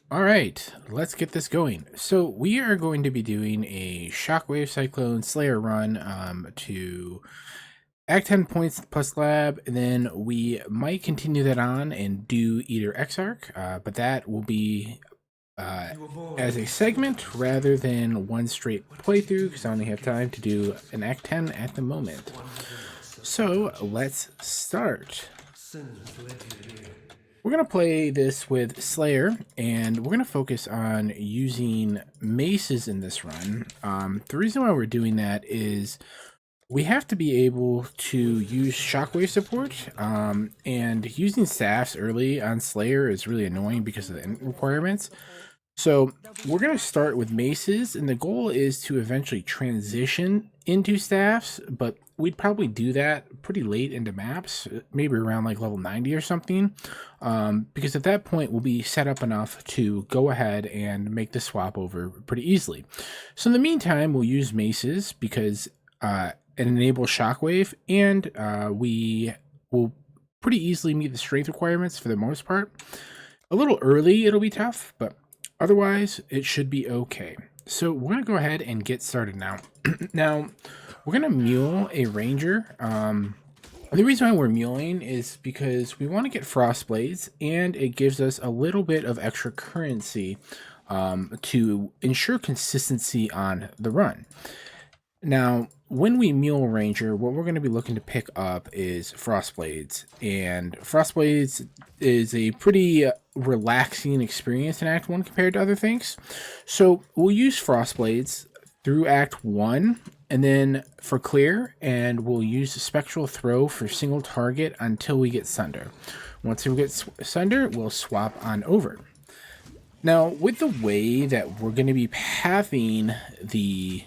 All right, let's get this going. So we are going to be doing a Shockwave Cyclone Slayer run to A10 points plus lab, and then we might continue that on and do either Exarch, but that will be as a segment rather than one straight playthrough because I only have time to do an Act 10 at the moment. So let's start. We're going to play this with Slayer, and we're going to focus on using maces in this run. The reason why we're doing that is we have to be able to use shockwave support, and using staffs early on Slayer is really annoying because of the requirements. So we're going to start with maces, and the goal is to eventually transition into staffs, but we'd probably do that pretty late into maps, maybe around like level 90 or something, because at that point we'll be set up enough to go ahead and make the swap over pretty easily. So in the meantime, we'll use maces because it enables shockwave, and we will pretty easily meet the strength requirements for the most part. A little early it'll be tough, but otherwise, it should be okay. So we're going to go ahead and get started now. Now, we're going to mule a ranger. The reason why we're muling is because we want to get frost blades, and it gives us a little bit of extra currency to ensure consistency on the run. Now, when we mule ranger, what we're going to be looking to pick up is frostblades, and frostblades is a pretty relaxing experience in Act 1 compared to other things. So we'll use frostblades through Act 1, and then for clear, and we'll use the spectral throw for single target until we get Sunder. Once we get Sunder, we'll swap on over. Now, with the way that we're going to be pathing the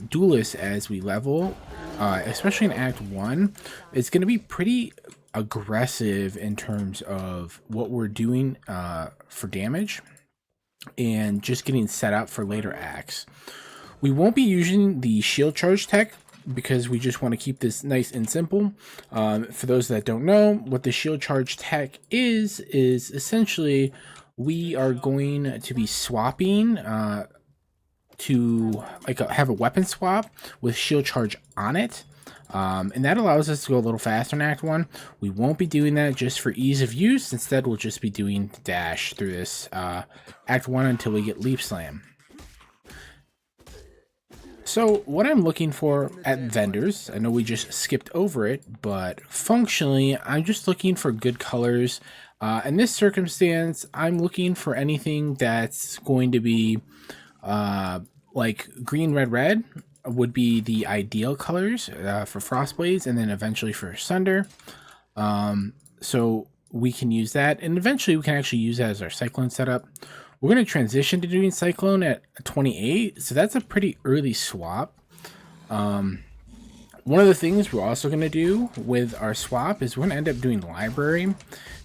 duelists as we level, especially in Act 1, it's going to be pretty aggressive in terms of what we're doing for damage and just getting set up for later acts. We won't be using the shield charge tech because we just want to keep this nice and simple. For those that don't know, what the shield charge tech is essentially we are going to be swapping to have a weapon swap with shield charge on it, and that allows us to go a little faster in Act 1. We won't be doing that just for ease of use. Instead, we'll just be doing dash through this Act 1 until we get Leap Slam. So what I'm looking for at vendors, I know we just skipped over it, but functionally, I'm just looking for good colors. In this circumstance, I'm looking for anything that's going to be like green, red, red would be the ideal colors for Frostblades, and then eventually for Sunder. So we can use that, and eventually we can actually use that as our Cyclone setup. We're going to transition to doing Cyclone at 28, so that's a pretty early swap. One of the things we're also going to do with our swap is we're going to end up doing Library.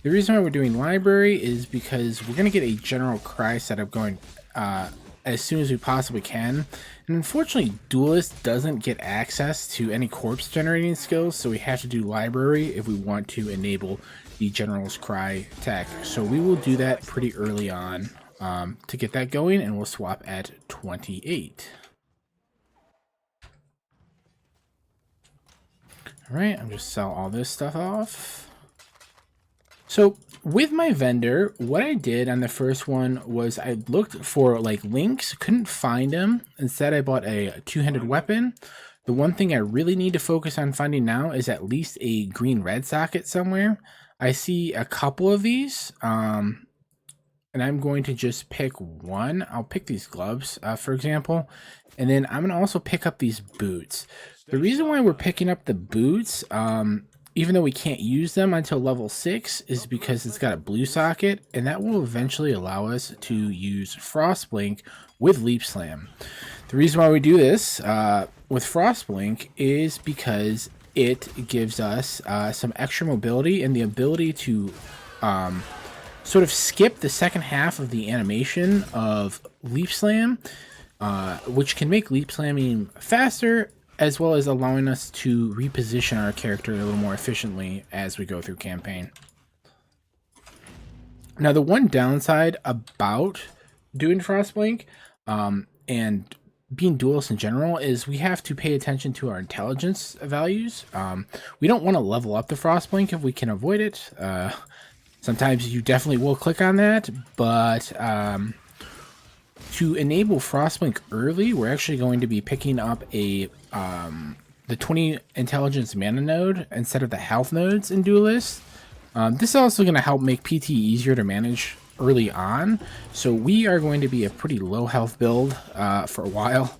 The reason why we're doing Library is because we're going to get a general cry setup going as soon as we possibly can. And unfortunately, Duelist doesn't get access to any corpse generating skills, so we have to do Library if we want to enable the General's Cry tech. So we will do that pretty early on to get that going, and we'll swap at 28. Alright, I'm just sell all this stuff off. So with my vendor, what I did on the first one was I looked for like links, couldn't find them. Instead, I bought a two-handed weapon. The one thing I really need to focus on finding now is at least a green-red socket somewhere. I see a couple of these, and I'm going to just pick one. I'll pick these gloves, for example, and then I'm going to also pick up these boots. The reason why we're picking up the boots, even though we can't use them until level 6, is because it's got a blue socket, and that will eventually allow us to use Frostblink with Leap Slam. The reason why we do this with Frostblink is because it gives us some extra mobility and the ability to sort of skip the second half of the animation of Leap Slam, which can make Leap Slamming faster, as well as allowing us to reposition our character a little more efficiently as we go through campaign. Now, the one downside about doing Frostblink and being duelist in general is we have to pay attention to our intelligence values. We don't want to level up the Frostblink if we can avoid it. Sometimes you definitely will click on that, but to enable Frostblink early, we're actually going to be picking up a the 20 intelligence mana node instead of the health nodes in duelist. This is also going to help make PT easier to manage early on, so we are going to be a pretty low health build for a while,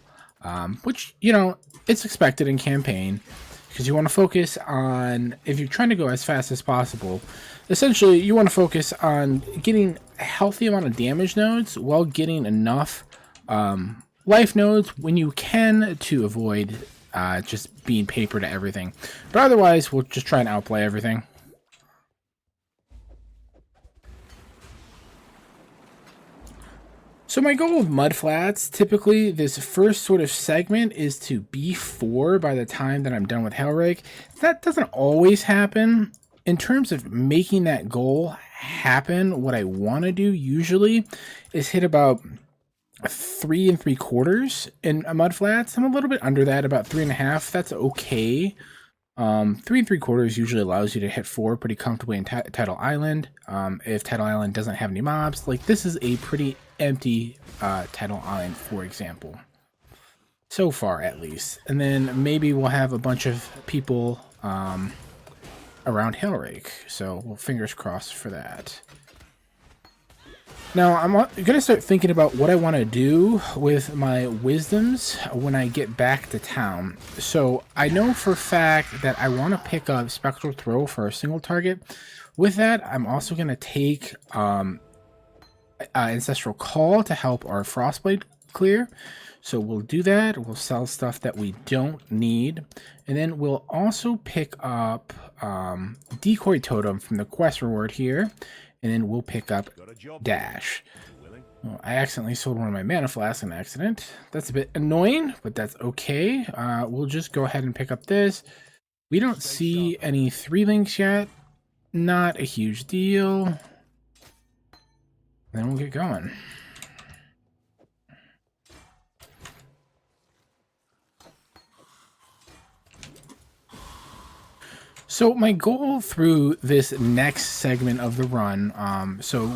which, you know, it's expected in campaign, because you want to focus on, if you're trying to go as fast as possible, essentially you want to focus on getting a healthy amount of damage nodes while getting enough life nodes when you can, to avoid just being paper to everything. But otherwise, we'll just try and outplay everything. So my goal with mudflats, typically this first sort of segment is to be 4 by the time that I'm done with Hellrake. That doesn't always happen. In terms of making that goal happen, what I want to do usually is hit about 3 3/4 in mudflats. I'm a little bit under that, about 3.5. That's okay. 3 3/4 usually allows you to hit 4 pretty comfortably in Tidal Island. If Tidal Island doesn't have any mobs, like this is a pretty empty Tidal Island, for example, so far at least. And then maybe we'll have a bunch of people around Hellrake, so we'll fingers crossed for that. Now, I'm going to start thinking about what I want to do with my wisdoms when I get back to town. So I know for a fact that I want to pick up Spectral Throw for a single target. With that, I'm also going to take Ancestral Call to help our Frostblade clear. So we'll do that. We'll sell stuff that we don't need. And then we'll also pick up Decoy Totem from the quest reward here. And then we'll pick up Dash. Well, I accidentally sold one of my mana flasks in accident. That's a bit annoying, but that's okay. We'll just go ahead and pick up this. We don't see any 3 links yet. Not a huge deal. Then we'll get going. So my goal through this next segment of the run,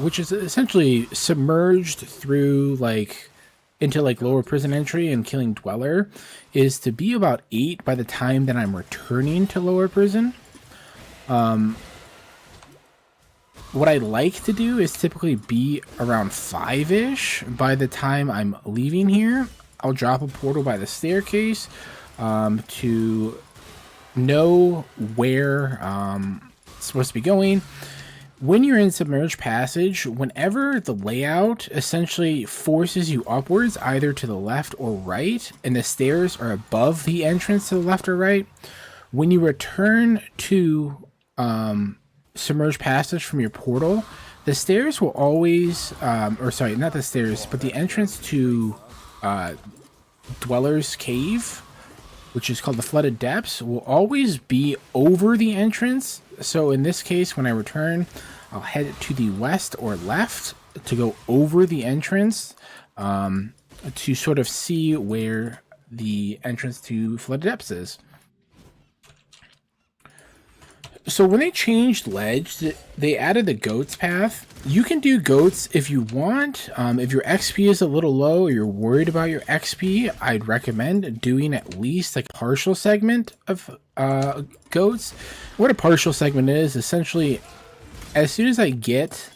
which is essentially submerged through into lower prison entry and killing Dweller, is to be about 8 by the time that I'm returning to lower prison. What I like to do is typically be around 5-ish by the time I'm leaving here. I'll drop a portal by the staircase to know where it's supposed to be going. When you're in Submerged Passage, whenever the layout essentially forces you upwards, either to the left or right, and the stairs are above the entrance to the left or right, when you return to Submerged Passage from your portal, the stairs will always, or sorry, not the stairs, but the entrance to Dweller's Cave, which is called the Flooded Depths, will always be over the entrance. So in this case, when I return, I'll head to the west or left to go over the entrance to sort of see where the entrance to Flooded Depths is. So when they changed Ledge, they added the Goats path. You can do Goats if you want. If your XP is a little low or you're worried about your XP, I'd recommend doing at least a partial segment of Goats. What a partial segment is, essentially, as soon as I get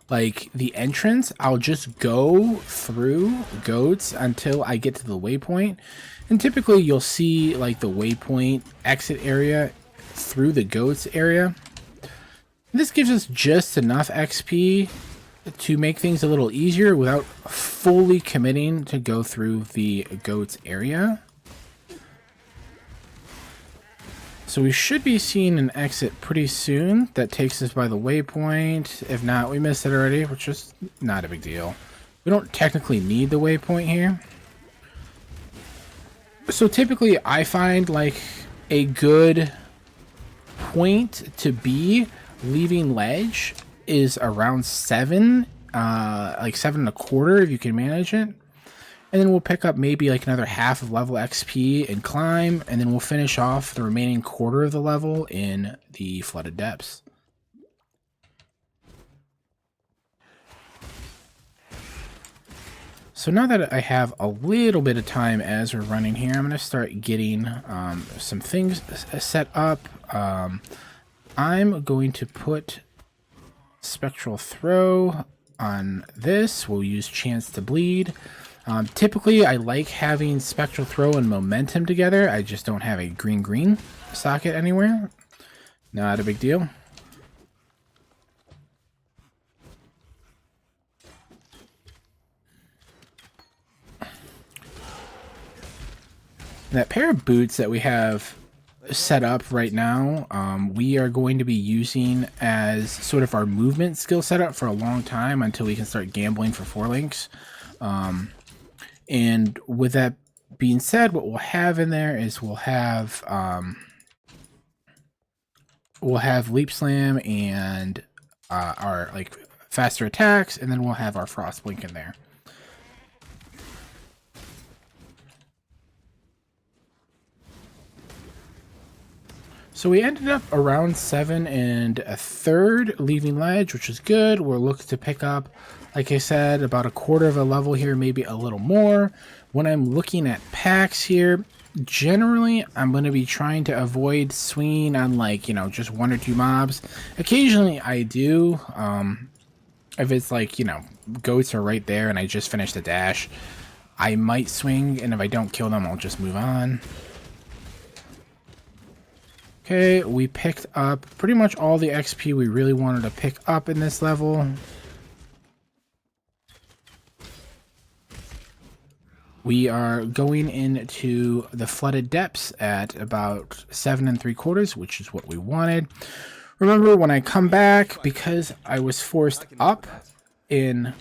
the entrance, I'll just go through Goats until I get to the waypoint. And typically you'll see the waypoint exit area through the Goats area. This gives us just enough XP to make things a little easier without fully committing to go through the Goats area. So we should be seeing an exit pretty soon that takes us by the waypoint. If not, we missed it already, which is not a big deal. We don't technically need the waypoint here. So typically I find a good point to be leaving Ledge is around 7, like 7.25 if you can manage it. And then we'll pick up maybe like another half of level XP and climb, and then we'll finish off the remaining quarter of the level in the flooded depths. So now that I have a little bit of time as we're running here, I'm going to start getting some things set up. I'm going to put Spectral Throw on this. We'll use Chance to Bleed. Typically, I like having Spectral Throw and Momentum together. I just don't have a green-green socket anywhere. Not a big deal. That pair of boots that we have set up right now, we are going to be using as sort of our movement skill setup for a long time until we can start gambling for 4 links. And with that being said, what we'll have in there is we'll have Leap Slam and our like faster attacks, and then we'll have our Frost Blink in there. So we ended up around 7 1/3 leaving ledge, which is good. We're looking to pick up, like I said, about 1/4 of a level here, maybe a little more. When I'm looking at packs here, generally I'm going to be trying to avoid swinging on like, you know, just 1 or 2 mobs. Occasionally I do. If it's like, you know, goats are right there and I just finished the dash, I might swing, and if I don't kill them, I'll just move on. Okay, we picked up pretty much all the XP we really wanted to pick up in this level. We are going into the flooded depths at about 7 3/4, which is what we wanted. Remember, when I come back, because I was forced up in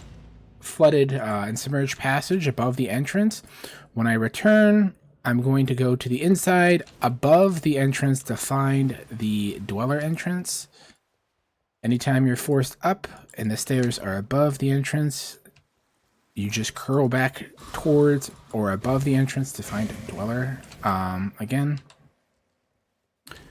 flooded and submerged passage above the entrance, when I return, I'm going to go to the inside above the entrance to find the dweller entrance. Anytime you're forced up and the stairs are above the entrance, you just curl back towards or above the entrance to find a dweller again.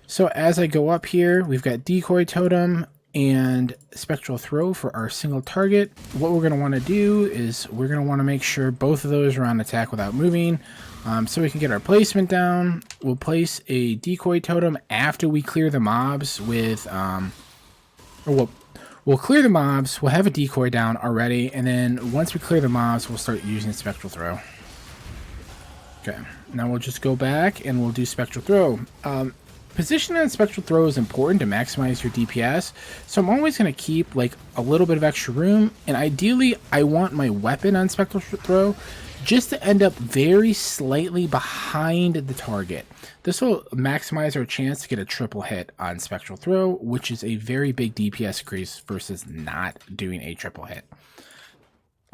So as I go up here, we've got Decoy Totem and Spectral Throw for our single target. What we're going to want to do is we're going to want to make sure both of those are on attack without moving. So we can get our placement down. We'll place a Decoy Totem after we clear the mobs with, we'll clear the mobs, we'll have a decoy down already, and then once we clear the mobs, we'll start using Spectral Throw. Okay, now we'll just go back and we'll do Spectral Throw. Positioning on Spectral Throw is important to maximize your DPS, so I'm always going to keep like a little bit of extra room, and ideally I want my weapon on Spectral Throw just to end up very slightly behind the target. This will maximize our chance to get a triple hit on Spectral Throw, which is a very big DPS increase versus not doing a triple hit.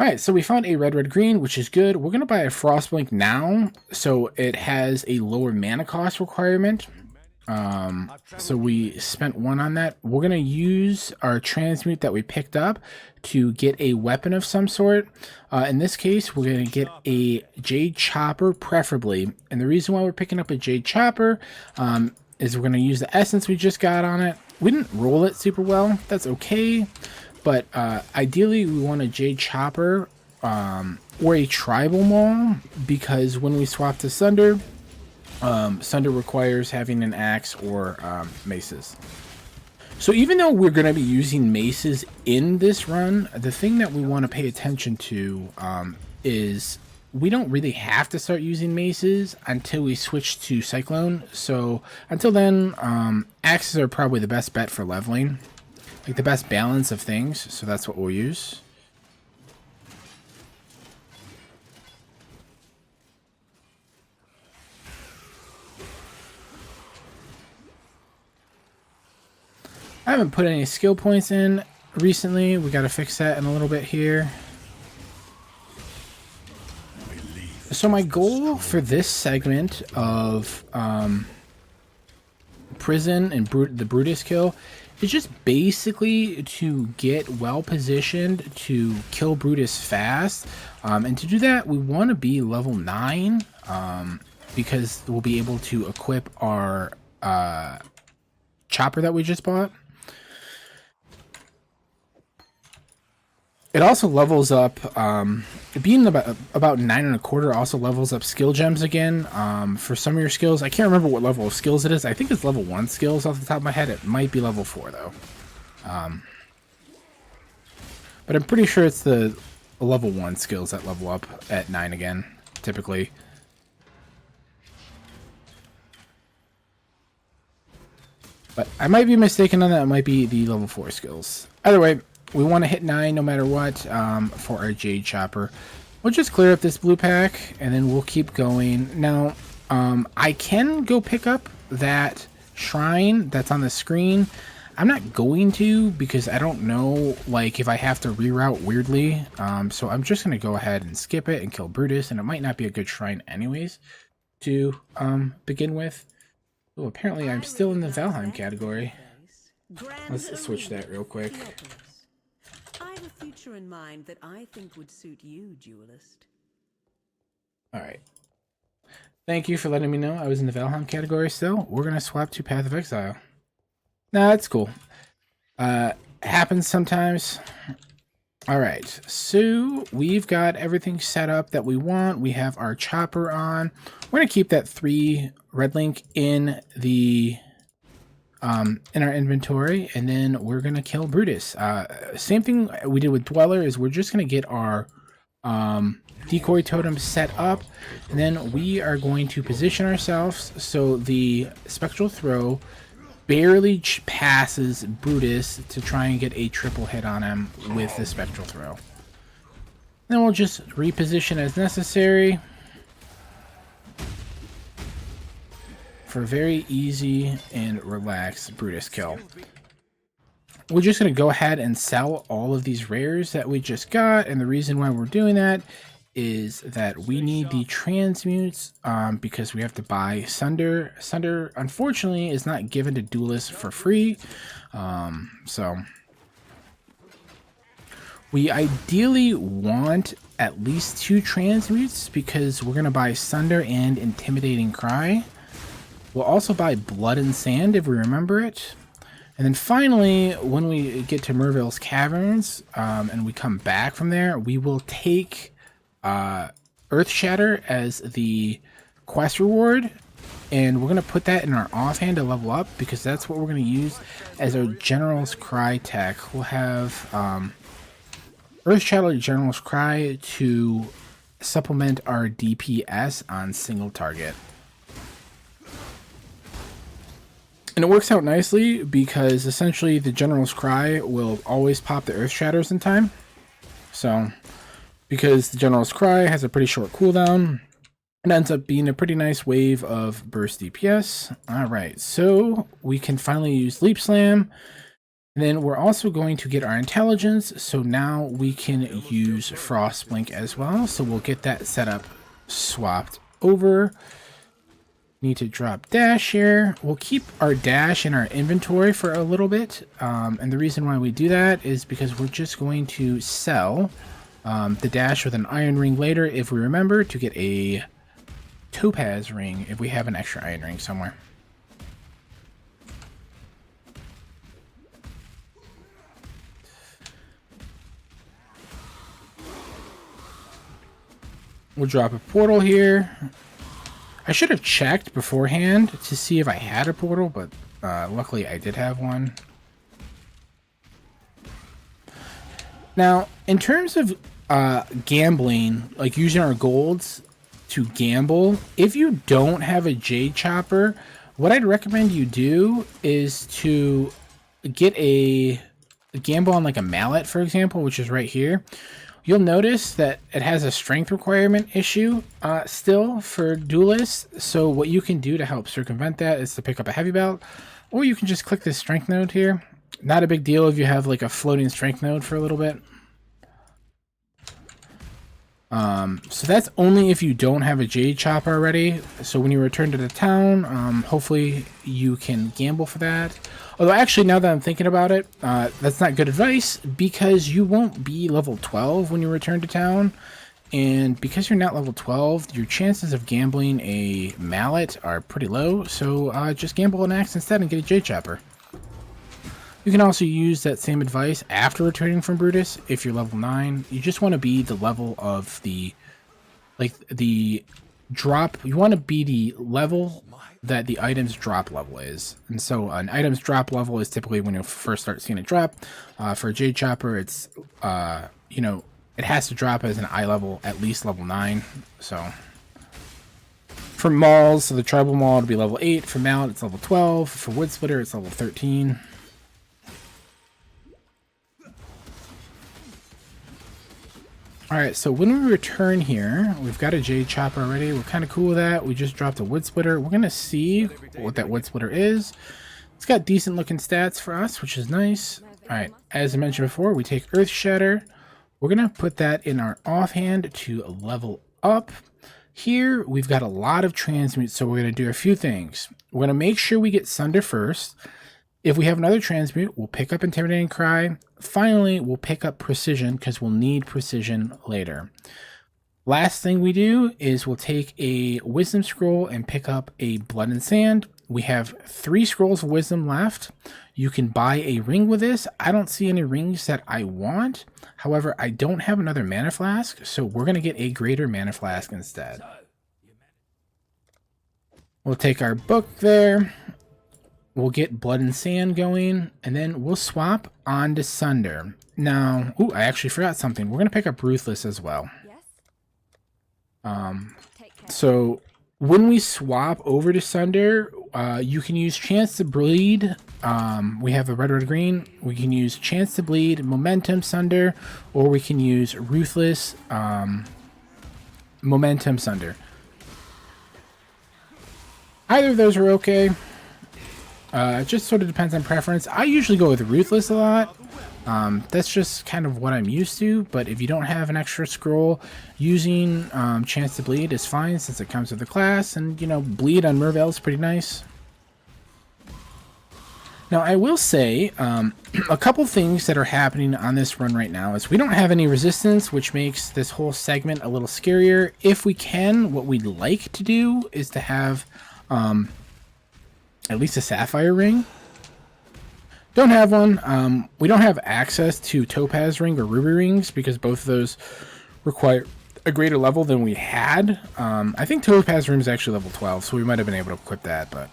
Alright, so we found a red, green, which is good. We're going to buy a Frostblink now, so it has a lower mana cost requirement. So we spent 1 on that. We're going to use our transmute that we picked up to get a weapon of some sort. In this case, we're going to get a Jade Chopper preferably. And the reason why we're picking up a Jade Chopper is we're going to use the essence we just got on it. We didn't roll it super well. That's okay. But ideally, we want a Jade Chopper or a Tribal Maul, because when we swap to Sunder, Sunder requires having an axe or maces. So even though we're going to be using maces in this run, the thing that we want to pay attention to is we don't really have to start using maces until we switch to Cyclone. So until then, axes are probably the best bet for leveling, like the best balance of things. So that's what we'll use. I haven't put any skill points in recently. We got to fix that in a little bit here. So my goal for this segment of Prison and the Brutus kill is just basically to get well positioned to kill Brutus fast. And to do that, we want to be level 9 because we'll be able to equip our chopper that we just bought. It also levels up, being about 9.25 also levels up skill gems again for some of your skills. I can't remember what level of skills it is. I think it's level 1 skills off the top of my head. It might be level 4 though. But I'm pretty sure it's the level 1 skills that level up at 9 again, typically. But I might be mistaken on that. It might be the level 4 skills. Either way, we want to hit 9 no matter what for our Jade Chopper. We'll just clear up this blue pack, and then we'll keep going. Now, I can go pick up that shrine that's on the screen. I'm not going to because I don't know like if I have to reroute weirdly. So I'm just going to go ahead and skip it and kill Brutus, and it might not be a good shrine anyways to begin with. Oh, apparently I'm still in the Valheim category. Let's switch that real quick. I have a future in mind that I think would suit you, duelist. Alright. Thank you for letting me know I was in the Valheim category still. We're going to swap to Path of Exile. Nah, that's cool. Happens sometimes. Alright, so we've got everything set up that we want. We have our chopper on. We're going to keep that 3 red link in the in our inventory, and then we're going to kill Brutus. Same thing we did with Dweller is we're just going to get our decoy totem set up, and then we are going to position ourselves so the spectral throw barely passes Brutus to try and get a triple hit on him with the spectral throw. Then we'll just reposition as necessary for a very easy and relaxed Brutus kill. We're just going to go ahead and sell all of these rares that we just got, and the reason why we're doing that is that we need the transmutes because we have to buy Sunder. Sunder, unfortunately, is not given to duelists for free. So we ideally want at least 2 transmutes because we're going to buy Sunder and Intimidating Cry. We'll also buy Blood and Sand if we remember it. And then finally, when we get to Merville's Caverns and we come back from there, we will take Earthshatter as the quest reward, and we're going to put that in our offhand to level up because that's what we're going to use as our General's Cry tech. We'll have Earthshatter General's Cry to supplement our DPS on single target. And it works out nicely because essentially the General's Cry will always pop the Earthshatters in time. So because the General's Cry has a pretty short cooldown, it ends up being a pretty nice wave of burst DPS. Alright, so we can finally use Leap Slam. And then we're also going to get our intelligence, so now we can use Frost Blink as well. So we'll get that setup swapped over. Need to drop dash here. We'll keep our dash in our inventory for a little bit. And the reason why we do that is because we're just going to sell the dash with an iron ring later if we remember to get a topaz ring if we have an extra iron ring somewhere. We'll drop a portal here. I should have checked beforehand to see if I had a portal, but luckily I did have one. Now, in terms of gambling, like using our golds to gamble, if you don't have a Jade Chopper, what I'd recommend you do is to get a gamble on like a mallet, for example, which is right here. You'll notice that it has a strength requirement issue still for duelists. So what you can do to help circumvent that is to pick up a heavy belt, or you can just click this strength node here. Not a big deal if you have like a floating strength node for a little bit. So that's only if you don't have a Jade Chopper already. So when you return to the town, hopefully you can gamble for that. Although actually, now that I'm thinking about it, that's not good advice because you won't be level 12 when you return to town. And because you're not level 12, your chances of gambling a mallet are pretty low. So just gamble an axe instead and get a Jade Chopper. You can also use that same advice after returning from Brutus if you're level 9. You just want to be the level of the drop. You want to be the level that the item's drop level is. And so an item's drop level is typically when you first start seeing it drop. For a Jade Chopper, it's, you know, it has to drop as an eye level, at least level 9. So for Mauls, so the Tribal Maul would be level 8. For Mallet, it's level 12. For Wood Splitter, it's level 13. Alright, so when we return here, we've got a Jade Chopper already. We're kind of cool with that. We just dropped a Wood Splitter. We're going to see what that Wood Splitter is. It's got decent looking stats for us, which is nice. Alright, as I mentioned before, we take Earthshatter. We're going to put that in our offhand to level up. Here, we've got a lot of transmutes, so we're going to do a few things. We're going to make sure we get Sunder first. If we have another transmute, we'll pick up Intimidating Cry. Finally, we'll pick up Precision because we'll need Precision later. Last thing we do is we'll take a Wisdom Scroll and pick up a Blood and Sand. We have 3 scrolls of Wisdom left. You can buy a ring with this. I don't see any rings that I want. However, I don't have another Mana Flask, so we're going to get a Greater Mana Flask instead. We'll take our book there. We'll get Blood and Sand going, and then we'll swap on to Sunder. Now, ooh, I actually forgot something. We're going to pick up Ruthless as well. So when we swap over to Sunder, you can use Chance to Bleed. We have a red, green. We can use Chance to Bleed, Momentum Sunder, or we can use Ruthless, Momentum Sunder. Either of those are okay. It just sort of depends on preference. I usually go with Ruthless a lot. That's just kind of what I'm used to, but if you don't have an extra scroll, using Chance to Bleed is fine since it comes with the class, and, you know, Bleed on Mervel is pretty nice. Now, I will say, a couple things that are happening on this run right now is we don't have any resistance, which makes this whole segment a little scarier. If we can, what we'd like to do is to have at least a Sapphire ring. Don't have one. We don't have access to Topaz ring or Ruby rings because both of those require a greater level than we had. I think Topaz ring is actually level 12, so we might have been able to equip that. But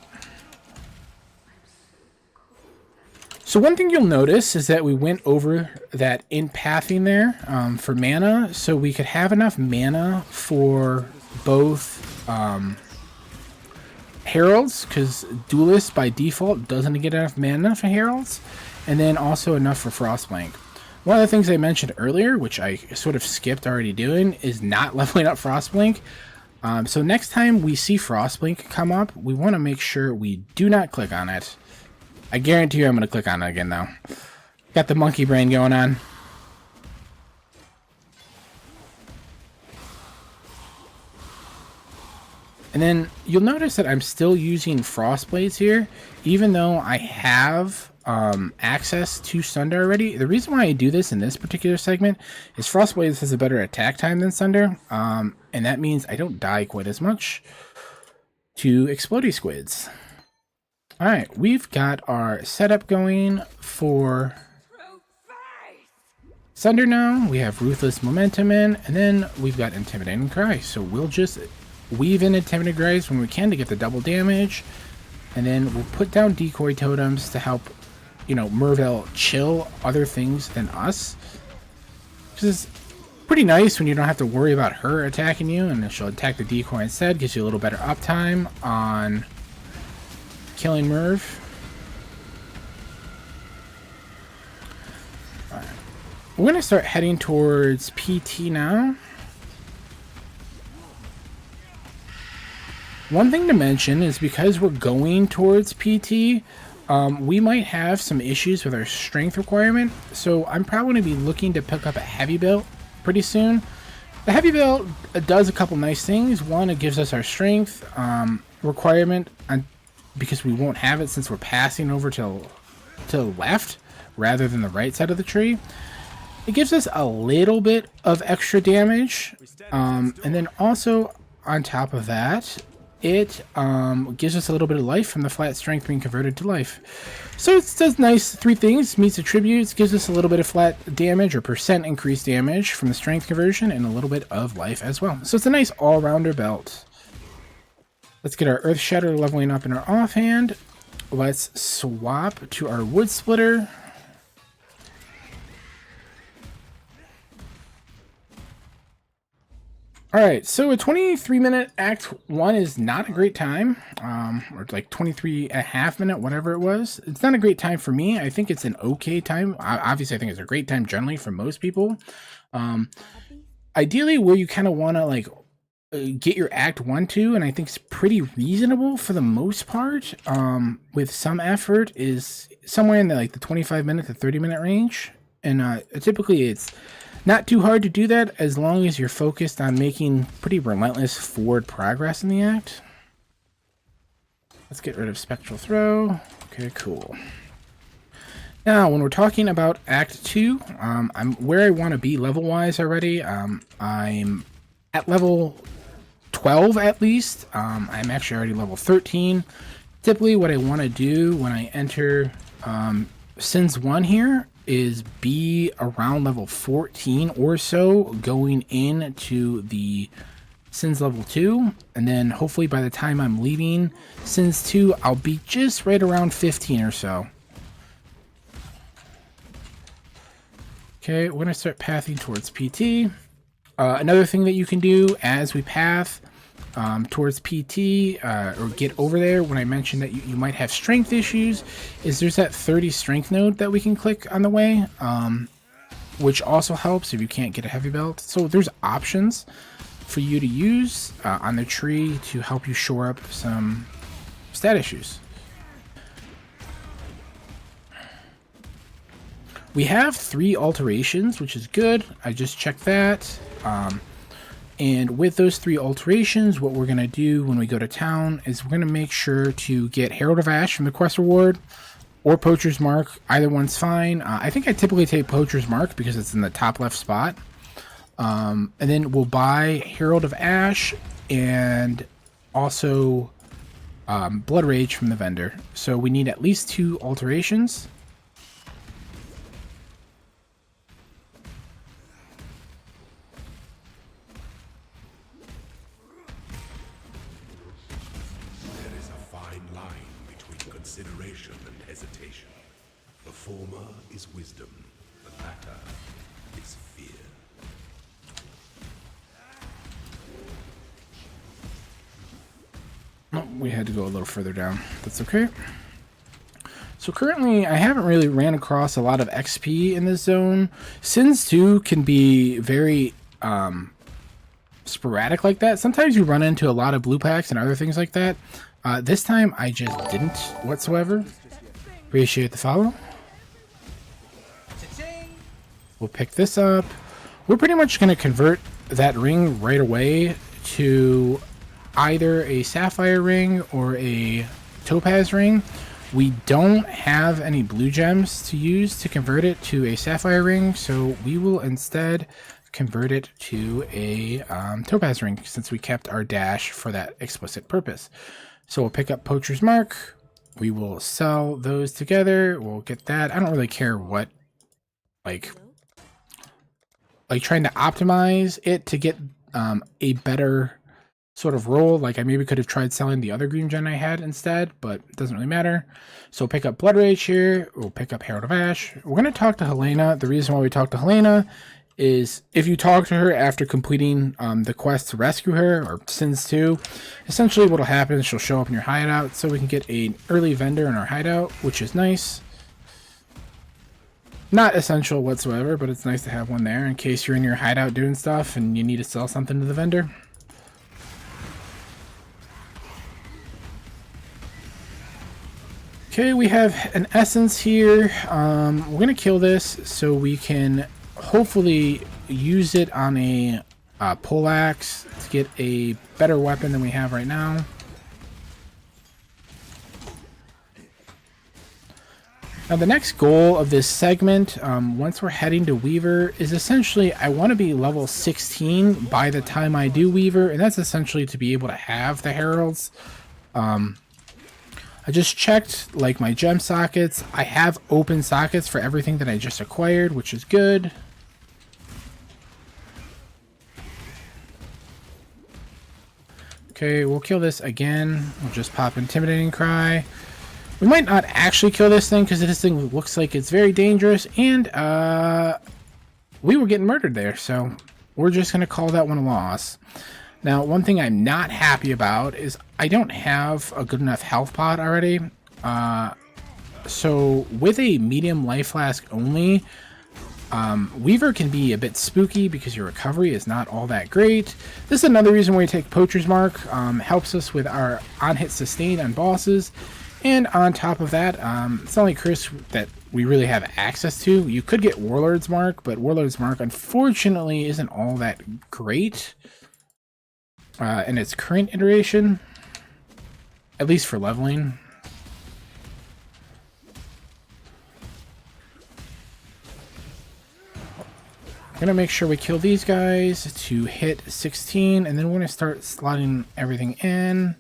so one thing you'll notice is that we went over that in pathing there for mana, so we could have enough mana for both Heralds, because Duelist by default doesn't get enough mana for Heralds, and then also enough for Frostblank. One of the things I mentioned earlier, which I sort of skipped already doing, is not leveling up Frostblank. So next time we see Frostblank come up, we want to make sure we do not click on it. I guarantee you I'm going to click on it again now. Got the monkey brain going on. And then you'll notice that I'm still using Frostblades here, even though I have access to Sunder already. The reason why I do this in this particular segment is Frostblades has a better attack time than Sunder, and that means I don't die quite as much to Explodey Squids. Alright, we've got our setup going for Sunder now. We have Ruthless Momentum in, and then we've got Intimidating Cry. So we'll just weave in Intimidating Cries when we can to get the double damage, and then we'll put down Decoy Totems to help, you know, Mervel chill other things than us. Because it's pretty nice when you don't have to worry about her attacking you, and then she'll attack the decoy instead. Gives you a little better uptime on killing Merv. Right. We're going to start heading towards PT now. One thing to mention is because we're going towards PT, we might have some issues with our strength requirement. So I'm probably going to be looking to pick up a heavy belt pretty soon. The heavy belt does a couple nice things. One, it gives us our strength requirement because we won't have it since we're passing over to the left rather than the right side of the tree. It gives us a little bit of extra damage, and then also on top of that, it gives us a little bit of life from the flat strength being converted to life. So it does nice three things: meets attributes, gives us a little bit of flat damage or percent increased damage from the strength conversion, and a little bit of life as well. So it's a nice all-rounder belt. Let's get our Earthshatter leveling up in our offhand. Let's swap to our wood splitter. Alright, so a 23-minute Act 1 is not a great time, or like 23.5 minute, whatever it was. It's not a great time for me. I think it's an okay time. Obviously, I think it's a great time generally for most people. Ideally, where you kind of want to like get your Act 1 to, and I think it's pretty reasonable for the most part, with some effort, is somewhere in the 25-minute to 30-minute range. And typically it's not too hard to do that as long as you're focused on making pretty relentless forward progress in the act. Let's get rid of Spectral Throw. Okay, cool. Now, when we're talking about Act 2, I'm where I want to be level-wise already. I'm at level 12 at least. I'm actually already level 13. Typically, what I want to do when I enter Sins 1 here is be around level 14 or so going into the Sins level 2, and then hopefully by the time I'm leaving Sins 2 I'll be just right around 15 or so. Okay, we're gonna start pathing towards PT. Another thing that you can do as we path towards PT or get over there, when I mentioned that you might have strength issues, is there's that 30 strength node that we can click on the way, which also helps if you can't get a heavy belt. So there's options for you to use on the tree to help you shore up some stat issues. We have 3 alterations, which is good. I just checked that. And with those 3 alterations, what we're going to do when we go to town is we're going to make sure to get Herald of Ash from the quest reward or Poacher's Mark. Either one's fine. I think I typically take Poacher's Mark because it's in the top left spot. And then we'll buy Herald of Ash and also Blood Rage from the vendor. So we need at least 2 alterations. Consideration and hesitation. The former is wisdom, the latter is fear. Oh, we had to go a little further down. That's okay. So currently, I haven't really ran across a lot of XP in this zone. Sins 2 can be very sporadic like that. Sometimes you run into a lot of blue packs and other things like that. This time, I just didn't whatsoever. Appreciate the follow. We'll pick this up. We're pretty much going to convert that ring right away to either a sapphire ring or a topaz ring. We don't have any blue gems to use to convert it to a sapphire ring, so we will instead convert it to a topaz ring since we kept our dash for that explicit purpose. So we'll pick up Poacher's Mark. We will sell those together. We'll get that. I don't really care what, like trying to optimize it to get a better sort of roll. Like I maybe could have tried selling the other green gem I had instead, but it doesn't really matter. So we'll pick up Blood Rage here. We'll pick up Herald of Ash. We're going to talk to Helena. The reason why we talk to Helena is if you talk to her after completing the quest to rescue her, or Sins 2, essentially what will happen is she'll show up in your hideout, so we can get an early vendor in our hideout, which is nice. Not essential whatsoever, but it's nice to have one there in case you're in your hideout doing stuff and you need to sell something to the vendor. Okay, we have an essence here. We're going to kill this so we can hopefully use it on a poleaxe to get a better weapon than we have right now. Now the next goal of this segment, once we're heading to Weaver, is essentially I want to be level 16 by the time I do Weaver, and that's essentially to be able to have the Heralds. I just checked like my gem sockets. I have open sockets for everything that I just acquired, which is good. Okay, we'll kill this again. We'll just pop Intimidating Cry. We might not actually kill this thing because this thing looks like it's very dangerous, and we were getting murdered there, so we're just going to call that one a loss. Now, one thing I'm not happy about is I don't have a good enough health pot already. So with a medium life flask only, Weaver can be a bit spooky because your recovery is not all that great. This is another reason why we take Poacher's Mark. Helps us with our on-hit sustain on bosses. And on top of that, it's only Chris that we really have access to. You could get Warlord's Mark, but Warlord's Mark unfortunately isn't all that great in its current iteration, at least for leveling. I'm gonna make sure we kill these guys to hit 16, and then we're gonna start slotting everything in.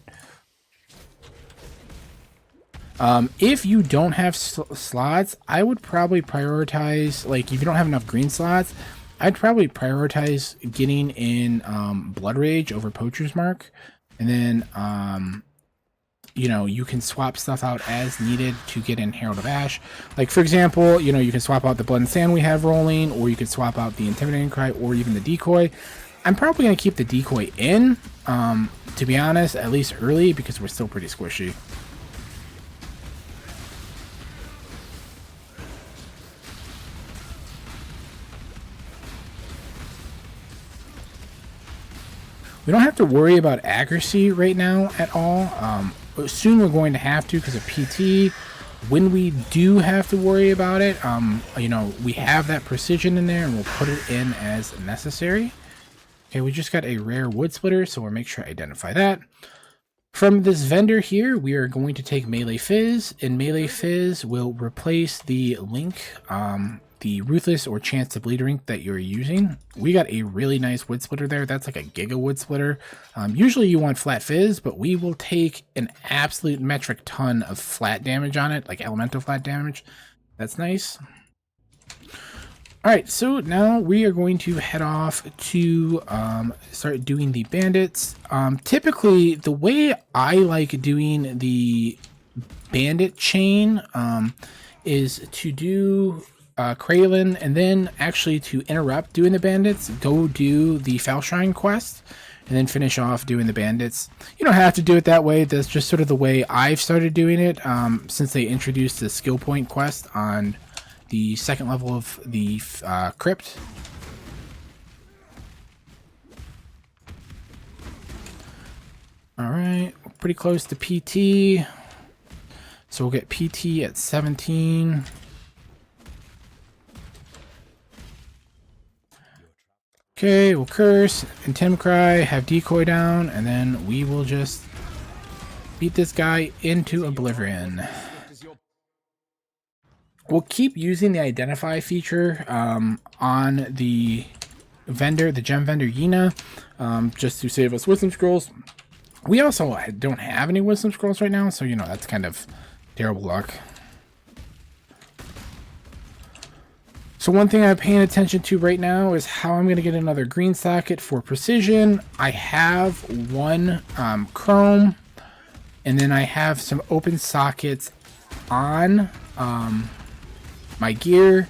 If you don't have slots, I would probably prioritize, like if you don't have enough green slots, I'd probably prioritize getting in Blood Rage over Poacher's Mark, and then you know, you can swap stuff out as needed to get in Herald of Ash. Like for example, you know, you can swap out the Blood and Sand we have rolling, or you could swap out the Intimidating Cry, or even the Decoy. I'm probably going to keep the Decoy in, to be honest, at least early, because we're still pretty squishy. We don't have to worry about accuracy right now at all. Soon we're going to have to because of PT. When we do have to worry about it, you know, we have that precision in there and we'll put it in as necessary. Okay, we just got a rare wood splitter, so we'll make sure to identify that. From this vendor here, we are going to take Melee Fizz, and Melee Fizz will replace the link, the Ruthless or Chance to Bleed link that you're using. We got a really nice wood splitter there. That's like a giga wood splitter. Usually you want flat fizz, but we will take an absolute metric ton of flat damage on it, like elemental flat damage. That's nice. All right, so now we are going to head off to start doing the bandits. Typically, the way I like doing the bandit chain is to do Kraylin, and then actually to interrupt doing the bandits, go do the Fell Shrine quest, and then finish off doing the bandits. You don't have to do it that way. That's just sort of the way I've started doing it since they introduced the skill point quest on the second level of the crypt. All right, we're pretty close to PT, so we'll get PT at 17. Okay, we'll curse, Intim Cry, have Decoy down, and then we will just beat this guy into oblivion. We'll keep using the identify feature on the vendor, the gem vendor Yina, just to save us wisdom scrolls. We also don't have any wisdom scrolls right now, so you know that's kind of terrible luck. So one thing I'm paying attention to right now is how I'm going to get another green socket for precision. I have one chrome, and then I have some open sockets on my gear.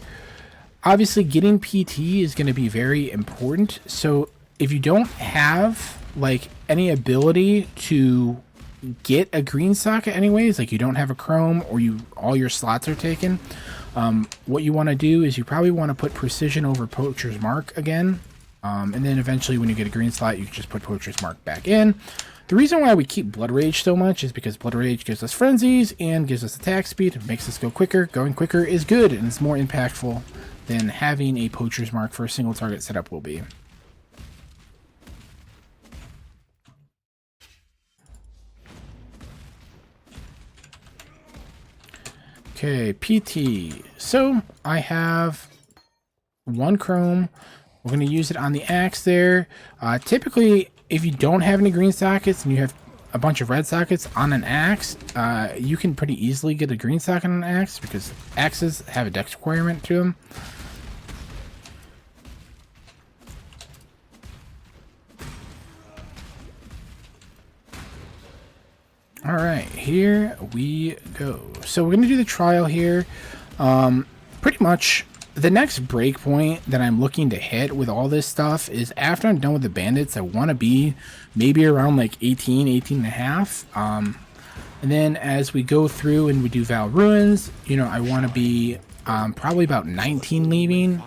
Obviously, getting PT is going to be very important. So if you don't have like any ability to get a green socket anyways, like you don't have a chrome or all your slots are taken, what you want to do is you probably want to put precision over Poacher's Mark again, and then eventually when you get a green slot you can just put Poacher's Mark back in. The reason why we keep Blood Rage so much is because Blood Rage gives us frenzies and gives us attack speed. It makes us go quicker. Going quicker is good and it's more impactful than having a Poacher's Mark for a single target setup will be. Okay, PT. So I have 1 chrome. We're going to use it on the axe there. Typically, if you don't have any green sockets and you have a bunch of red sockets on an axe, you can pretty easily get a green socket on an axe because axes have a dex requirement to them. All right, here we go. So we're going to do the trial here. Pretty much the next breakpoint that I'm looking to hit with all this stuff is after I'm done with the bandits. I want to be maybe around like 18 and a half. And then as we go through and we do Val Ruins, you know, I want to be probably about 19 leaving.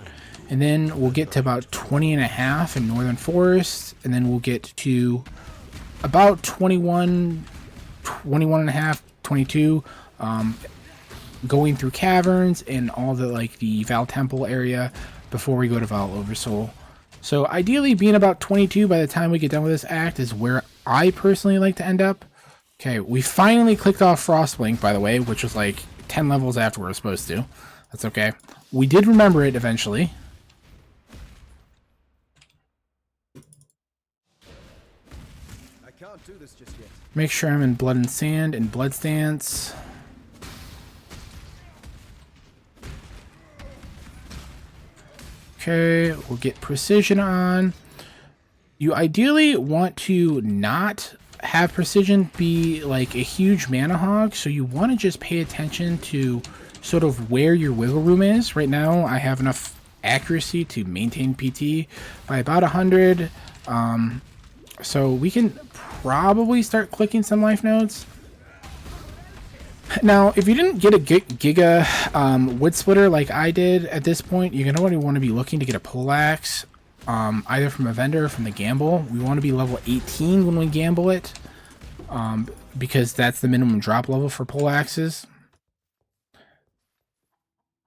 And then we'll get to about 20 and a half in Northern Forest. And then we'll get to about 21 and a half, 22, going through caverns and all the like the Val Temple area before we go to Val Oversoul. So ideally being about 22 by the time we get done with this act is where I personally like to end up. Okay, we finally clicked off Frostblink, by the way, which was like 10 levels after we were supposed to. That's okay. We did remember it eventually. I can't do this just yet. Make sure I'm in Blood and Sand and Blood Stance. Okay, we'll get Precision on. You ideally want to not have Precision be like a huge mana hog, so you want to just pay attention to sort of where your wiggle room is. Right now, I have enough accuracy to maintain PT by about 100. So we can probably start clicking some life nodes. Now, if you didn't get a Giga wood splitter like I did at this point, you're going to want to be looking to get a poleaxe, either from a vendor or from the gamble. We want to be level 18 when we gamble it, because that's the minimum drop level for poleaxes.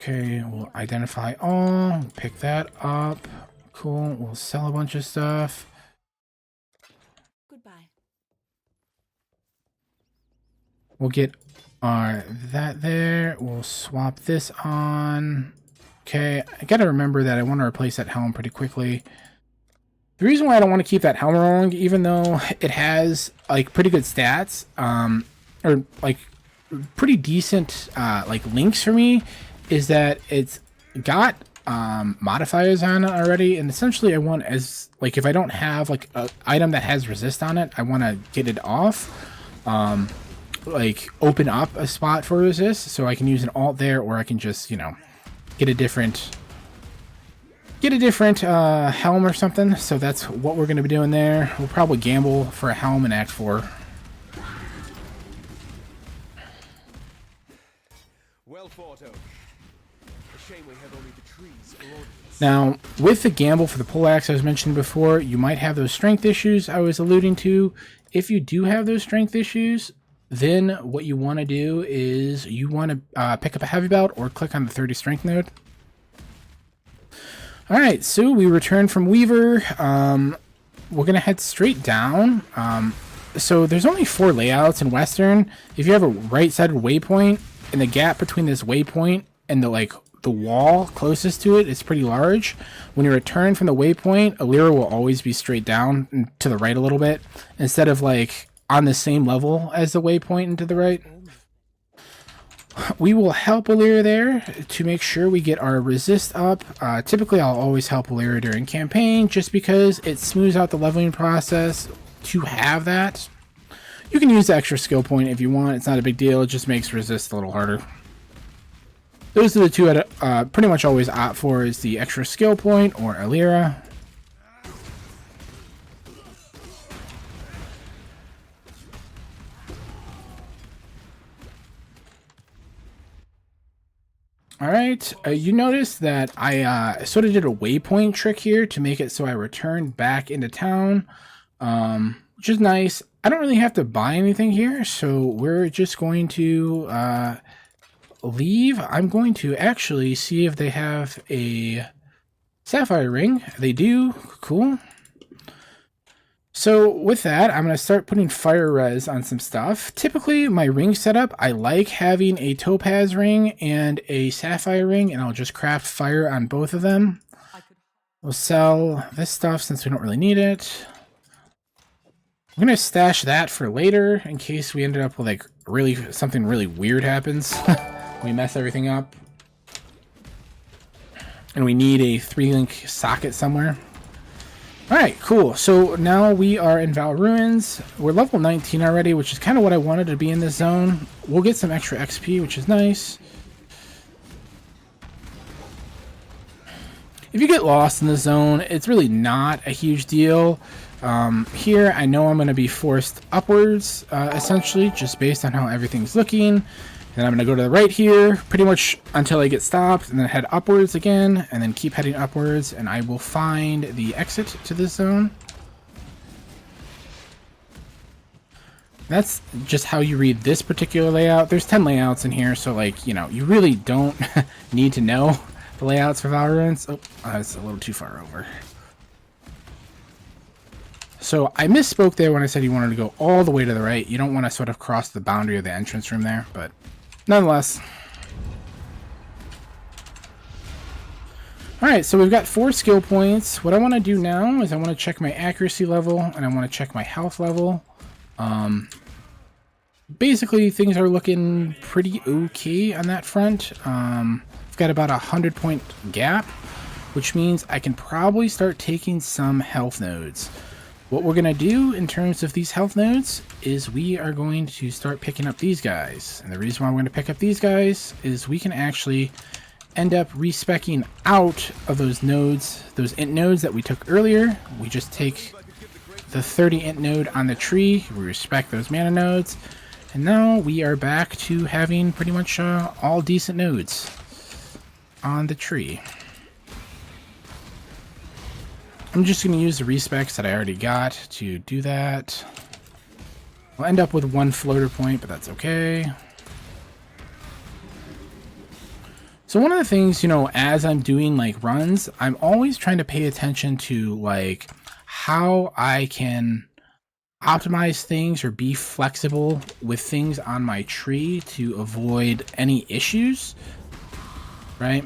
Okay, we'll identify all, pick that up. Cool, we'll sell a bunch of stuff. Goodbye. We'll get that there. We'll swap this on. Okay, I gotta remember that I want to replace that helm pretty quickly. The reason why I don't want to keep that helm wrong, even though it has like pretty good stats, or like pretty decent like links for me, is that it's got modifiers on it already, and essentially I want, as like if I don't have like an item that has resist on it, I want to get it off. Like open up a spot for resist so I can use an alt there, or I can just, you know, get a different helm or something. So that's what we're going to be doing there. We'll probably gamble for a helm in Act 4. Well thought, Oak. A shame we have only the trees for audience. Now, with the gamble for the poleaxe I was mentioning before, you might have those strength issues I was alluding to. If you do have those strength issues, then what you want to do is you want to pick up a heavy belt or click on the 30 strength node. All right, so we return from Weaver. We're going to head straight down. So there's only 4 layouts in Western. If you have a right-sided waypoint, and the gap between this waypoint and the wall closest to it is pretty large. When you return from the waypoint, Alira will always be straight down and to the right a little bit, instead of like on the same level as the waypoint and to the right. We will help Alira there to make sure we get our resist up. Typically, I'll always help Alira during campaign just because it smooths out the leveling process to have that. You can use the extra skill point if you want. It's not a big deal. It just makes resist a little harder. Those are the two I'd pretty much always opt for, is the extra skill point or Alira. Alright, you notice that I sort of did a waypoint trick here to make it so I returned back into town, which is nice. I don't really have to buy anything here, so we're just going to leave. I'm going to actually see if they have a sapphire ring. They do. Cool. So with that, I'm going to start putting fire res on some stuff. Typically, my ring setup, I like having a topaz ring and a sapphire ring, and I'll just craft fire on both of them. We'll sell this stuff since we don't really need it. I'm going to stash that for later in case we ended up with like something really weird happens. We mess everything up. And we need a 3-link socket somewhere. Alright, cool. So now we are in Val Ruins. We're level 19 already, which is kind of what I wanted to be in this zone. We'll get some extra XP, which is nice. If you get lost in the zone, it's really not a huge deal. Here, I know I'm going to be forced upwards, essentially, just based on how everything's looking. Then I'm going to go to the right here, pretty much until I get stopped, and then head upwards again, and then keep heading upwards, and I will find the exit to this zone. That's just how you read this particular layout. There's 10 layouts in here, so, like, you know, you really don't need to know the layouts for Valorant. Oh, that's a little too far over. So I misspoke there when I said you wanted to go all the way to the right. You don't want to sort of cross the boundary of the entrance room there, but nonetheless. Alright, so we've got 4 skill points. What I want to do now is I want to check my accuracy level, and I want to check my health level. Basically, things are looking pretty okay on that front. I've got about 100-point gap, which means I can probably start taking some health nodes. What we're going to do in terms of these health nodes is we are going to start picking up these guys. And the reason why we're going to pick up these guys is we can actually end up respecking out of those nodes, those int nodes that we took earlier. We just take the 30 int node on the tree, we respect those mana nodes, and now we are back to having pretty much all decent nodes on the tree. I'm just going to use the respecs that I already got to do that. We'll end up with 1 floater point, but that's okay. So one of the things, you know, as I'm doing like runs, I'm always trying to pay attention to like how I can optimize things or be flexible with things on my tree to avoid any issues, right?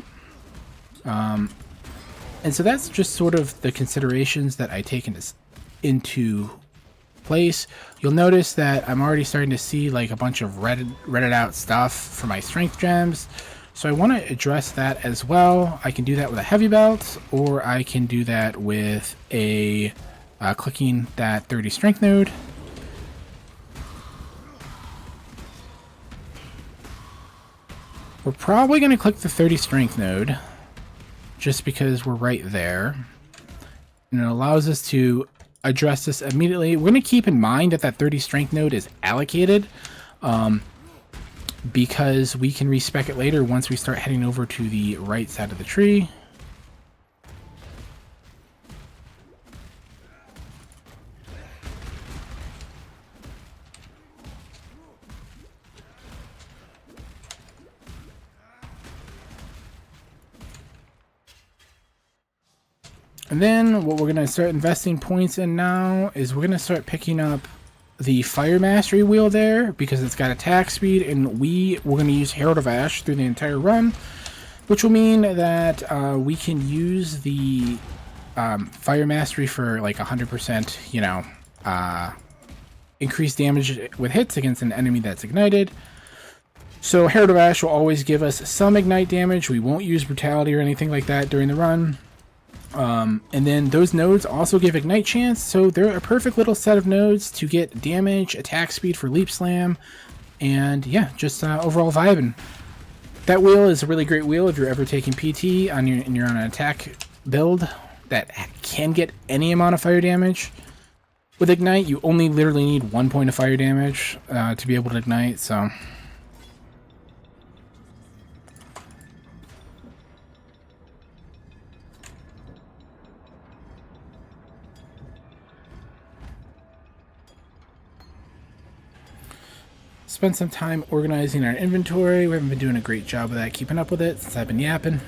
And so that's just sort of the considerations that I take into place. You'll notice that I'm already starting to see like a bunch of redded out stuff for my strength gems. So I want to address that as well. I can do that with a heavy belt, or I can do that with a clicking that 30 strength node. We're probably going to click the 30 strength node, just because we're right there. And it allows us to address this immediately. We're going to keep in mind that that 30 strength node is allocated, because we can respec it later once we start heading over to the right side of the tree. And then what we're going to start investing points in now is we're going to start picking up the Fire Mastery wheel there because it's got attack speed, and we're going to use Herald of Ash through the entire run, which will mean that we can use the Fire Mastery for like 100%, you know, increased damage with hits against an enemy that's ignited. So Herald of Ash will always give us some ignite damage. We won't use Brutality or anything like that during the run. And then those nodes also give ignite chance, so they're a perfect little set of nodes to get damage, attack speed for leap slam, and yeah, just overall vibing. That wheel is a really great wheel if you're ever taking PT and you're on an attack build that can get any amount of fire damage. With ignite, you only literally need 1 point of fire damage to be able to ignite, so spent some time organizing our inventory. We haven't been doing a great job of that, keeping up with it since I've been yapping.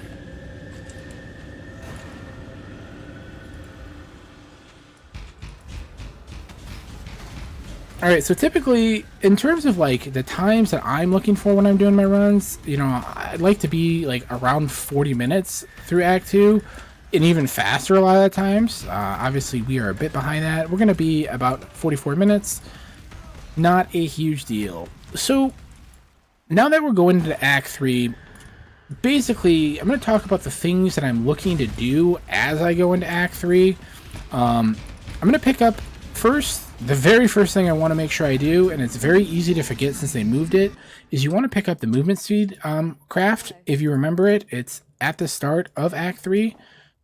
All right, so typically, in terms of like the times that I'm looking for when I'm doing my runs, you know, I'd like to be like around 40 minutes through Act 2, and even faster a lot of the times. Obviously, we are a bit behind that. We're going to be about 44 minutes. Not a huge deal. So, now that we're going into Act 3, basically, I'm going to talk about the things that I'm looking to do as I go into Act 3. I'm going to pick up first. The very first thing I want to make sure I do, and it's very easy to forget since they moved it, is you want to pick up the movement speed craft. If you remember it, it's at the start of Act 3.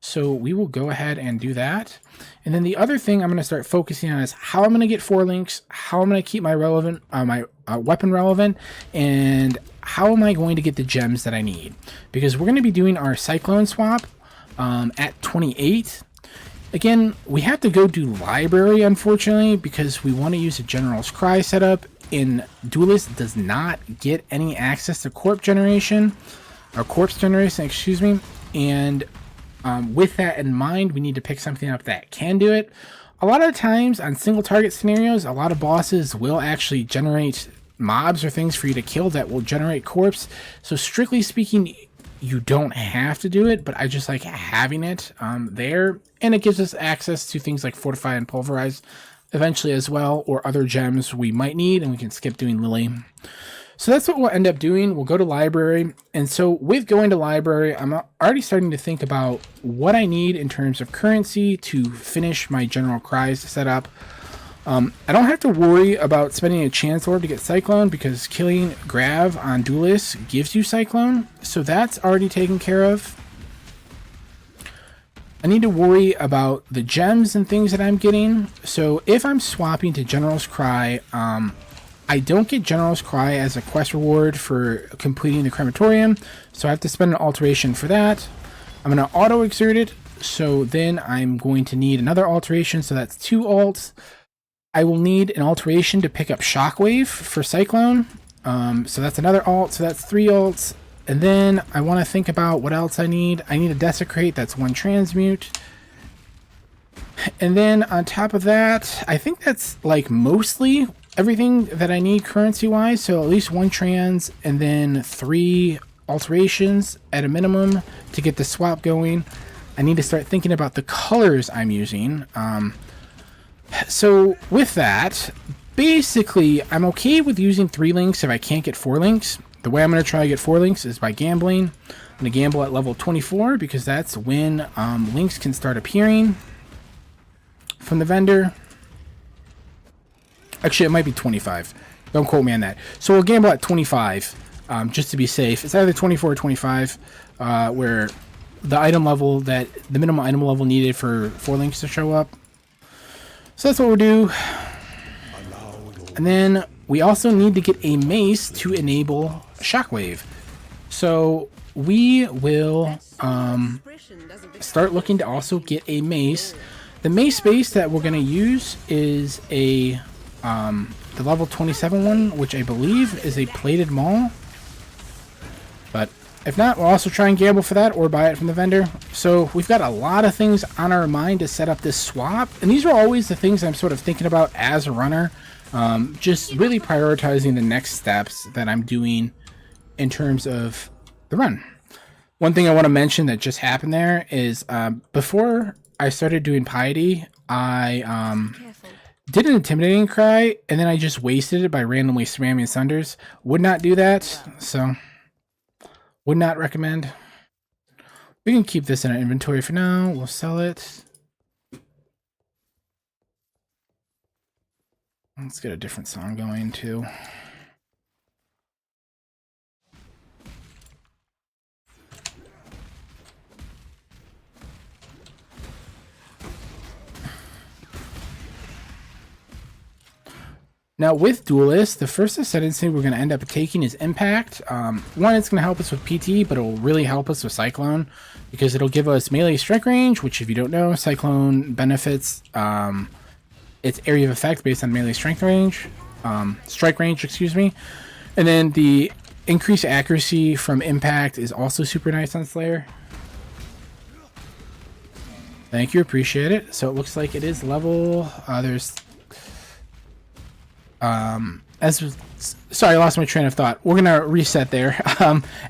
So we will go ahead and do that. And then the other thing I'm going to start focusing on is how I'm going to get 4 links, how I'm going to keep my relevant, my weapon relevant, and how am I going to get the gems that I need. Because we're going to be doing our Cyclone swap at 28. Again, we have to go do library, unfortunately, because we want to use a General's Cry setup, and Duelist does not get any access to corpse generation, excuse me, and with that in mind, we need to pick something up that can do it. A lot of times on single target scenarios, a lot of bosses will actually generate mobs or things for you to kill that will generate corpse, so strictly speaking, you don't have to do it, but I just like having it there, and it gives us access to things like Fortify and Pulverize eventually as well, or other gems we might need, and we can skip doing Lily. So that's what we'll end up doing. We'll go to library, and so with going to library, I'm already starting to think about what I need in terms of currency to finish my General Cries setup. I don't have to worry about spending a chance orb to get Cyclone because killing Grav on Duelist gives you Cyclone, so that's already taken care of. I need to worry about the gems and things that I'm getting. So if I'm swapping to General's Cry, I don't get General's Cry as a quest reward for completing the crematorium, so I have to spend an alteration for that. I'm going to auto-exert it, so then I'm going to need another alteration, so that's 2 alts. I will need an alteration to pick up Shockwave for Cyclone. So that's another alt, so that's 3 alts. And then I want to think about what else I need. I need a Desecrate, that's 1 transmute. And then on top of that, I think that's like mostly everything that I need currency-wise. So at least 1 trans and then 3 alterations at a minimum to get the swap going. I need to start thinking about the colors I'm using. So with that, basically, I'm okay with using 3 links if I can't get 4 links. The way I'm going to try to get 4 links is by gambling. I'm going to gamble at level 24 because that's when links can start appearing from the vendor. Actually, it might be 25. Don't quote me on that. So we'll gamble at 25 just to be safe. It's either 24 or 25 where the item level the minimum item level needed for 4 links to show up. So that's what we'll do. And then we also need to get a mace to enable Shockwave. So we will start looking to also get a mace. The mace base that we're going to use is the level 27 one, which I believe is a plated maul. But if not, we'll also try and gamble for that or buy it from the vendor. So we've got a lot of things on our mind to set up this swap. And these are always the things I'm sort of thinking about as a runner. Just really prioritizing the next steps that I'm doing in terms of the run. One thing I want to mention that just happened there is before I started doing Piety, I did an Intimidating Cry, and then I just wasted it by randomly spamming Sunders. Would not do that, so would not recommend. We can keep this in our inventory for now. We'll sell it. Let's get a different song going too. Now with Duelist, the first ascendancy we're going to end up taking is Impact. One, it's going to help us with PT, but it will really help us with Cyclone because it'll give us melee strike range, which if you don't know, Cyclone benefits its area of effect based on melee strike range, excuse me. And then the increased accuracy from Impact is also super nice on Slayer. Thank you, appreciate it. So it looks like it is level, Sorry, I lost my train of thought. We're gonna reset there.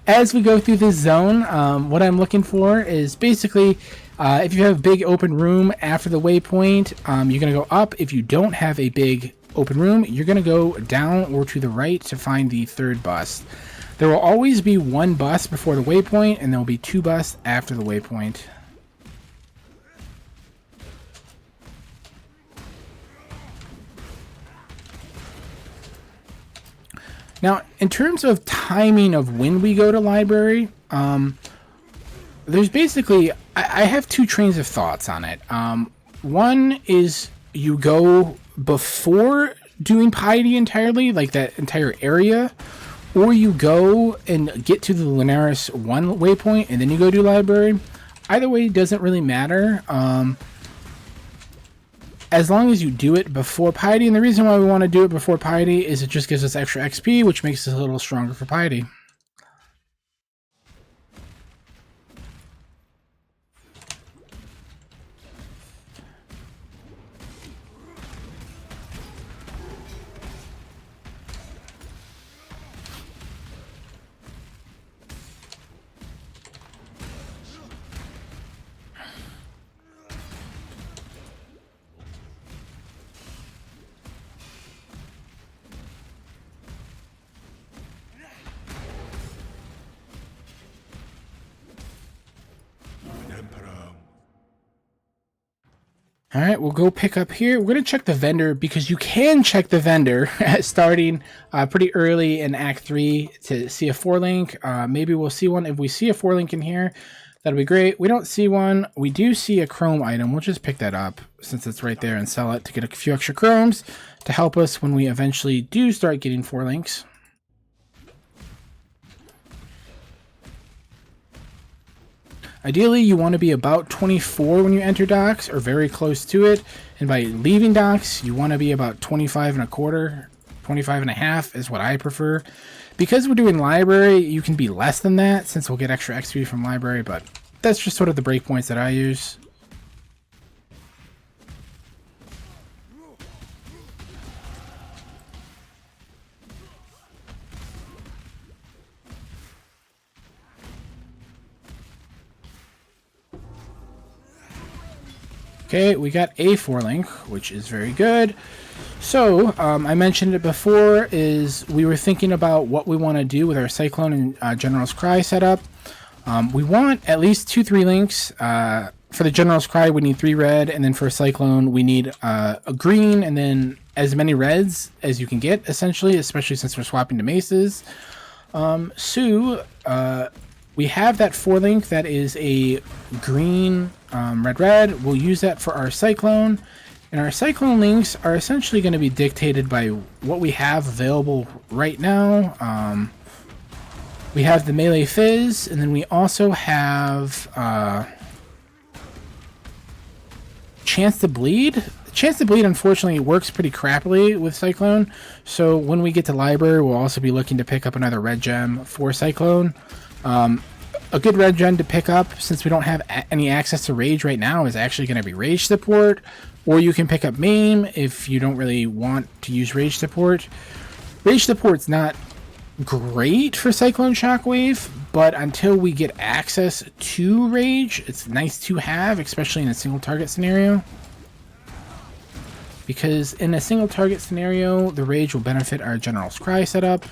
As we go through this zone, what I'm looking for is basically, if you have a big open room after the waypoint, you're gonna go up. If you don't have a big open room, you're gonna go down or to the right to find the third bus. There will always be one bus before the waypoint, and there will be two buses after the waypoint. Now, in terms of timing of when we go to library, there's basically, I have two trains of thoughts on it. One is you go before doing piety entirely, like that entire area, or you go and get to the Linares 1 waypoint and then you go do library. Either way doesn't really matter. As long as you do it before piety, and the reason why we want to do it before piety is it just gives us extra XP, which makes us a little stronger for piety. All right, we'll go pick up here. We're going to check the vendor because you can check the vendor starting pretty early in Act 3 to see a 4-link. Maybe we'll see one. If we see a 4-link in here, that'll be great. We don't see one. We do see a chrome item. We'll just pick that up since it's right there and sell it to get a few extra chromes to help us when we eventually do start getting 4-links. Ideally, you want to be about 24 when you enter docks, or very close to it. And by leaving docks, you want to be about 25 and a quarter, 25 and a half is what I prefer. Because we're doing library, you can be less than that, since we'll get extra XP from library, but that's just sort of the breakpoints that I use. Okay, we got a 4-link, which is very good. So, I mentioned it before, is we were thinking about what we want to do with our Cyclone and General's Cry setup. We want at least 2 3-links. For the General's Cry, we need 3 red, and then for a Cyclone, we need a green, and then as many reds as you can get, essentially, especially since we're swapping to maces. We have that 4-link that is a green red. We'll use that for our Cyclone. And our Cyclone links are essentially going to be dictated by what we have available right now. We have the Melee Fizz, and then we also have Chance to Bleed. Chance to Bleed, unfortunately, works pretty crappily with Cyclone. So when we get to Library, we'll also be looking to pick up another red gem for Cyclone. A good red gem to pick up, since we don't have any access to Rage right now, is actually going to be Rage Support. Or you can pick up Maim if you don't really want to use Rage Support. Rage Support's not great for Cyclone Shockwave, but until we get access to Rage, it's nice to have, especially in a single target scenario. Because in a single target scenario, the Rage will benefit our General's Cry setup.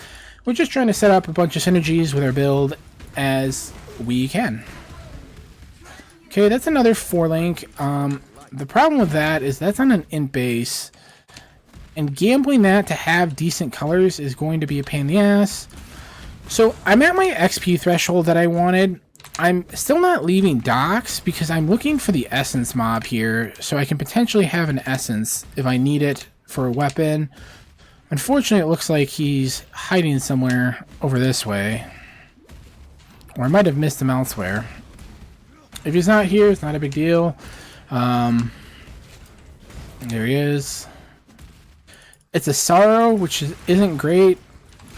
We're just trying to set up a bunch of synergies with our build as we can. Okay, that's another 4-link. The problem with that is that's on an int base, and gambling that to have decent colors is going to be a pain in the ass. So I'm at my XP threshold that I wanted. I'm still not leaving docks because I'm looking for the essence mob here, so I can potentially have an essence if I need it for a weapon. Unfortunately, it looks like he's hiding somewhere over this way. Or I might have missed him elsewhere. If he's not here, it's not a big deal. There he is. It's a Sorrow, which isn't great,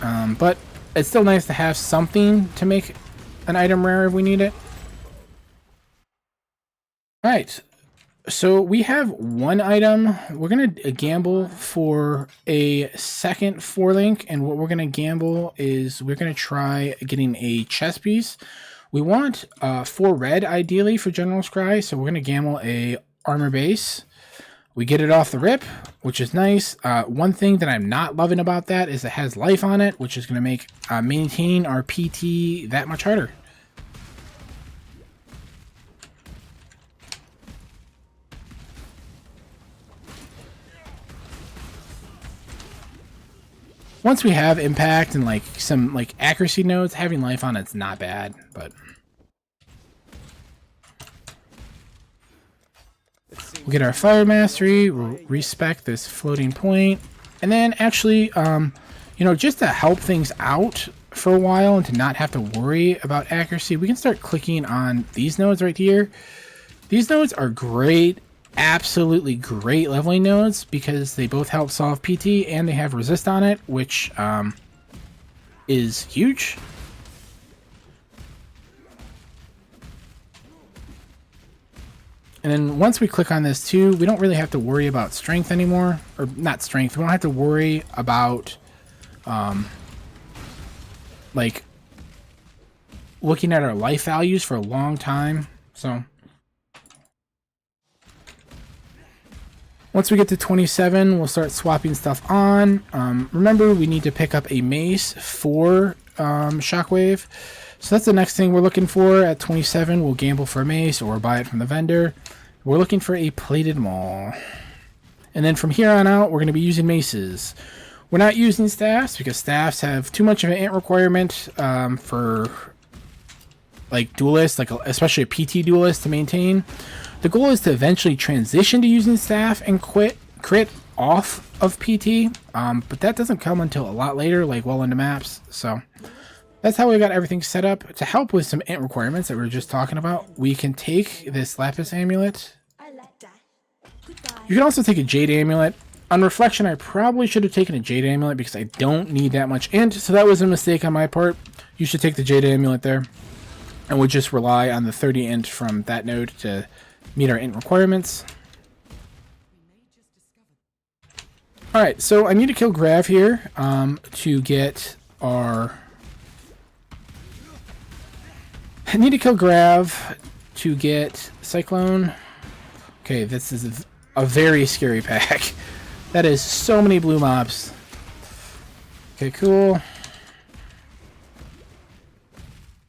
but it's still nice to have something to make an item rare if we need it. Alright, So we have one item. We're going to gamble for a second 4-link, and what we're going to gamble is we're going to try getting a chest piece. We want 4 red ideally for General Scry, so we're going to gamble a armor base. We get it off the rip, which is nice. One thing that I'm not loving about that is it has life on it, which is going to make maintaining our PT that much harder. Once we have impact and like some like accuracy nodes, having life on it's not bad, but we'll get our fire mastery, we'll respec this floating point, and then actually, you know, just to help things out for a while and to not have to worry about accuracy, we can start clicking on these nodes right here. These nodes are great, absolutely great leveling nodes because they both help solve PT and they have resist on it, which is huge. And then once we click on this too, we don't really have to worry about strength anymore, or not strength. We don't have to worry about like looking at our life values for a long time. So once we get to 27, we'll start swapping stuff on. Remember, we need to pick up a mace for Shockwave. So that's the next thing we're looking for. At 27, we'll gamble for a mace or buy it from the vendor. We're looking for a plated maul. And then from here on out, we're going to be using maces. We're not using staffs because staffs have too much of an int requirement for like duelists, like especially a PT duelist to maintain. The goal is to eventually transition to using staff and crit off of PT, but that doesn't come until a lot later, like well into maps. So that's how we got everything set up. To help with some int requirements that we were just talking about, we can take this lapis amulet. You can also take a jade amulet. On reflection, I probably should have taken a jade amulet because I don't need that much int, so that was a mistake on my part. You should take the jade amulet there, and we'll just rely on the 30 int from that node to meet our int requirements. Alright, so I need to kill Grav here to get our... I need to kill Grav to get Cyclone. Okay, this is a very scary pack. That is so many blue mobs. Okay, cool.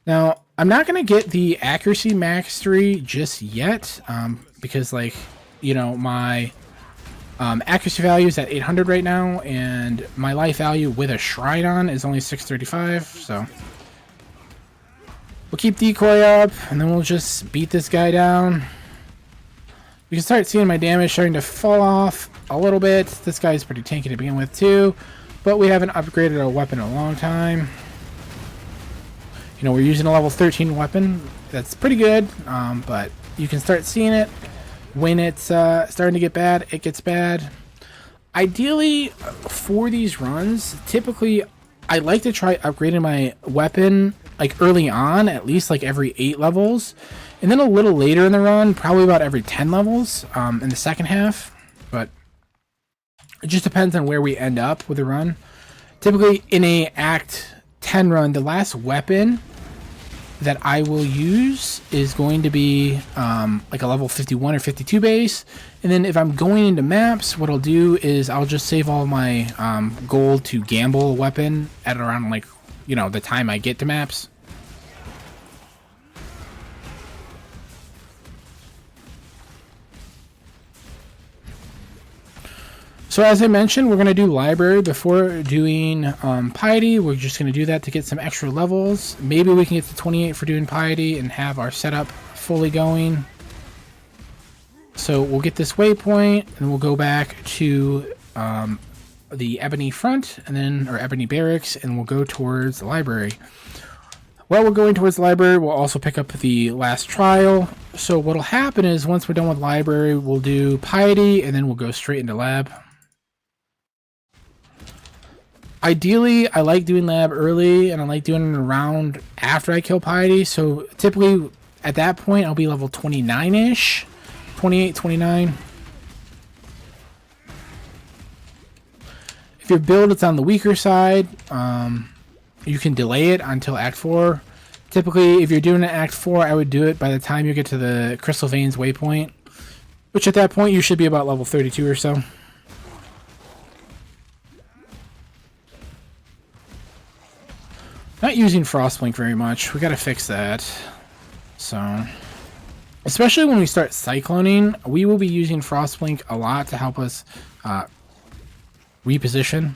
Now, I'm not going to get the accuracy mastery just yet, because, like, you know, my accuracy value is at 800 right now, and my life value with a shrine on is only 635, so we'll keep decoy up, and then we'll just beat this guy down. You can start seeing my damage starting to fall off a little bit. This guy's pretty tanky to begin with, too, but we haven't upgraded our weapon in a long time. You know, we're using a level 13 weapon. That's pretty good, but you can start seeing it when it's starting to get bad. It gets bad. Ideally, for these runs, typically, I like to try upgrading my weapon like early on, at least like every 8 levels, and then a little later in the run, probably about every 10 levels in the second half. But it just depends on where we end up with the run. Typically, in a Act 10 run, the last weapon that I will use is going to be like a level 51 or 52 base, and then if I'm going into maps, what I'll do is I'll just save all my gold to gamble a weapon at around, like, you know, the time I get to maps. So as I mentioned, we're going to do library before doing piety. We're just going to do that to get some extra levels. Maybe we can get to 28 for doing piety and have our setup fully going. So we'll get this waypoint and we'll go back to the Ebony front and then, or Ebony barracks, and we'll go towards the library. While we're going towards the library, we'll also pick up the last trial. So what'll happen is once we're done with library, we'll do piety and then we'll go straight into lab. Ideally, I like doing lab early, and I like doing it around after I kill piety. So typically, at that point, I'll be level 29-ish, 28, 29. If your build is on the weaker side, you can delay it until Act 4. Typically, if you're doing an Act 4, I would do it by the time you get to the Crystal Veins waypoint, which at that point you should be about level 32 or so. Not using Frostblink very much. We gotta fix that. So, especially when we start cycloning, we will be using Frostblink a lot to help us reposition.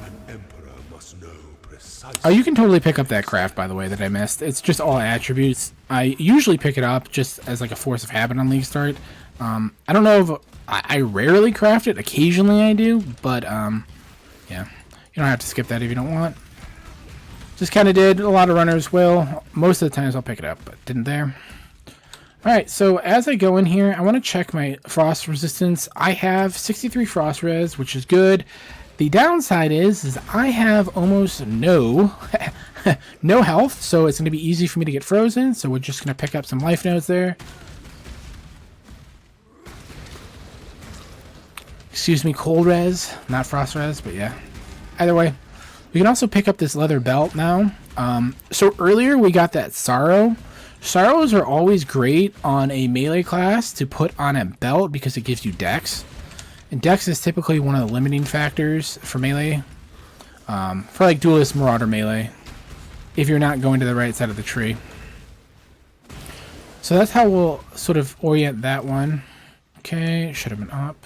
An emperor must know precisely. Oh, you can totally pick up that craft, by the way, that I missed. It's just all attributes. I usually pick it up just as like a force of habit on League Start. I don't know if I rarely craft it. Occasionally I do, but yeah, you don't have to skip that if you don't want. Just kind of did. A lot of runners will. Most of the times I'll pick it up, but didn't there. Alright, so as I go in here, I want to check my frost resistance. I have 63 frost res, which is good. The downside is I have almost no no health, so it's going to be easy for me to get frozen. So we're just going to pick up some life nodes there. Excuse me, cold res, not frost res, but yeah. Either way, we can also pick up this leather belt now. So earlier we got that Sorrow. Sorrows are always great on a melee class to put on a belt because it gives you dex. And dex is typically one of the limiting factors for melee. For like duelist, marauder, melee. If you're not going to the right side of the tree. So that's how we'll sort of orient that one. Okay, should have been up.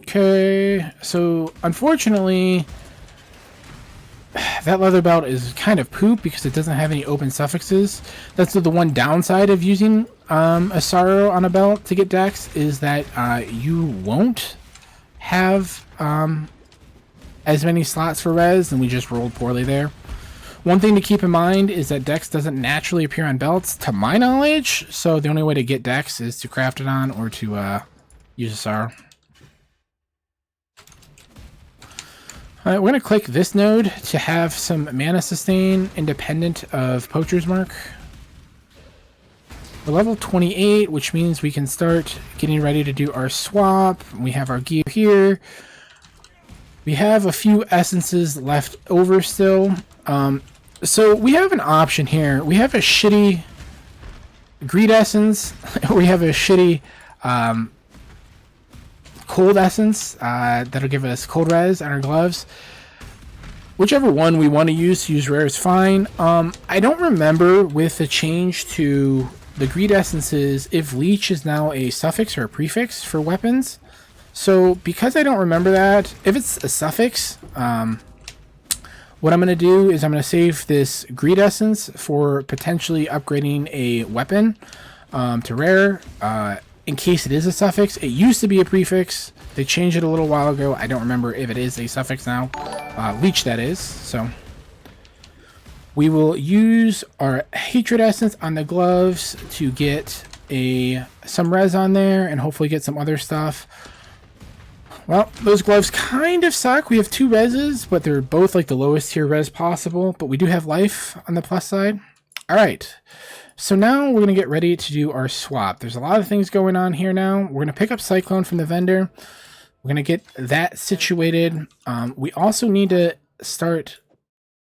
Okay, so unfortunately, that leather belt is kind of poop because it doesn't have any open suffixes. That's the one downside of using a Sorrow on a belt to get dex, is that you won't have as many slots for res, and we just rolled poorly there. One thing to keep in mind is that dex doesn't naturally appear on belts, to my knowledge, so the only way to get dex is to craft it on or to use a Sorrow. Alright, we're going to click this node to have some mana sustain independent of Poacher's Mark. We're level 28, which means we can start getting ready to do our swap. We have our gear here. We have a few essences left over still. So we have an option here. We have a shitty greed essence. We have a shitty cold essence that'll give us cold res on our gloves. Whichever one we want to use rare is fine. I don't remember with the change to the greed essences if leech is now a suffix or a prefix for weapons. So because I don't remember that, if it's a suffix, what I'm going to do is I'm going to save this greed essence for potentially upgrading a weapon to rare. In case it is a suffix. It used to be a prefix. They changed it a little while ago. I don't remember if it is a suffix now. Leech, that is. So we will use our hatred essence on the gloves to get some res on there and hopefully get some other stuff. Well, those gloves kind of suck. We have 2 reses, but they're both like the lowest tier res possible. But we do have life on the plus side. All right. So now we're going to get ready to do our swap. There's a lot of things going on here now. We're going to pick up Cyclone from the vendor. We're going to get that situated. We also need to start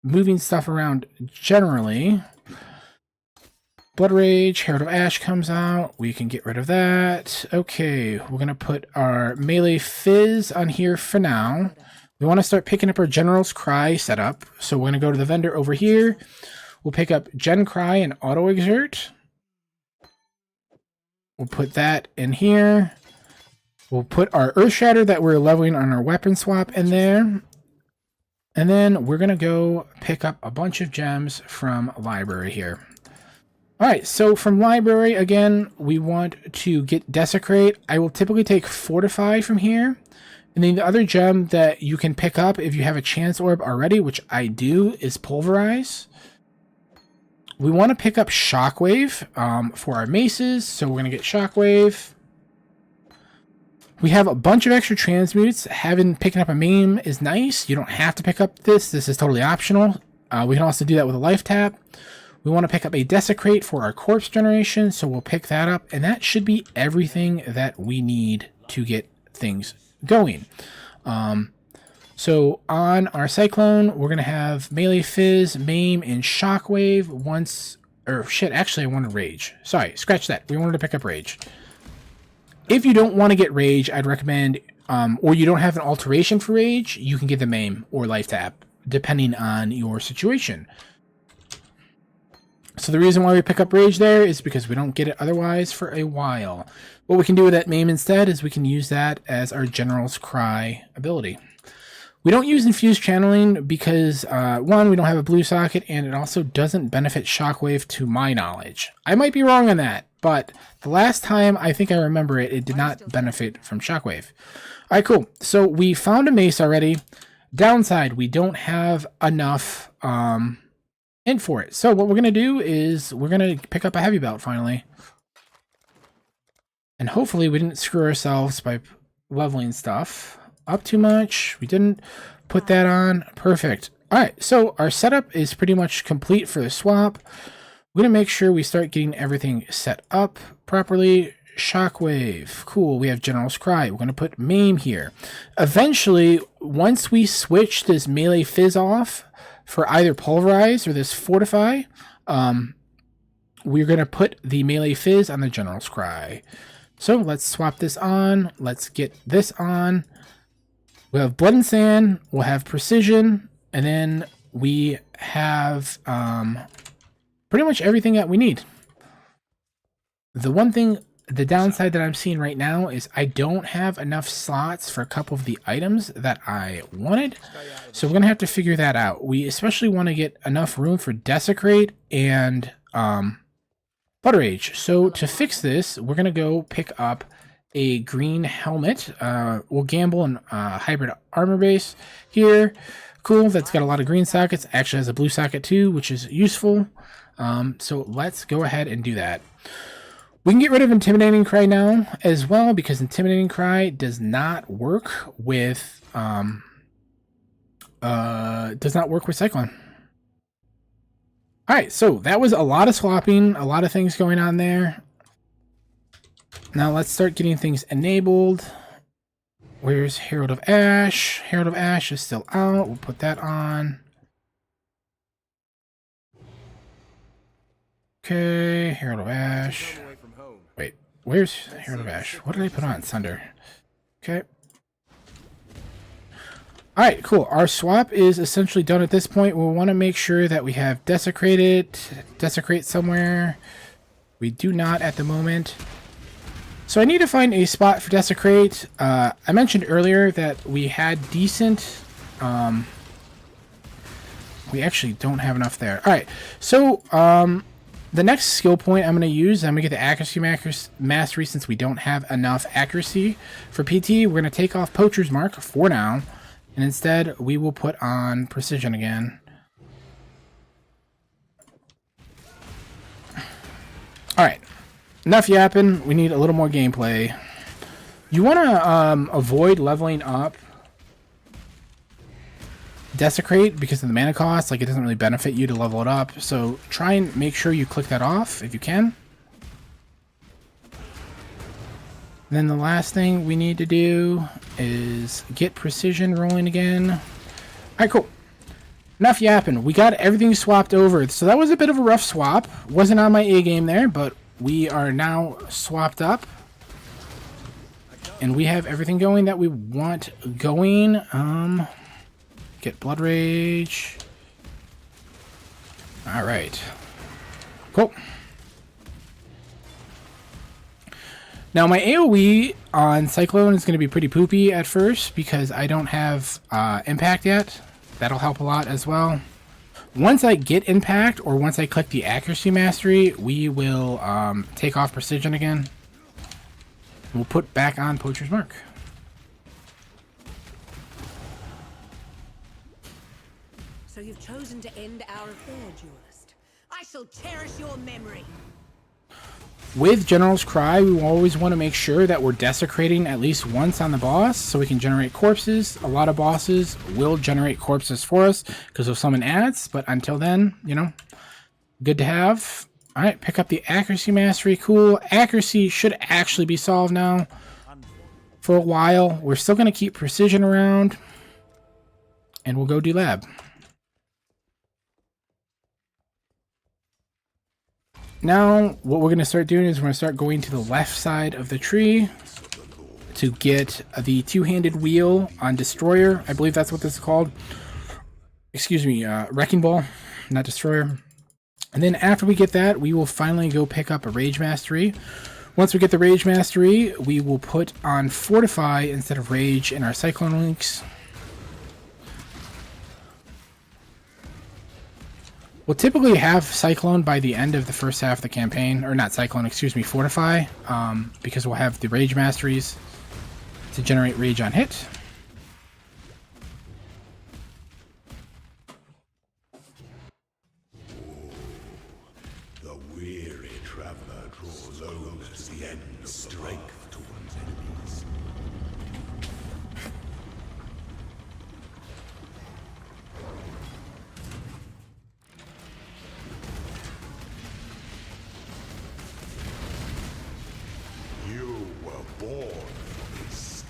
moving stuff around generally. Blood Rage, Herald of Ash comes out. We can get rid of that. Okay, we're going to put our melee Fizz on here for now. We want to start picking up our General's Cry setup. So we're going to go to the vendor over here. We'll pick up Gen Cry and Autoexert. We'll put that in here. We'll put our Earthshatter that we're leveling on our weapon swap in there. And then we're going to go pick up a bunch of gems from library here. Alright, so from library, again, we want to get Desecrate. I will typically take Fortify from here. And then the other gem that you can pick up if you have a Chance Orb already, which I do, is Pulverize. We want to pick up Shockwave for our maces, so we're going to get Shockwave. We have a bunch of extra transmutes. Having picking up a meme is nice. You don't have to pick up this. This is totally optional. We can also do that with a life tap. We want to pick up a desecrate for our corpse generation, so we'll pick that up. And that should be everything that we need to get things going. So on our Cyclone, we're going to have Melee Fizz, Maim, and Shockwave once... Or shit, actually I wanted Rage. Sorry, scratch that. We wanted to pick up Rage. If you don't want to get Rage, I'd recommend... or you don't have an alteration for Rage, you can get the Maim or Life Tap, depending on your situation. So the reason why we pick up Rage there is because we don't get it otherwise for a while. What we can do with that Maim instead is we can use that as our General's Cry ability. We don't use infused channeling because, one, we don't have a blue socket, and it also doesn't benefit Shockwave to my knowledge. I might be wrong on that, but the last time I think I remember it, it did not benefit from Shockwave. All right, cool. So we found a mace already. Downside, we don't have enough in for it. So what we're going to do is we're going to pick up a heavy belt finally. And hopefully we didn't screw ourselves by leveling stuff up too much. We didn't put that on. Perfect. All right, so our setup is pretty much complete for the swap. We're going to make sure we start getting everything set up properly. Shockwave. Cool. We have General's Cry. We're going to put Maim here. Eventually, once we switch this Melee Fizz off for either Pulverize or this Fortify, we're going to put the Melee Fizz on the General's Cry. So let's swap this on. Let's get this on. We'll have Blood and Sand. We'll have Precision. And then we have pretty much everything that we need. The one thing, the downside that I'm seeing right now is I don't have enough slots for a couple of the items that I wanted. So we're going to have to figure that out. We especially want to get enough room for Desecrate and Blood Rage. So to fix this, we're going to go pick up a green helmet. We'll gamble in hybrid armor base here. Cool, that's got a lot of green sockets. Actually has a blue socket too, which is useful. So let's go ahead and do that. We can get rid of Intimidating Cry now as well, because Intimidating Cry does not work with Cyclone. Alright, so that was a lot of swapping, a lot of things going on there. Now let's start getting things enabled. Where's Herald of Ash? Herald of Ash is still out. We'll put that on. Okay, Herald of Ash. Wait, where's Herald of Ash? What did I put on? Sunder. Okay. Alright, cool. Our swap is essentially done at this point. We'll want to make sure that we have Desecrate somewhere. We do not at the moment. So I need to find a spot for Desecrate. I mentioned earlier that we had decent... we actually don't have enough there. Alright, so the next skill point I'm going to use, I'm going to get the Accuracy Mastery since we don't have enough accuracy for PT. We're going to take off Poacher's Mark for now. And instead, we will put on Precision again. Alright. Enough yapping. We need a little more gameplay. You want to avoid leveling up Desecrate because of the mana cost. Like, it doesn't really benefit you to level it up. So try and make sure you click that off if you can. And then the last thing we need to do is get Precision rolling again. Alright, cool. Enough yapping. We got everything swapped over. So that was a bit of a rough swap. Wasn't on my A game there, but we are now swapped up. And we have everything going that we want going. Get Blood Rage. Alright. Cool. Now my AoE on Cyclone is going to be pretty poopy at first because I don't have Impact yet. That'll help a lot as well. Once I get Impact, or once I click the Accuracy Mastery, we will take off Precision again. We'll put back on Poacher's Mark. So you've chosen to end our affair, duelist. I shall cherish your memory. With General's Cry, we always want to make sure that we're desecrating at least once on the boss so we can generate corpses. A lot of bosses will generate corpses for us because of summon ads, but until then, you know, good to have. All right, pick up the accuracy mastery. Cool. Accuracy should actually be solved now for a while. We're still going to keep precision around, and we'll go do lab. Now, what we're going to start doing is we're going to start going to the left side of the tree to get the two-handed wheel on Destroyer. I believe that's what this is called. Excuse me, Wrecking Ball, not Destroyer. And then after we get that, we will finally go pick up a Rage Mastery. Once we get the Rage Mastery, we will put on Fortify instead of Rage in our Cyclone links. We'll typically have Cyclone by the end of the first half of the campaign, or not Cyclone, excuse me, Fortify, because we'll have the Rage Masteries to generate Rage on hit. The weary traveler draws over to the end of strength to one's enemies. You were born for this.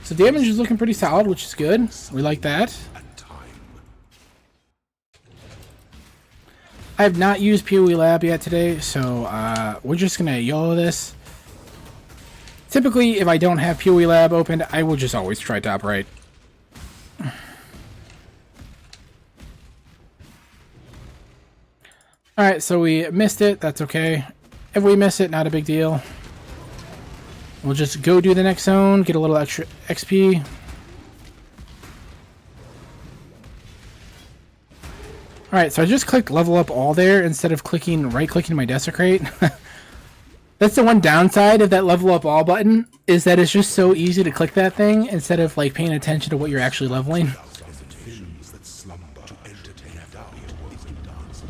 So damage is looking pretty solid, which is good. We like that. And time. I have not used PoE Lab yet today, so we're just going to YOLO this. Typically, if I don't have PoE Lab opened, I will just always try top right. Alright, so we missed it. That's okay. If we miss it, not a big deal. We'll just go do the next zone, get a little extra XP. Alright, so I just clicked level up all there instead of right-clicking my Desecrate. That's the one downside of that level up all button, is that it's just so easy to click that thing instead of like paying attention to what you're actually leveling. Visions that slumber to entertain doubt is a dance.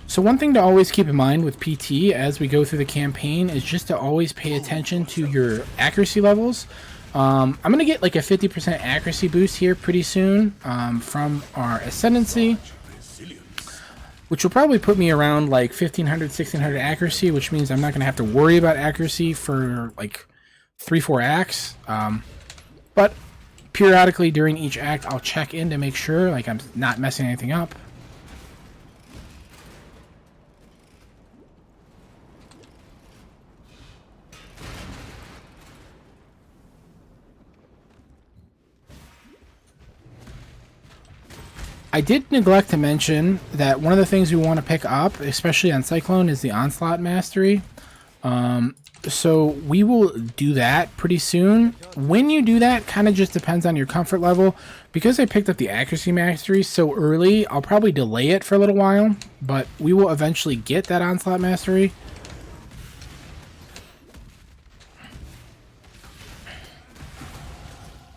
So one thing to always keep in mind with PT as we go through the campaign is just to always pay attention to your accuracy levels. I'm going to get like a 50% accuracy boost here pretty soon from our Ascendancy, which will probably put me around like 1500, 1600 accuracy, which means I'm not going to have to worry about accuracy for like 3-4 acts. But periodically during each act, I'll check in to make sure like I'm not messing anything up. I did neglect to mention that one of the things we want to pick up, especially on Cyclone, is the Onslaught Mastery. So we will do that pretty soon. When you do that, kind of just depends on your comfort level. Because I picked up the Accuracy Mastery so early, I'll probably delay it for a little while. But we will eventually get that Onslaught Mastery.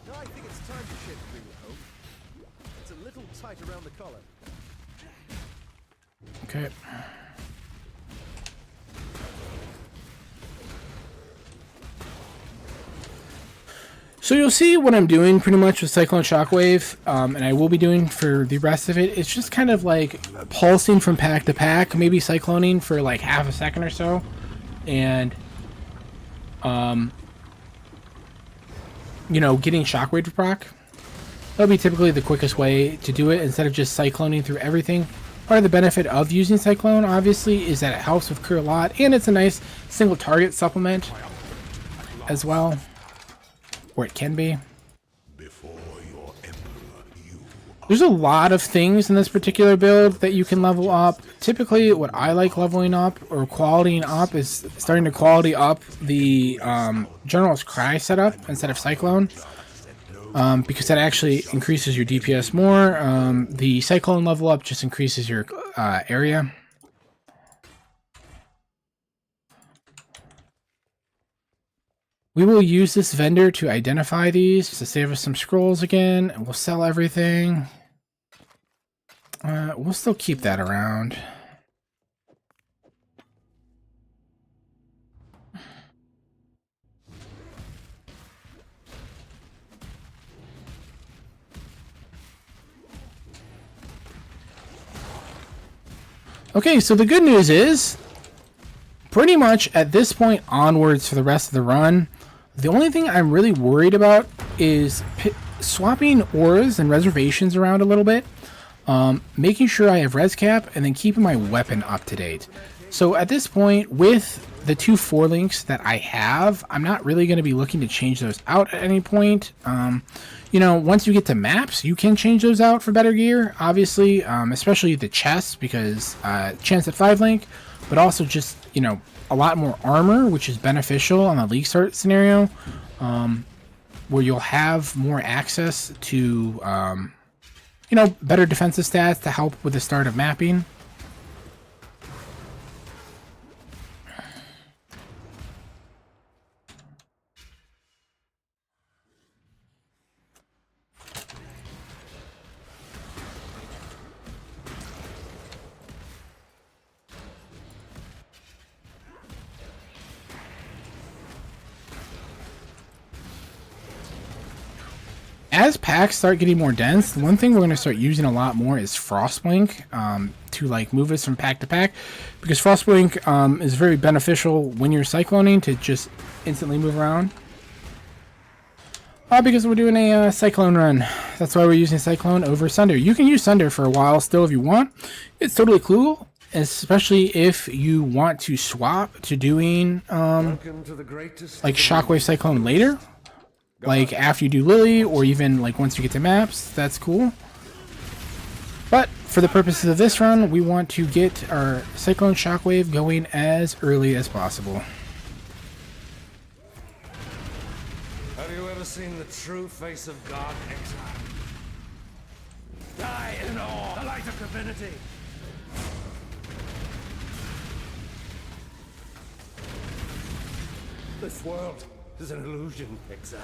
I think it's time to shift things home. It's a little tight around the collar. Okay. So you'll see what I'm doing pretty much with Cyclone Shockwave, and I will be doing for the rest of it. It's just kind of like pulsing from pack to pack, maybe cycloning for like half a second or so, and you know, getting Shockwave to proc. That'll be typically the quickest way to do it instead of just cycloning through everything. Part of the benefit of using Cyclone, obviously, is that it helps with crew a lot, and it's a nice single target supplement as well, or it can be. Before your emperor, you There's a lot of things in this particular build that you can level up. Typically, what I like leveling up or qualitying up is starting to quality up the General's Cry setup instead of Cyclone. Because that actually increases your DPS more. The Cyclone level up just increases your area. We will use this vendor to identify these to save us some scrolls again, and we'll sell everything. We'll still keep that around. Okay, so the good news is, pretty much at this point onwards for the rest of the run, the only thing I'm really worried about is swapping auras and reservations around a little bit, making sure I have res cap, and then keeping my weapon up to date. So at this point, with the 2 4-links that I have, I'm not really going to be looking to change those out at any point. You know, once you get to maps, you can change those out for better gear, obviously, especially the chest, because chance at 5-link, but also just, you know, a lot more armor, which is beneficial on the league start scenario, where you'll have more access to, you know, better defensive stats to help with the start of mapping. As packs start getting more dense, the one thing we're going to start using a lot more is Frostblink to like move us from pack to pack, because Frostblink is very beneficial when you're cycloning to just instantly move around. Because we're doing a Cyclone run. That's why we're using Cyclone over Sunder. You can use Sunder for a while still if you want. It's totally cool, especially if you want to swap to doing like Shockwave Cyclone later. Like after you do Lily, or even like once you get to maps, that's cool. But for the purposes of this run, we want to get our Cyclone Shockwave going as early as possible. Have you ever seen the true face of God, Exarch? Die in awe, the light of divinity! This world is an illusion, Exarch.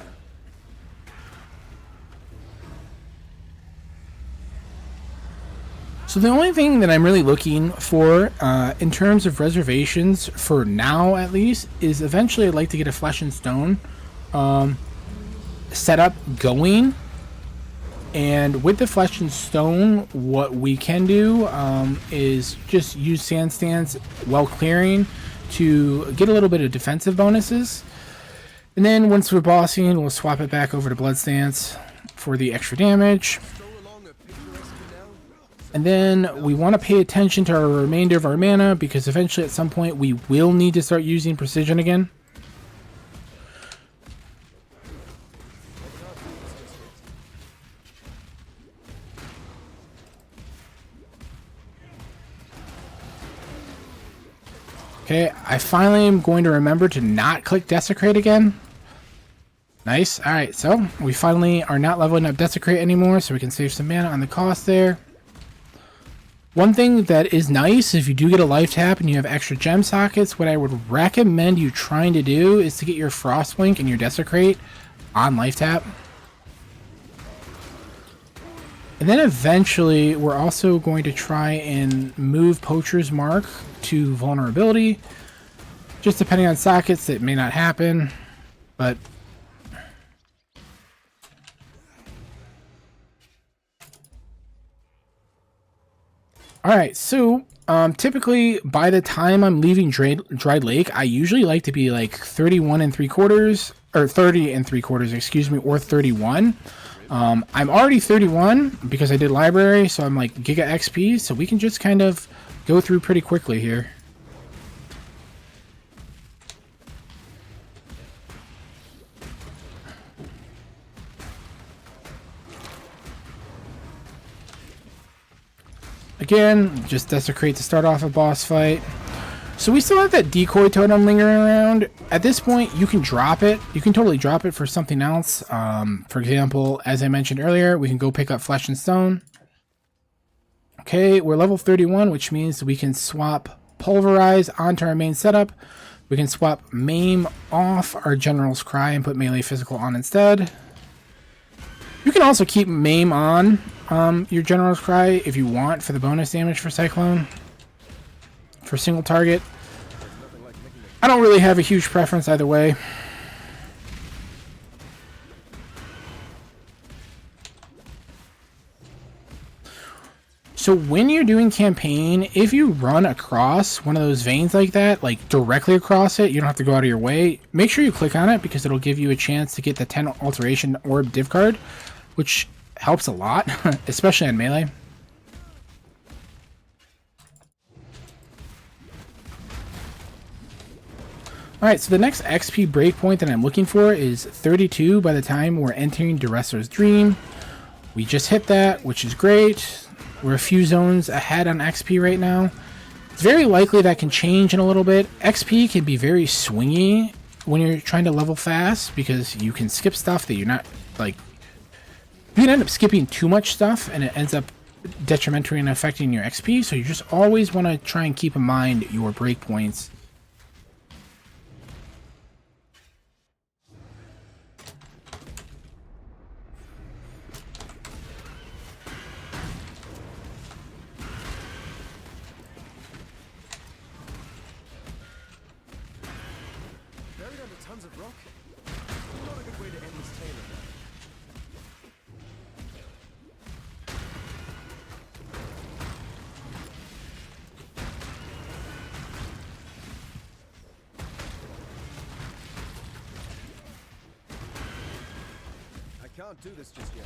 So the only thing that I'm really looking for in terms of reservations, for now at least, is eventually I'd like to get a Flesh and Stone setup going. And with the Flesh and Stone, what we can do is just use sand stands while clearing to get a little bit of defensive bonuses. And then once we're bossing, we'll swap it back over to Blood Stance for the extra damage. And then we want to pay attention to our remainder of our mana, because eventually at some point we will need to start using precision again. Okay, I finally am going to remember to not click Desecrate again. Nice. Alright, so we finally are not leveling up Desecrate anymore, so we can save some mana on the cost there. One thing that is nice, if you do get a life tap and you have extra gem sockets, what I would recommend you trying to do is to get your Frostblink and your Desecrate on life tap. And then eventually we're also going to try and move Poacher's Mark to vulnerability. Just depending on sockets, it may not happen, but alright, so typically by the time I'm leaving Dried Lake, I usually like to be like 31 3/4, or 30 3/4, excuse me, or 31. I'm already 31 because I did library, so I'm like Giga XP, so we can just kind of go through pretty quickly here. Again, just Desecrate to start off a boss fight. So we still have that decoy totem lingering around. At this point, you can drop it. You can totally drop it for something else. For example, as I mentioned earlier, we can go pick up Flesh and Stone. Okay, we're level 31, which means we can swap Pulverize onto our main setup. We can swap Maim off our General's Cry and put Melee Physical on instead. You can also keep Maim on your General's Cry if you want for the bonus damage for Cyclone. For single target. I don't really have a huge preference either way. So when you're doing campaign, if you run across one of those veins like that, like directly across it, you don't have to go out of your way. Make sure you click on it because it'll give you a chance to get the 10 alteration orb div card, which helps a lot, especially on melee. Alright, so the next XP breakpoint that I'm looking for is 32 by the time we're entering Duressor's Dream. We just hit that, which is great. We're a few zones ahead on XP right now. It's very likely that can change in a little bit. XP can be very swingy when you're trying to level fast because you can skip stuff that you're not, like, you can end up skipping too much stuff and it ends up detrimentally and affecting your XP, so you just always want to try and keep in mind your breakpoints. Buried under tons of rock? Not a good way to end this tale. I can't do this just yet.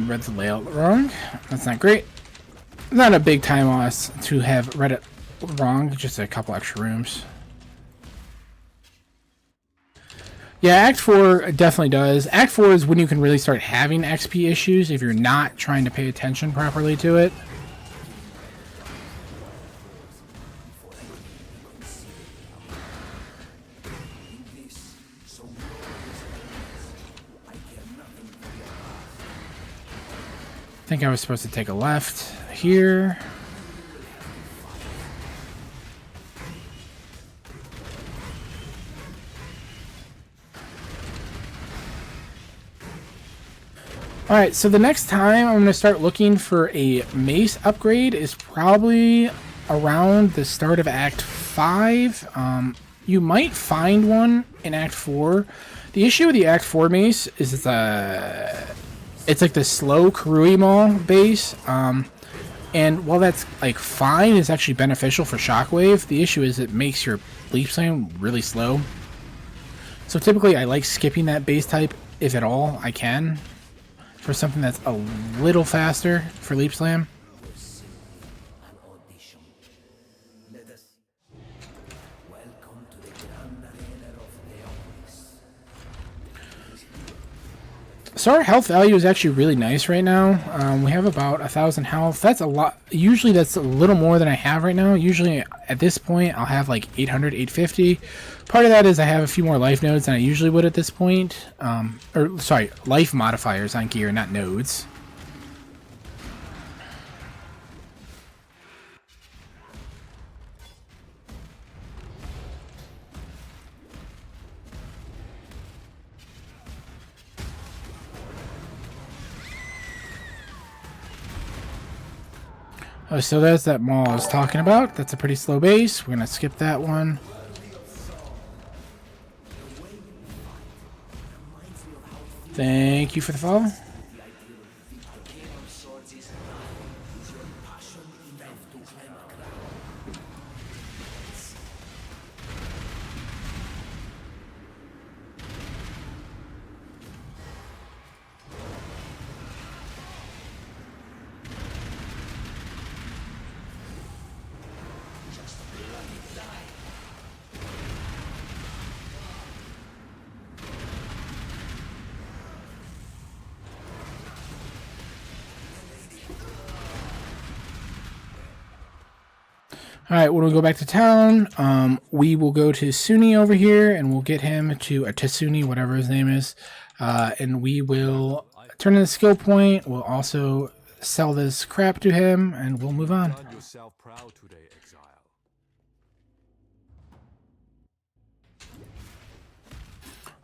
Read the layout wrong. That's not great. Not a big time loss to have read it wrong, just a couple extra rooms. Yeah, Act 4 definitely does. Act 4 is when you can really start having XP issues if you're not trying to pay attention properly to it. I think I was supposed to take a left here. Alright, so the next time I'm going to start looking for a mace upgrade is probably around the start of Act 5. You might find one in Act 4. The issue with the Act 4 mace is it's like the slow Karui Maul base. And while that's like fine, it's actually beneficial for Shockwave. The issue is it makes your leap slam really slow. So typically I like skipping that base type if at all I can, for something that's a little faster for leap slam. So our health value is actually really nice right now. We have about 1,000 health. That's a lot. Usually that's a little more than I have right now. Usually at this point I'll have like 800, 850. Part of that is I have a few more life nodes than I usually would at this point. Sorry, life modifiers on gear, not nodes. Oh, so there's that mall I was talking about. That's a pretty slow base. We're going to skip that one. Thank you for the follow. Alright, when we go back to town, we will go to Suni over here, and we'll get him to Tasuni, whatever his name is, and we will turn in the skill point. We'll also sell this crap to him, and we'll move on. Find yourself proud today, Exile.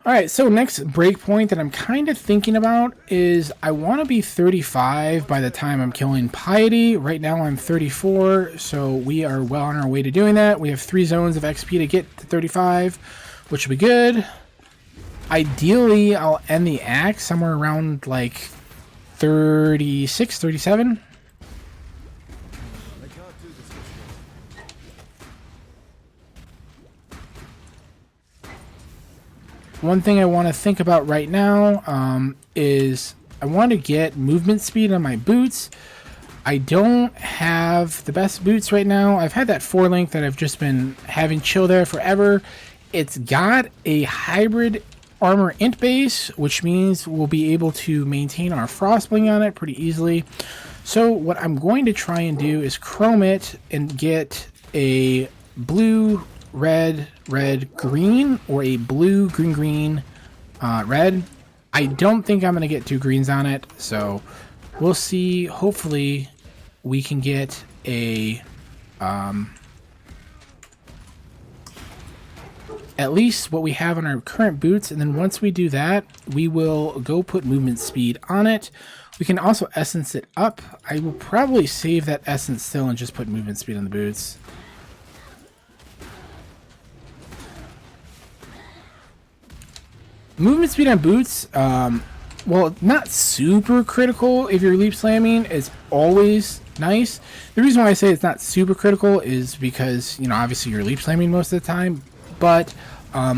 Alright, so next breakpoint that I'm kind of thinking about is I want to be 35 by the time I'm killing Piety. Right now I'm 34, so we are well on our way to doing that. We have 3 zones of XP to get to 35, which will be good. Ideally, I'll end the act somewhere around like 36, 37. I can't do this just yet. One thing I want to think about right now is I want to get movement speed on my boots. I don't have the best boots right now. I've had that 4-link that I've just been having chill there forever. It's got a hybrid armor int base, which means we'll be able to maintain our frostbling on it pretty easily. So what I'm going to try and do is chrome it and get a blue, red, red, green, or a blue, green, green, red. I don't think I'm going to get 2 greens on it, so we'll see. Hopefully we can get a at least what we have on our current boots, and then once we do that, we will go put movement speed on it. We can also essence it up. I will probably save that essence still and just put movement speed on the boots. Movement speed on boots, well, not super critical if you're leap slamming. It's always nice. The reason why I say it's not super critical is because, you know, obviously you're leap slamming most of the time, but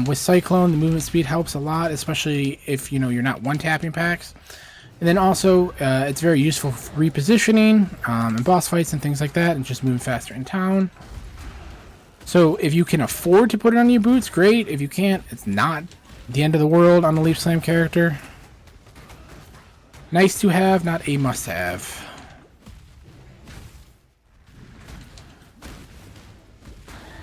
with Cyclone, the movement speed helps a lot, especially if, you know, you're not one-tapping packs. And then also, it's very useful for repositioning and boss fights and things like that, and just moving faster in town. So if you can afford to put it on your boots, great. If you can't, it's not the end of the world on the leap slam character. Nice to have, not a must-have.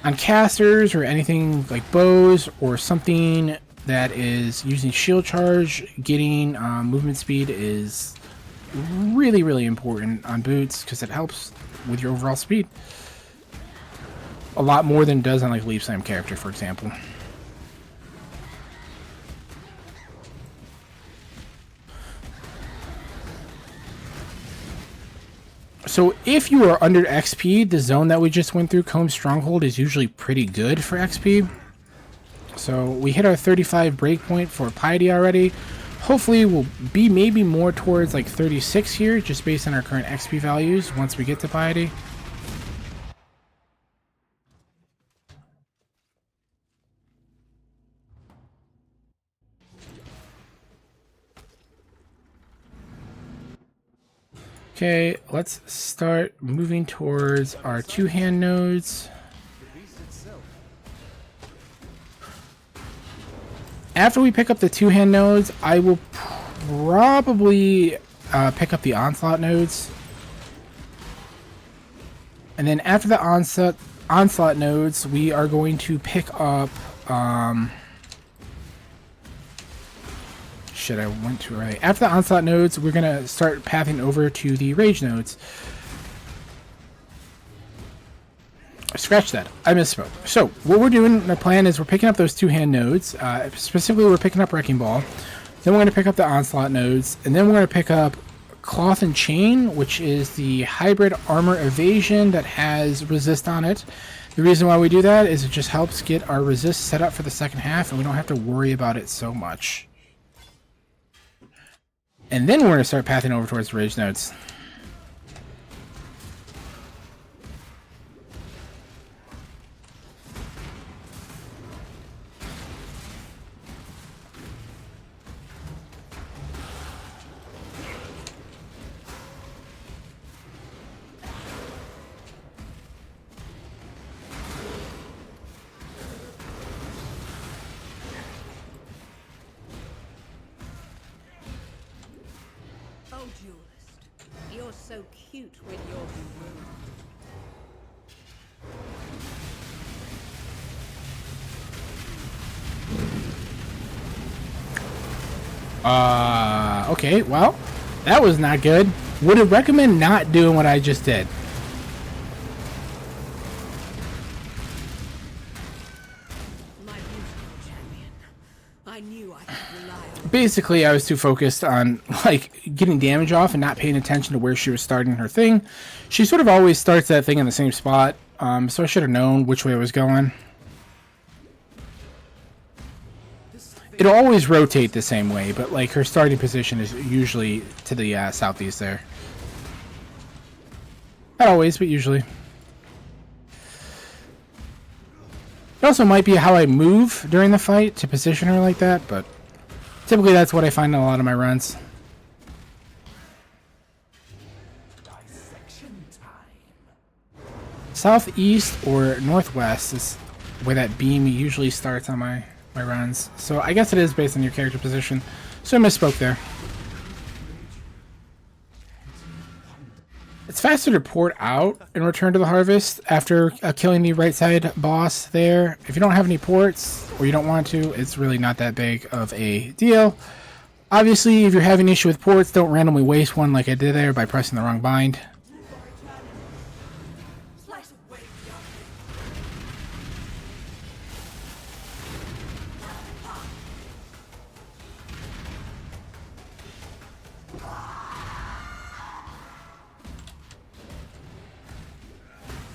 On casters or anything like bows or something that is using shield charge, getting movement speed is really, really important on boots because it helps with your overall speed. A lot more than it does on like a leap slam character, for example. So if you are under XP, the zone that we just went through, Combe Stronghold, is usually pretty good for XP. So we hit our 35 breakpoint for Piety already. Hopefully we'll be maybe more towards like 36 here, just based on our current XP values once we get to Piety. Okay, let's start moving towards our 2-hand nodes. After we pick up the 2-hand nodes, I will probably pick up the onslaught nodes. And then after the onslaught nodes, we are going to pick up... Shit, I went too early. After the onslaught nodes, we're going to start pathing over to the rage nodes. Scratch that. I misspoke. So, what we're doing, the plan is we're picking up those 2-hand nodes. Specifically, we're picking up Wrecking Ball. Then we're going to pick up the onslaught nodes. And then we're going to pick up Cloth and Chain, which is the hybrid armor evasion that has resist on it. The reason why we do that is it just helps get our resist set up for the second half, and we don't have to worry about it so much. And then we're going to start pathing over towards the rage nodes. Oh, duelist, you're so cute when you're rude. Okay, well, that was not good. Would have recommend not doing what I just did. My beautiful champion. I knew I could rely on Basically, I was too focused on like getting damage off and not paying attention to where she was starting her thing. She sort of always starts that thing in the same spot, so I should have known which way I was going. it'll always rotate the same way, but like her starting position is usually to the southeast there. Not always, but usually. It also might be how I move during the fight to position her like that, but typically that's what I find in a lot of my runs. Southeast or northwest is where that beam usually starts on my runs. So I guess it is based on your character position. So I misspoke there. It's faster to port out and return to the harvest after killing the right side boss there. If you don't have any ports or you don't want to, it's really not that big of a deal. Obviously, if you're having an issue with ports, don't randomly waste one like I did there by pressing the wrong bind.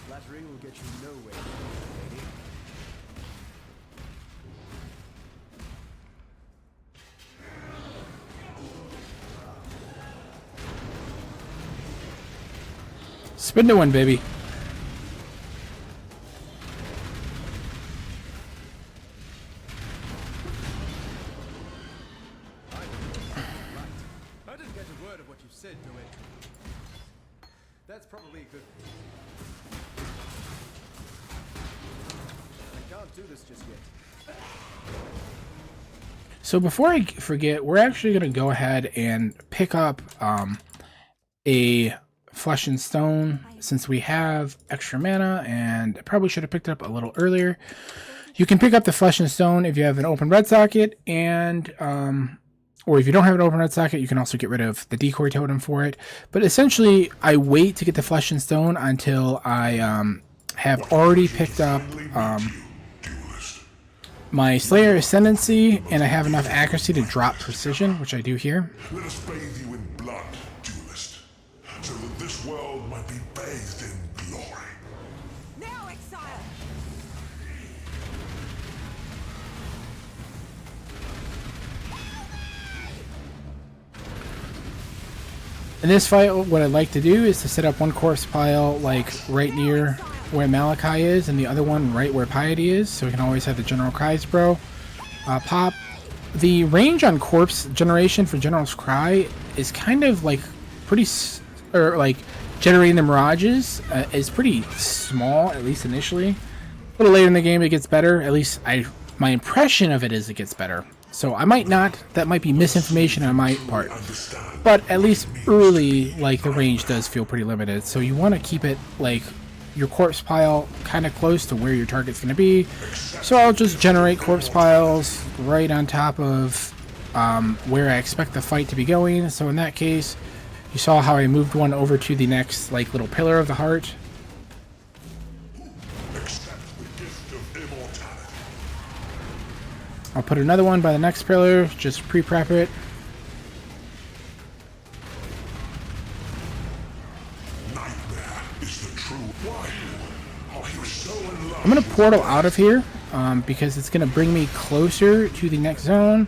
Flattery will get you nowhere, lady. Spin to one, baby. I didn't get a word of what you said to it. That's probably a good thing. I can't do this just yet. So before I forget, we're actually going to go ahead and pick up a Flesh and Stone since we have extra mana, and I probably should have picked it up a little earlier. You can pick up the Flesh and Stone if you have an open red socket, and or if you don't have an open red socket, you can also get rid of the decoy totem for it. But essentially, I wait to get the Flesh and Stone until I have already picked up my Slayer Ascendancy, and I have enough accuracy to drop Precision, which I do here. Let us bathe you in blood, duelist, so that this world might be bathed in glory. Now, exile! In this fight, what I'd like to do is to set up one corpse pile like right near where Malachi is, and the other one right where Piety is, so we can always have the General Cries Bro pop. The range on corpse generation for General's Cry is kind of like pretty, or like generating the mirages is pretty small, at least initially. A little later in the game it gets better, at least my impression of it is it gets better. So I might not, that might be misinformation on my part, but at least early, like, the range does feel pretty limited. So you want to keep it like your corpse pile kind of close to where your target's going to be. So I'll just generate corpse piles right on top of where I expect the fight to be going. So in that case, you saw how I moved one over to the next like little pillar of the heart. I'll put another one by the next pillar, just pre-prep it. I'm going to portal out of here because it's going to bring me closer to the next zone.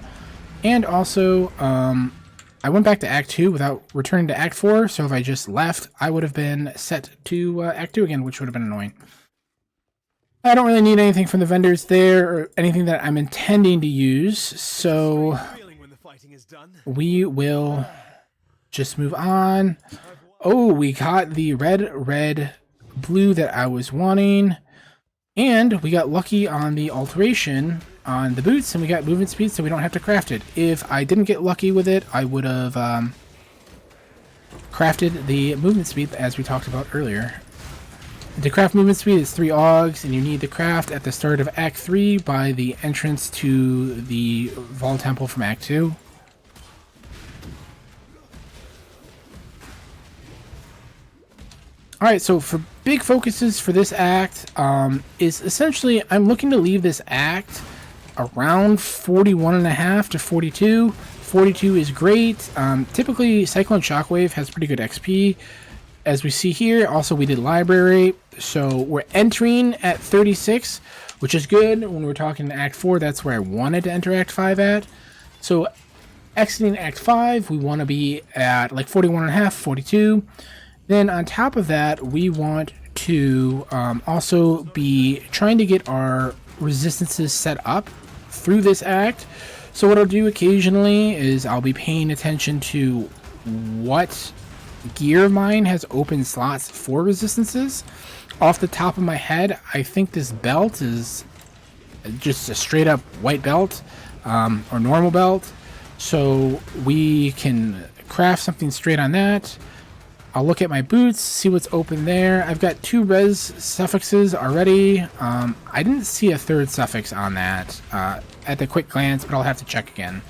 And also, I went back to Act 2 without returning to Act 4, so if I just left, I would have been set to Act 2 again, which would have been annoying. I don't really need anything from the vendors there, or anything that I'm intending to use, so we will just move on. Oh, we got the red, blue that I was wanting. And we got lucky on the alteration on the boots, and we got movement speed, so we don't have to craft it. If I didn't get lucky with it, I would have crafted the movement speed as we talked about earlier. To craft movement speed is 3 augs, and you need to craft at the start of Act 3 by the entrance to the Vol Temple from Act 2. Alright, so for big focuses for this act is essentially I'm looking to leave this act around 41.5 to 42. 42 is great. Typically, Cyclone Shockwave has pretty good XP. as we see here, also we did library. So we're entering at 36, which is good. When we're talking Act 4, that's where I wanted to enter Act 5 at. So exiting Act 5, we want to be at like 41.5, 42. Then on top of that, we want to also be trying to get our resistances set up through this act. So what I'll do occasionally is I'll be paying attention to what gear of mine has open slots for resistances. Off the top of my head, I think this belt is just a straight up white belt or normal belt. So we can craft something straight on that. I'll look at my boots, see what's open there. I've got 2 res suffixes already. I didn't see a 3rd suffix on that at the quick glance, but I'll have to check again.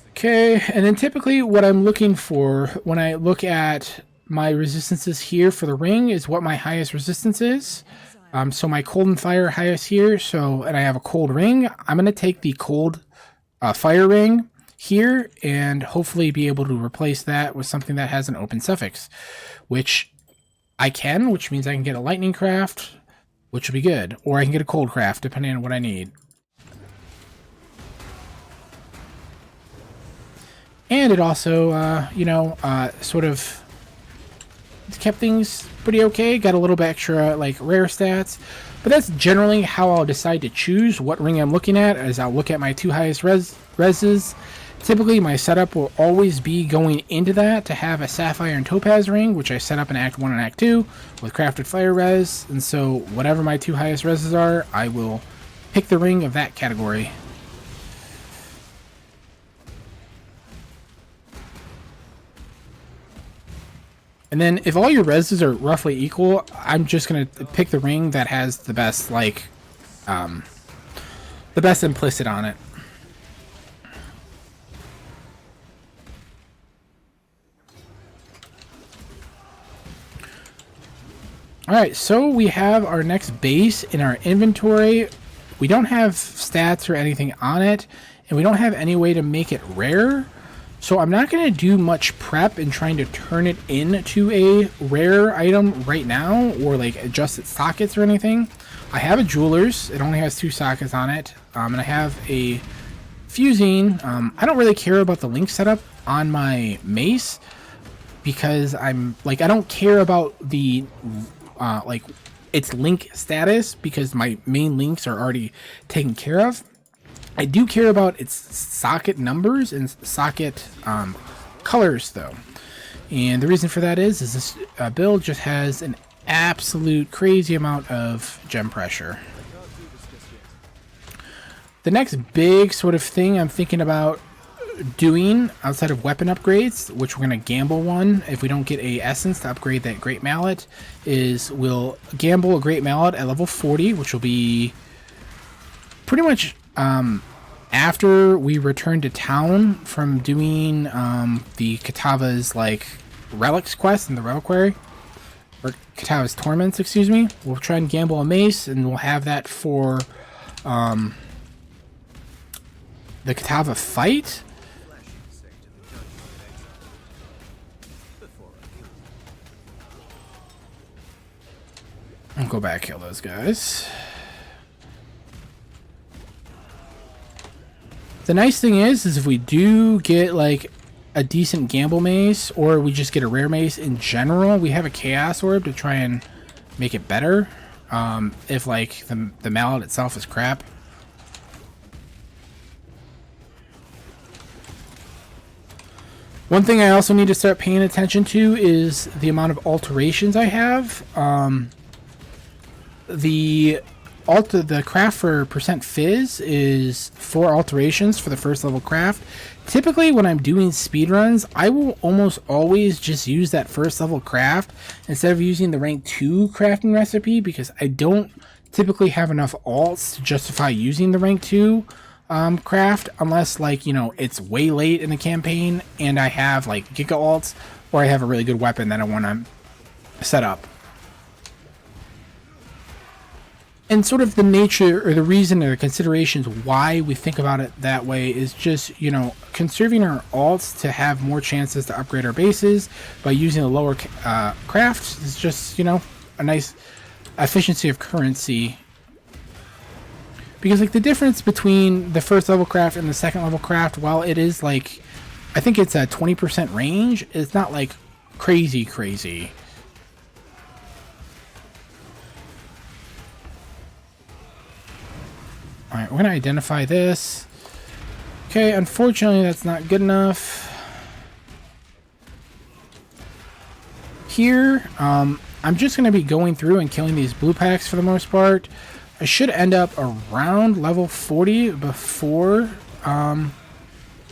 Okay, and then typically what I'm looking for when I look at my resistances here for the ring is what my highest resistance is. So my cold and fire highest here, and I have a cold ring. I'm going to take the cold fire ring here and hopefully be able to replace that with something that has an open suffix, which I can, which means I can get a lightning craft, which will be good, or I can get a cold craft depending on what I need. And it also, sort of kept things pretty okay. Got a little bit extra, like, rare stats. But that's generally how I'll decide to choose what ring I'm looking at, as I'll look at my 2 highest reses. Typically, my setup will always be going into that to have a sapphire and topaz ring, which I set up in Act 1 and Act 2 with crafted fire res. And so, whatever my 2 highest reses are, I will pick the ring of that category. And then if all your reses are roughly equal, I'm just going to pick the ring that has the best, like, the best implicit on it. Alright, so we have our next base in our inventory. We don't have stats or anything on it, and we don't have any way to make it rare. So I'm not going to do much prep in trying to turn it into a rare item right now, or like adjust its sockets or anything. I have a jeweler's. It only has 2 sockets on it. And I have a fusing. I don't really care about the link setup on my mace, because I don't care about the its link status, because my main links are already taken care of. I do care about its socket numbers and socket colors, though. And the reason for that is this build just has an absolute crazy amount of gem pressure. The next big sort of thing I'm thinking about doing outside of weapon upgrades, which we're going to gamble one if we don't get a essence to upgrade that great mallet, is we'll gamble a great mallet at level 40, which will be pretty much after we return to town from doing the Katava's like relics quest in the reliquary, or Katava's torments, excuse me. We'll try and gamble a mace, and we'll have that for the Katava fight. I'll go back, kill those guys. The nice thing is if we do get like a decent gamble mace, or we just get a rare mace in general, we have a chaos orb to try and make it better. If like the mallet itself is crap. One thing I also need to start paying attention to is the amount of alterations I have. The craft for percent fizz is 4 alterations for the first level craft. Typically when I'm doing speedruns, I will almost always just use that first level craft instead of using the rank 2 crafting recipe, because I don't typically have enough alts to justify using the rank 2 craft, unless like, you know, it's way late in the campaign and I have like giga alts, or I have a really good weapon that I want to set up. And sort of the nature or the reason or the considerations why we think about it that way is just, you know, conserving our alts to have more chances to upgrade our bases by using a lower craft is just, you know, a nice efficiency of currency. Because like the difference between the first level craft and the second level craft, while it is like, I think it's a 20% range, it's not like crazy. Alright, we're going to identify this. Okay, unfortunately that's not good enough. Here, I'm just going to be going through and killing these blue packs for the most part. I should end up around level 40 before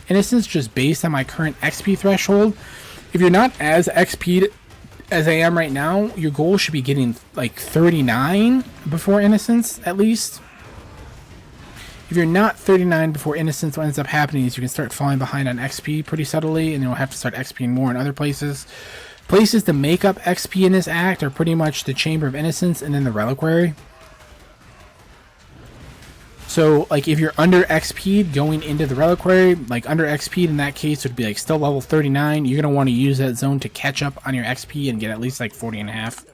Innocence, just based on my current XP threshold. If you're not as XP'd as I am right now, your goal should be getting like 39 before Innocence, at least. If you're not 39 before Innocence, what ends up happening is you can start falling behind on XP pretty subtly, and you'll have to start XPing more in other places. Places to make up XP in this act are pretty much the Chamber of Innocence and then the Reliquary. So, like, if you're under XP'd going into the Reliquary, like, under XP'd in that case would be, like, still level 39. You're going to want to use that zone to catch up on your XP and get at least, like, 40 and a half.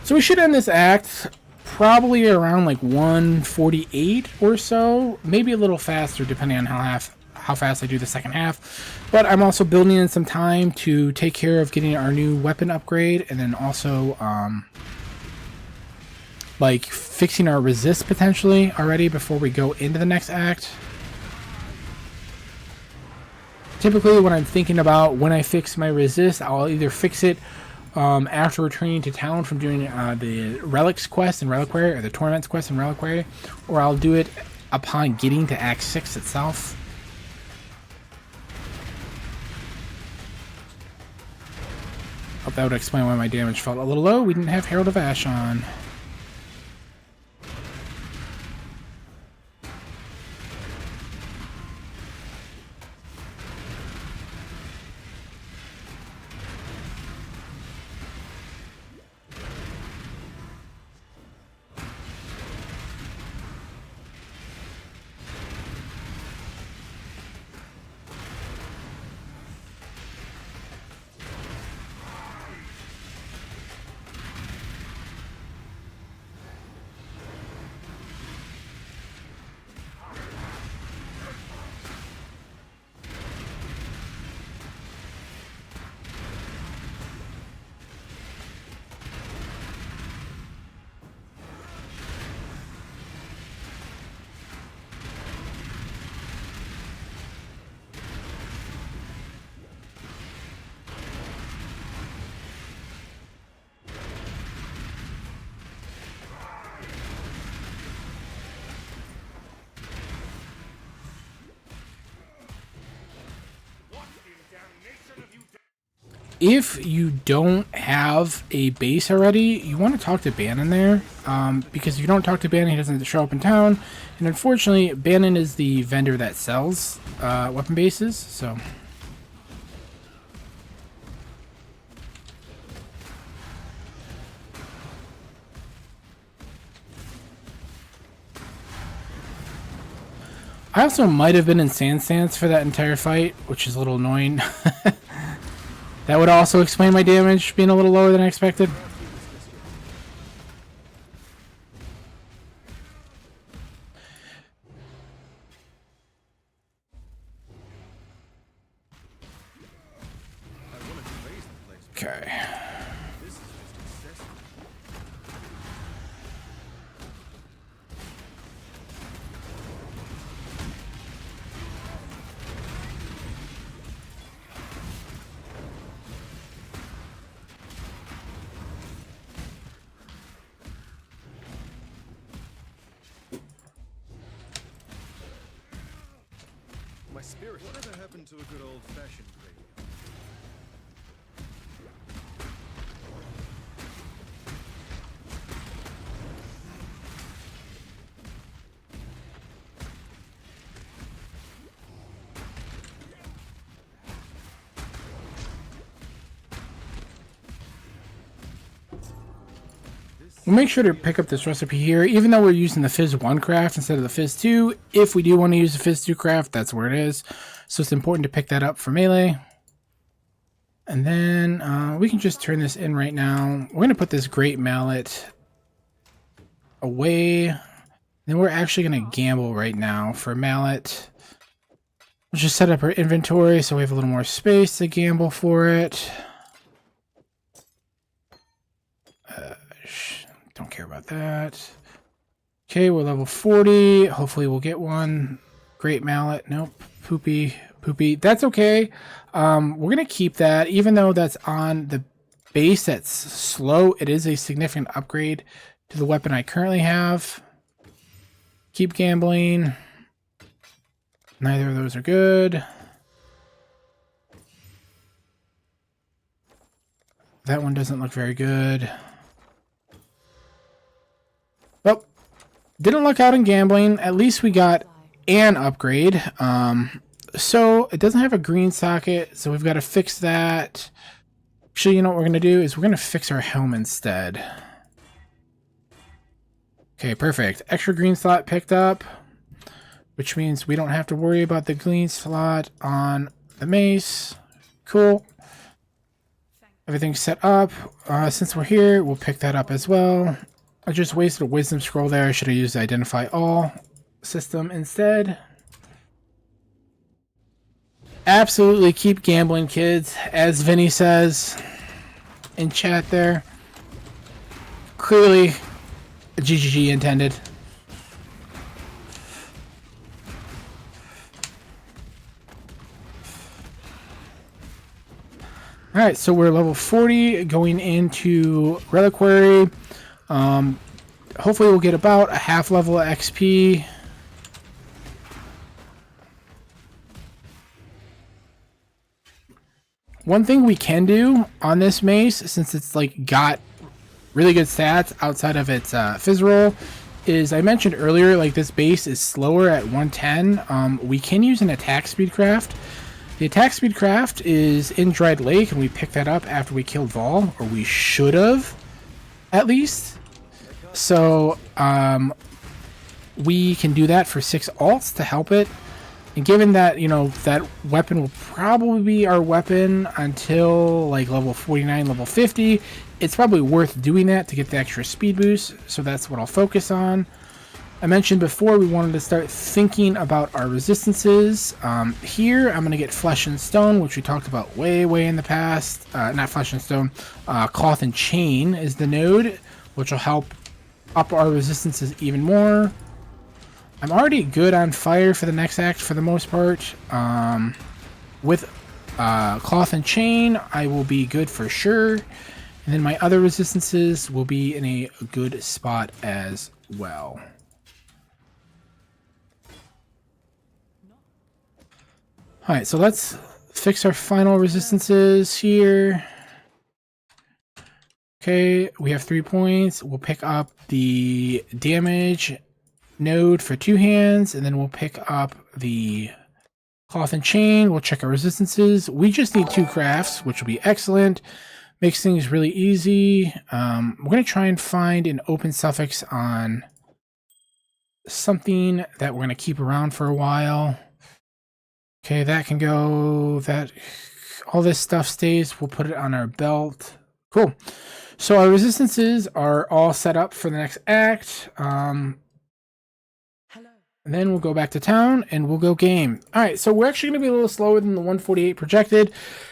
So we should end this act probably around like 148 or so, maybe a little faster depending on how fast I do the second half. But I'm also building in some time to take care of getting our new weapon upgrade, and then also like fixing our resist potentially already before we go into the next act. Typically when I'm thinking about when I fix my resist, I'll either fix it after returning to town from doing the Relics quest and Reliquary, or the Torments quest and Reliquary, or I'll do it upon getting to Act 6 itself. Hope that would explain why my damage felt a little low. We didn't have Herald of Ash on. If you don't have a base already, you want to talk to Bannon there, because if you don't talk to Bannon, he doesn't show up in town, and unfortunately, Bannon is the vendor that sells weapon bases, so... I also might have been in Sand Stance for that entire fight, which is a little annoying. That would also explain my damage being a little lower than I expected. Okay. Spirit. Whatever happened to a good old-fashioned radio? We'll make sure to pick up this recipe here, even though we're using the Fizz 1 craft instead of the Fizz 2. If we do want to use the Fizz 2 craft, that's where it is. So it's important to pick that up for melee. And then we can just turn this in right now. We're going to put this Great Mallet away. Then we're actually going to gamble right now for Mallet. Let's just set up our inventory so we have a little more space to gamble for it. Don't care about that. Okay, we're level 40. Hopefully we'll get one. Great Mallet. Nope. Poopy. That's okay. We're going to keep that. Even though that's on the base that's slow, it is a significant upgrade to the weapon I currently have. Keep gambling. Neither of those are good. That one doesn't look very good. Well, didn't luck out in gambling. At least we got an upgrade. So it doesn't have a green socket, so we've got to fix that. Actually, you know what we're going to do is we're going to fix our helm instead. Okay, perfect. Extra green slot picked up, which means we don't have to worry about the green slot on the mace. Cool. Everything's set up. Since we're here, we'll pick that up as well. I just wasted a wisdom scroll there. I should have used the identify all system instead. Absolutely keep gambling, kids, as Vinny says in chat there. Clearly, GGG intended. Alright, so we're level 40 going into Reliquary. Hopefully we'll get about a half level of XP. One thing we can do on this mace, since it's like got really good stats outside of its fizz roll, is I mentioned earlier, like this base is slower at 110. We can use an attack speed craft. The attack speed craft is in Dried Lake, and we picked that up after we killed Vol, or we should have, at least. So we can do that for 6 alts to help it. And given that, you know, that weapon will probably be our weapon until like level 49, level 50, it's probably worth doing that to get the extra speed boost. So that's what I'll focus on. I mentioned before we wanted to start thinking about our resistances. Here I'm going to get Flesh and Stone, which we talked about way in the past. Not Flesh and Stone. Cloth and Chain is the node, which will help up our resistances even more. I'm already good on fire for the next act for the most part. With Cloth and Chain, I will be good for sure. And then my other resistances will be in a good spot as well. Alright, so let's fix our final resistances here. Okay, we have 3 points. We'll pick up the damage node for 2 hands, and then we'll pick up the Cloth and Chain. We'll check our resistances. We just need 2 crafts, which will be excellent. Makes things really easy. We're going to try and find an open suffix on something that we're going to keep around for a while. Okay, that can go. That all this stuff stays. We'll put it on our belt. Cool. So our resistances are all set up for the next act. And then we'll go back to town and we'll go game. All right, so we're actually going to be a little slower than the 148 projected.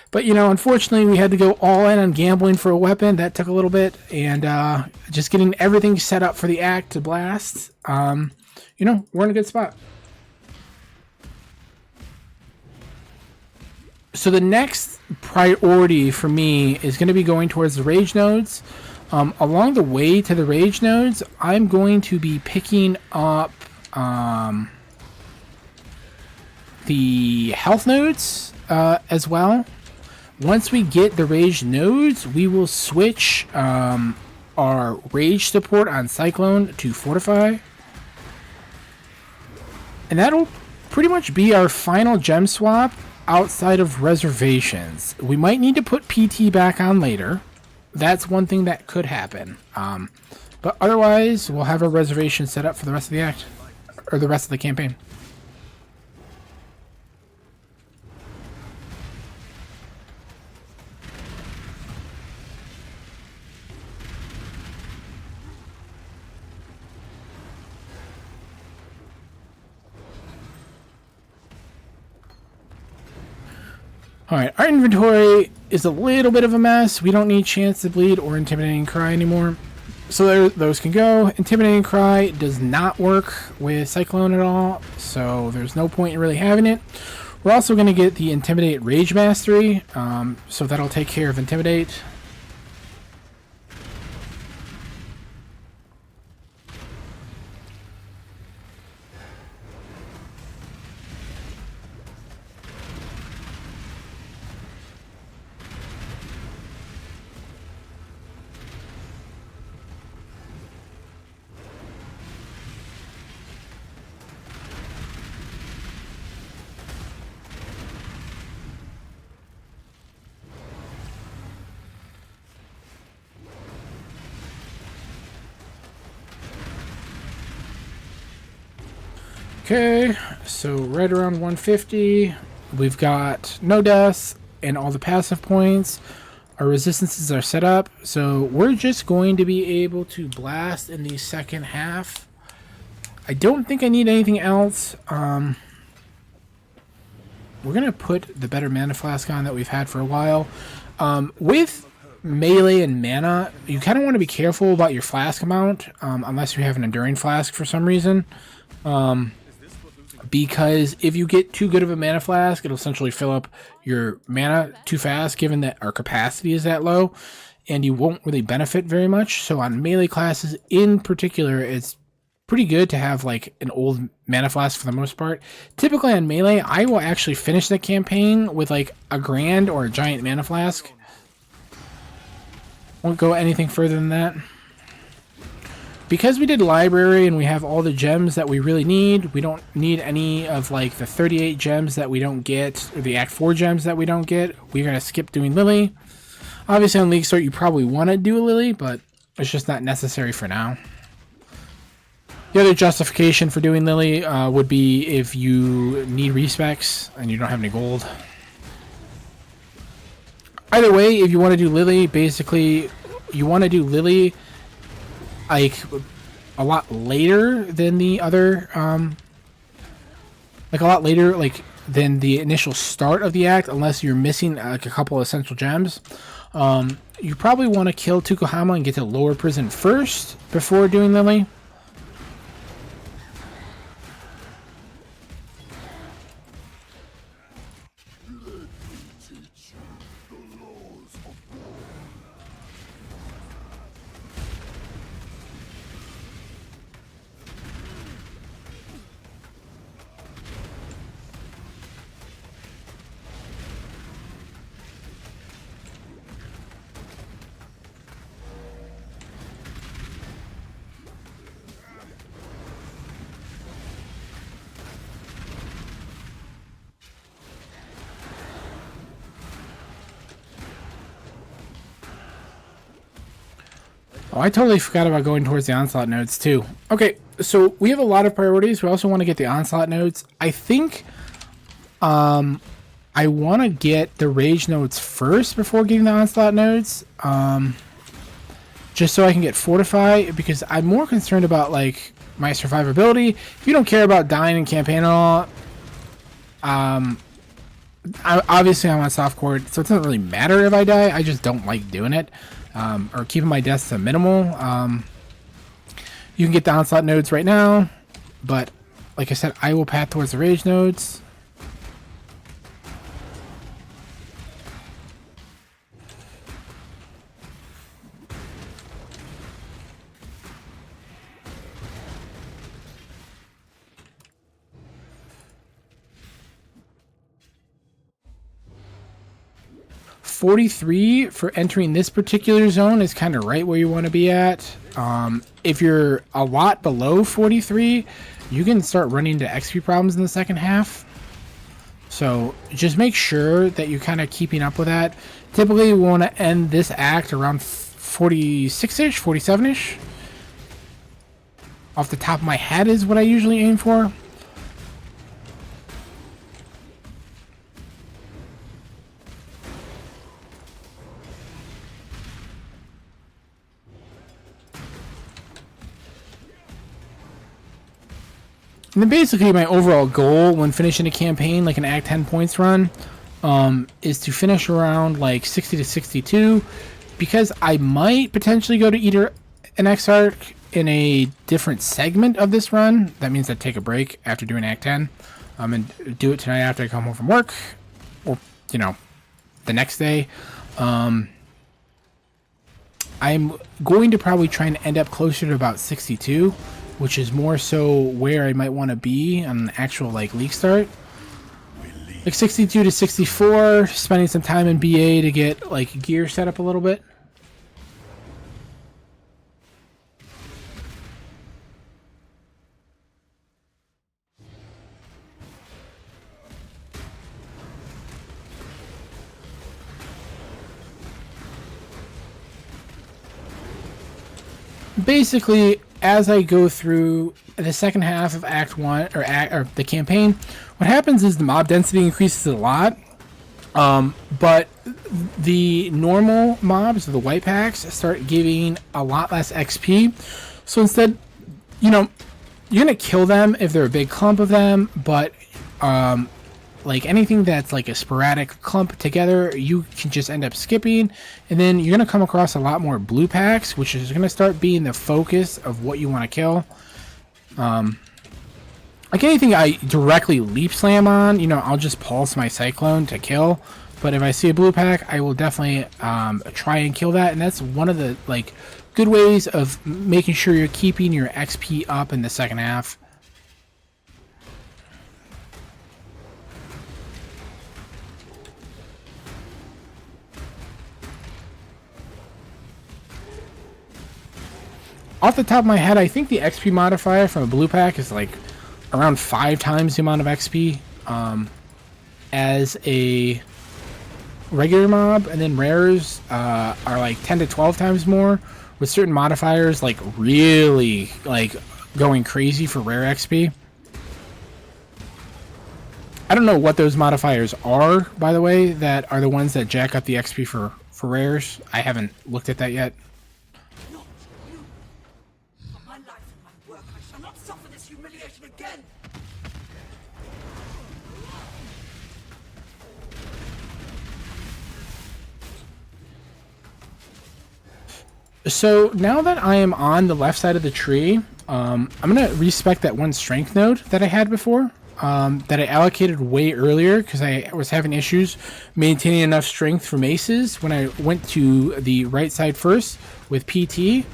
But, you know, unfortunately, we had to go all in on gambling for a weapon. That took a little bit. And just getting everything set up for the act to blast. You know, we're in a good spot. So the next priority for me is going to be going towards the rage nodes. Along the way to the rage nodes, I'm going to be picking up the health nodes as well. Once we get the rage nodes, we will switch our rage support on Cyclone to Fortify. And that'll pretty much be our final gem swap outside of reservations. We might need to put PT back on later. That's one thing that could happen. But otherwise, we'll have a reservation set up for the rest of the act, or the rest of the campaign. Alright, our inventory is a little bit of a mess. We don't need Chance to Bleed or Intimidating Cry anymore. So those can go. Intimidating Cry does not work with Cyclone at all, so there's no point in really having it. We're also going to get the Intimidate Rage Mastery, so that'll take care of Intimidate. Okay, so right around 150, we've got no deaths and all the passive points. Our resistances are set up, so we're just going to be able to blast in the second half. I don't think I need anything else. We're going to put the better mana flask on that we've had for a while. With melee and mana, you kind of want to be careful about your flask amount, unless you have an enduring flask for some reason. Because if you get too good of a mana flask, it'll essentially fill up your mana too fast, given that our capacity is that low, and you won't really benefit very much. So on melee classes in particular, it's pretty good to have like an old mana flask for the most part. Typically on melee, I will actually finish the campaign with like a grand or a giant mana flask. Won't go anything further than that. Because we did library and we have all the gems that we really need, we don't need any of like the 38 gems that we don't get, or the Act 4 gems that we don't get. We're going to skip doing Lily. Obviously on League Start you probably want to do a Lily, but it's just not necessary for now. The other justification for doing Lily would be if you need respecs and you don't have any gold. Either way, if you want to do Lily, basically you want to do Lily like a lot later than the other like a lot later like than the initial start of the act, unless you're missing like a couple essential gems. You probably want to kill Tukohama and get to Lower Prison first before doing Lily. Oh, I totally forgot about going towards the Onslaught nodes too. Okay, so we have a lot of priorities. We also want to get the Onslaught nodes. I think I want to get the Rage nodes first before getting the Onslaught nodes. Just so I can get Fortify, because I'm more concerned about like my survivability. If you don't care about dying in campaign at all, obviously I'm on softcore, so it doesn't really matter if I die. I just don't like doing it. Or keeping my deaths to minimal. You can get the Onslaught nodes right now, but like I said, I will path towards the Rage nodes. $43 for entering this particular zone is kind of right where you want to be at. If you're a lot below 43, you can start running into XP problems in the second half. So just make sure that you're kind of keeping up with that. Typically we want to end this act around 46-ish, 47-ish. off the top of my head is what I usually aim for. And then basically my overall goal when finishing a campaign, like an Act 10 points run, is to finish around like 60 to 62, because I might potentially go to either an Exarch in a different segment of this run. That means I take a break after doing Act 10, and do it tonight after I come home from work, or, you know, the next day. I'm going to probably try and end up closer to about 62, which is more so where I might want to be on an actual like league start. Like 62 to 64, spending some time in BA to get like gear set up a little bit. Basically, as I go through the second half of Act 1 or the campaign, what happens is the mob density increases a lot, but the normal mobs, the white packs, start giving a lot less XP. So instead, you know, you're gonna kill them if they're a big clump of them, but like anything that's like a sporadic clump together, you can just end up skipping, and then you're gonna come across a lot more blue packs, which is gonna start being the focus of what you want to kill. Like anything I directly leap slam on, you know, I'll just pulse my cyclone to kill. But if I see a blue pack, I will definitely try and kill that, and that's one of the like good ways of making sure you're keeping your XP up in the second half. Off the top of my head, I think the XP modifier from a blue pack is like around 5 times the amount of XP as a regular mob, and then rares are like 10 to 12 times more, with certain modifiers like really like going crazy for rare XP. I don't know what those modifiers are, by the way, that are the ones that jack up the XP for rares. I haven't looked at that yet. So now that I am on the left side of the tree, I'm going to respec that one strength node that I had before, that I allocated way earlier because I was having issues maintaining enough strength for maces when I went to the right side first with PT.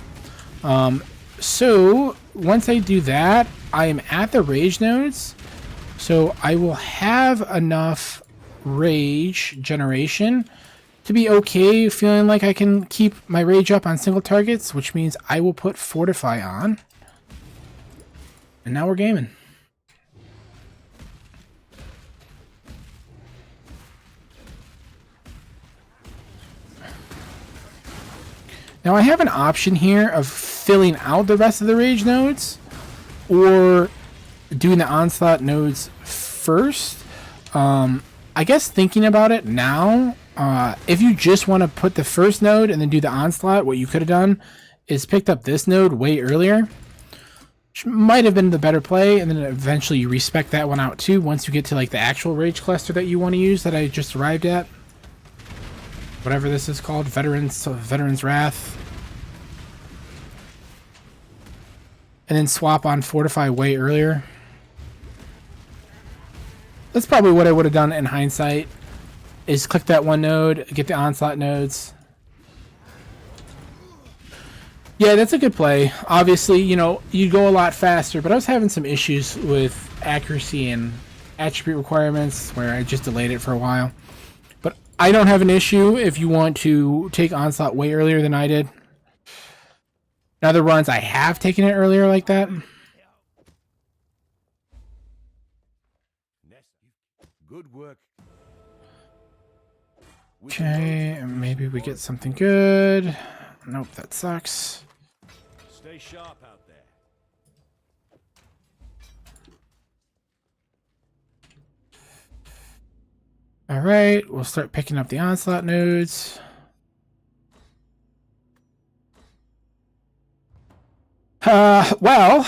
So once I do that, I am at the rage nodes, so I will have enough rage generation to be okay, feeling like I can keep my rage up on single targets, which means I will put Fortify on. And now we're gaming. Now I have an option here of filling out the rest of the rage nodes, or doing the onslaught nodes first. I guess thinking about it now, if you just want to put the first node and then do the onslaught, what you could have done is picked up this node way earlier, which might have been the better play, and then eventually you respec that one out too once you get to like the actual rage cluster that you want to use that I just arrived at. Whatever this is called, Veteran's Wrath. And then swap on Fortify way earlier. That's probably what I would have done in hindsight, is click that one node, get the onslaught nodes. Yeah, that's a good play. Obviously, you know, you go a lot faster, but I was having some issues with accuracy and attribute requirements where I just delayed it for a while. But I don't have an issue if you want to take onslaught way earlier than I did. In other runs, I have taken it earlier like that. Good work. Okay, maybe we get something good. Nope, that sucks. Stay sharp out there. All right, we'll start picking up the onslaught nodes. Well,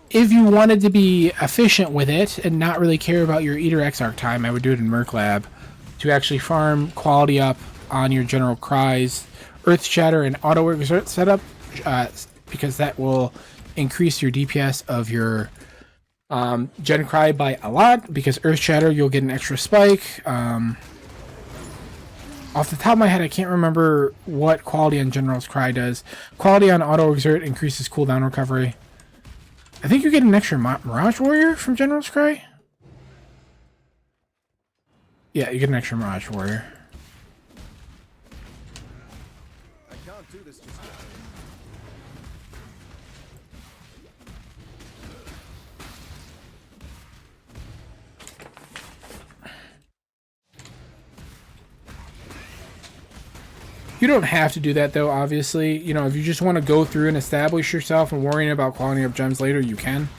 if you wanted to be efficient with it and not really care about your Eater Exarch time, I would do it in Merc Lab to actually farm quality up on your general cries, Earthshatter, and autoexert setup, because that will increase your DPS of your Gen Cry by a lot. Because Earthshatter, you'll get an extra spike. Off the top of my head, I can't remember what quality on General's Cry does. Quality on autoexert increases cooldown recovery. I think you get an extra Mirage Warrior from General's Cry. Yeah, you get an extra Mirage Warrior. I can't do this just yet. You don't have to do that though, obviously. You know, if you just want to go through and establish yourself and worrying about quality up gems later, you can.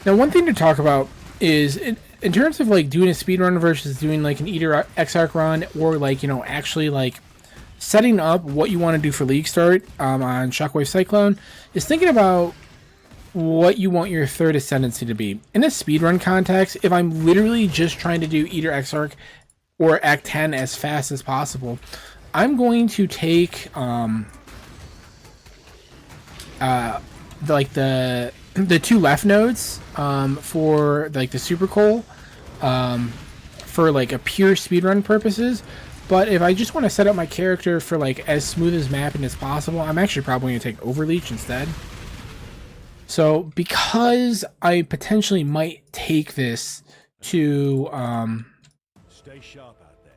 Now, one thing to talk about is in terms of like doing a speed run versus doing like an Eater Exarch run, or like, you know, actually like setting up what you want to do for League Start on Shockwave Cyclone, is thinking about what you want your third ascendancy to be. In a speedrun context, if I'm literally just trying to do Eater Exarch or Act 10 as fast as possible, I'm going to take like the two left nodes for like the super coal for like a pure speedrun purposes. But if I just want to set up my character for like as smooth as mapping as possible, I'm actually probably going to take Overleech instead. So because I potentially might take this to Stay sharp out there.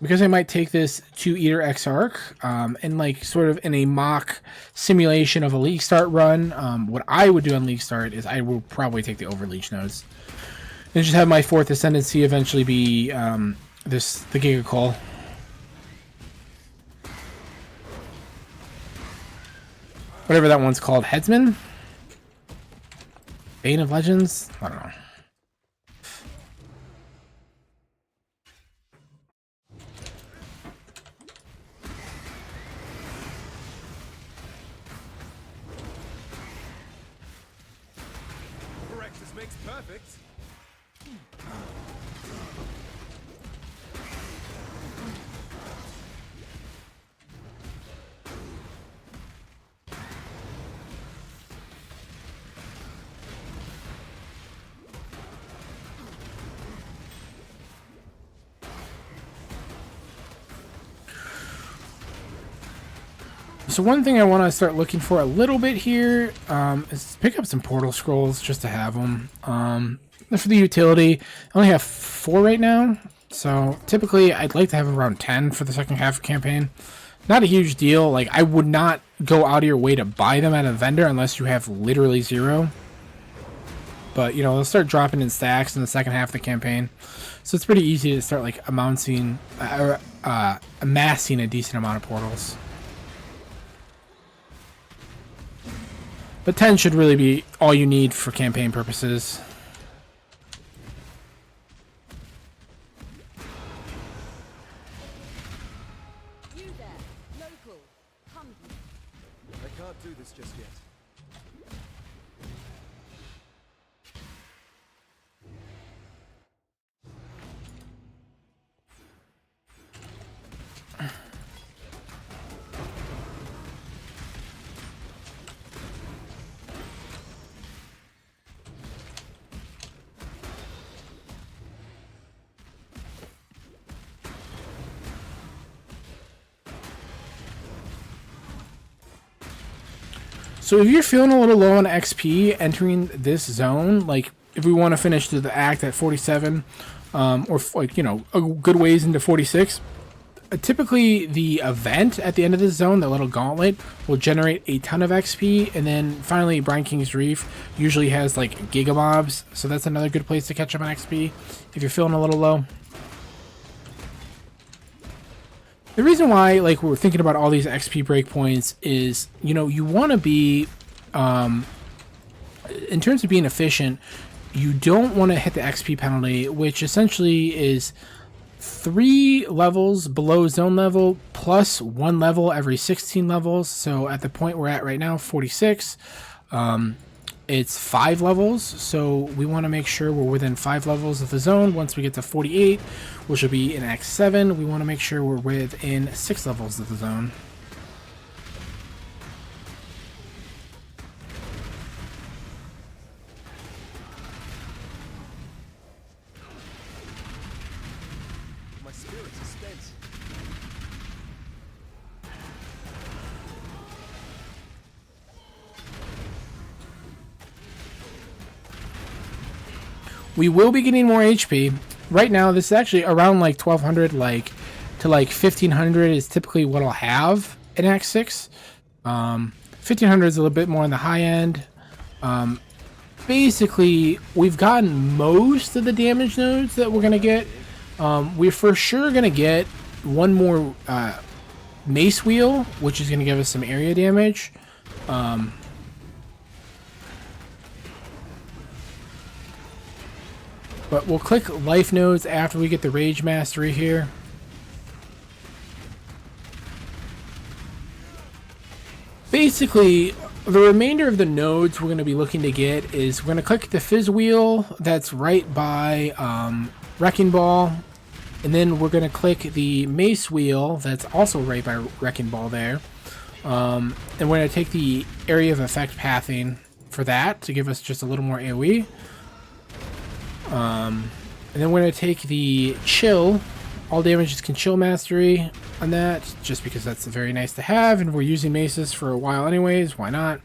because I might take this to Eater Exarch and like sort of in a mock simulation of a League Start run, what I would do on League Start is I will probably take the Overleech nodes and just have my fourth ascendancy eventually be the Giga Coal. Whatever that one's called, Headsman? Bane of Legends? I don't know. Practice makes perfect. So one thing I want to start looking for a little bit here is pick up some portal scrolls just to have them. For the utility, I only have 4 right now, so typically I'd like to have around 10 for the second half of the campaign. Not a huge deal. Like, I would not go out of your way to buy them at a vendor unless you have literally 0. But, you know, they'll start dropping in stacks in the second half of the campaign. So it's pretty easy to start, like, amassing a decent amount of portals. But 10 should really be all you need for campaign purposes. You there, local, hungry. I can't do this just yet. So if you're feeling a little low on XP entering this zone, like if we want to finish the act at 47 or like, you know, a good ways into 46. Typically, the event at the end of the zone, the little gauntlet, will generate a ton of XP, and then finally, Brine King's Reef usually has like gigabobs, so that's another good place to catch up on XP if you're feeling a little low. The reason why, like, we're thinking about all these XP breakpoints is, you know, you want to be, in terms of being efficient, you don't want to hit the XP penalty, which essentially is 3 levels below zone level plus 1 level every 16 levels. So at the point we're at right now, 46, it's 5 levels. So we want to make sure we're within 5 levels of the zone. Once we get to 48, which will be in X7, we want to make sure we're within 6 levels of the zone. My spirits are spent. We will be getting more HP. Right now, this is actually around like 1200, like to like 1500 is typically what I'll have in Act 6. 1500 is a little bit more on the high end. Basically, we've gotten most of the damage nodes that we're going to get. We're for sure going to get one more mace wheel, which is going to give us some area damage. But we'll click life nodes after we get the rage mastery here. Basically, the remainder of the nodes we're going to be looking to get is we're going to click the fizz wheel that's right by Wrecking Ball. And then we're going to click the mace wheel that's also right by Wrecking Ball there. And we're going to take the area of effect pathing for that to give us just a little more AoE. And then we're going to take the chill. All damages can chill mastery on that, just because that's very nice to have, and we're using maces for a while anyways, why not?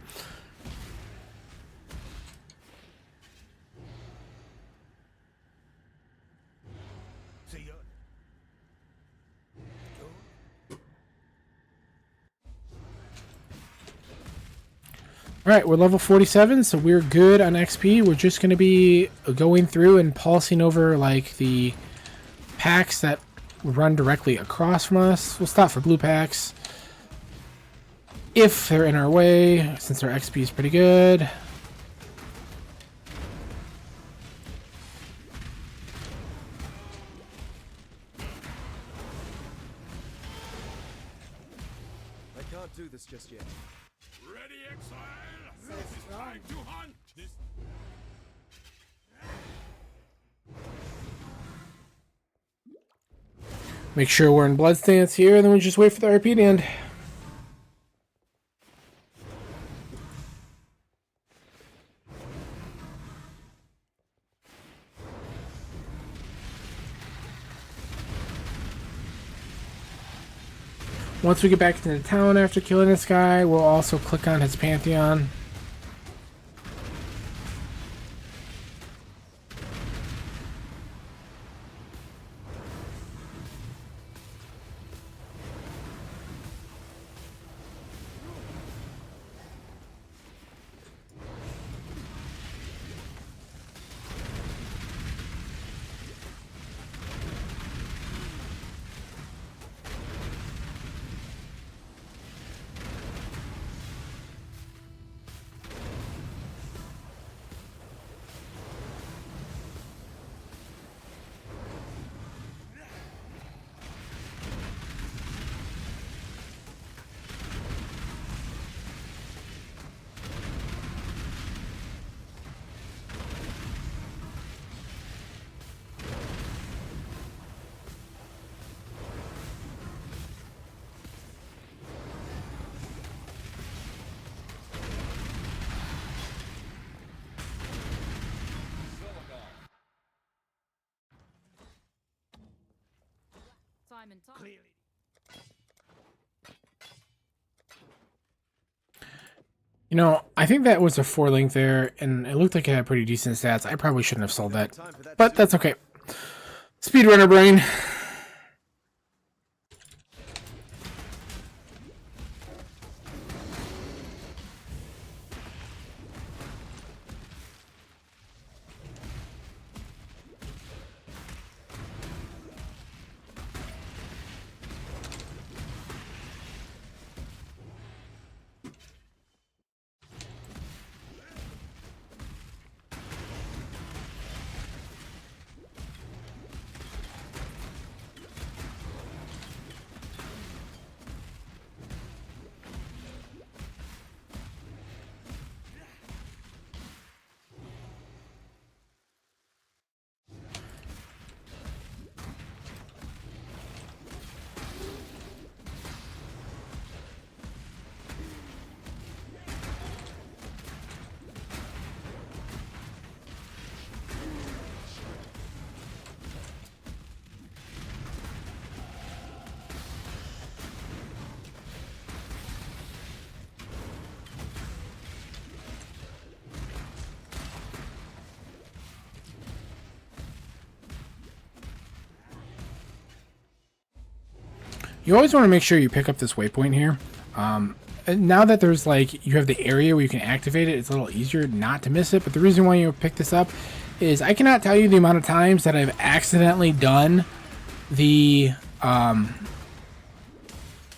Alright, we're level 47, so we're good on XP. We're just going to be going through and pulsing over like the packs that run directly across from us. We'll stop for blue packs if they're in our way, since our XP is pretty good. I can't do this just yet. Ready, exile? It's time to hunt! Make sure we're in blood stance here, and then we just wait for the RP to end. Once we get back into the town after killing this guy, we'll also click on his Pantheon. Clearly. You know, I think that was a 4-link there, and it looked like it had pretty decent stats. I probably shouldn't have sold that, but that's okay. Speedrunner brain. You always want to make sure you pick up this waypoint here. And now that there's like, you have the area where you can activate it, it's a little easier not to miss it. But the reason why you pick this up is I cannot tell you the amount of times that I've accidentally done the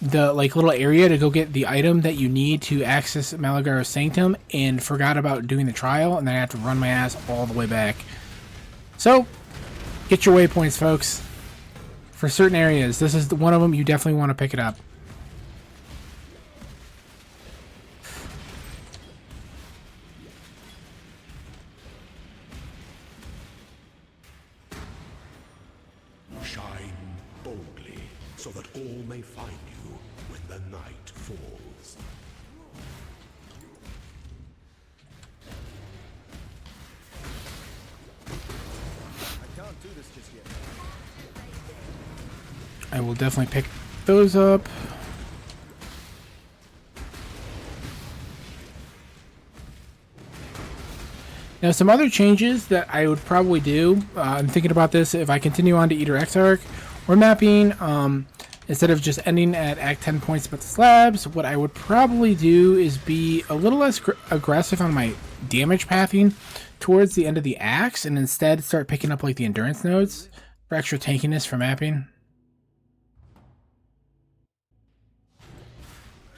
like little area to go get the item that you need to access Malagaro's Sanctum and forgot about doing the trial, and then I have to run my ass all the way back. So, get your waypoints, folks. For certain areas, this is one of them. You definitely want to pick it up. Shine boldly, so that all may find you when the night falls. I can't do this just yet. I will definitely pick those up. Now, some other changes that I would probably do, I'm thinking about this if I continue on to either Exarch or mapping, instead of just ending at A10 Pts+Labs, what I would probably do is be a little less aggressive on my damage pathing towards the end of the axe, and instead start picking up like the endurance nodes for extra tankiness for mapping.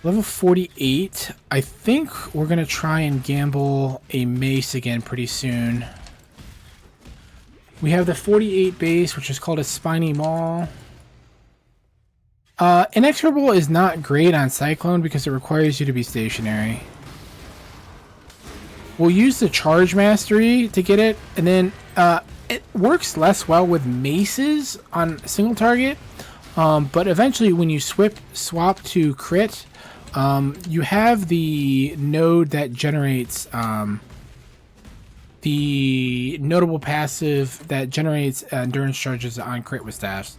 Level 48, I think we're going to try and gamble a mace again pretty soon. We have the 48 base, which is called a Spiny Maul. Inexorable is not great on Cyclone because it requires you to be stationary. We'll use the Charge Mastery to get it, and then it works less well with maces on single target, but eventually when you swap to crit, you have the node that generates the notable passive that generates endurance charges on crit with staffs.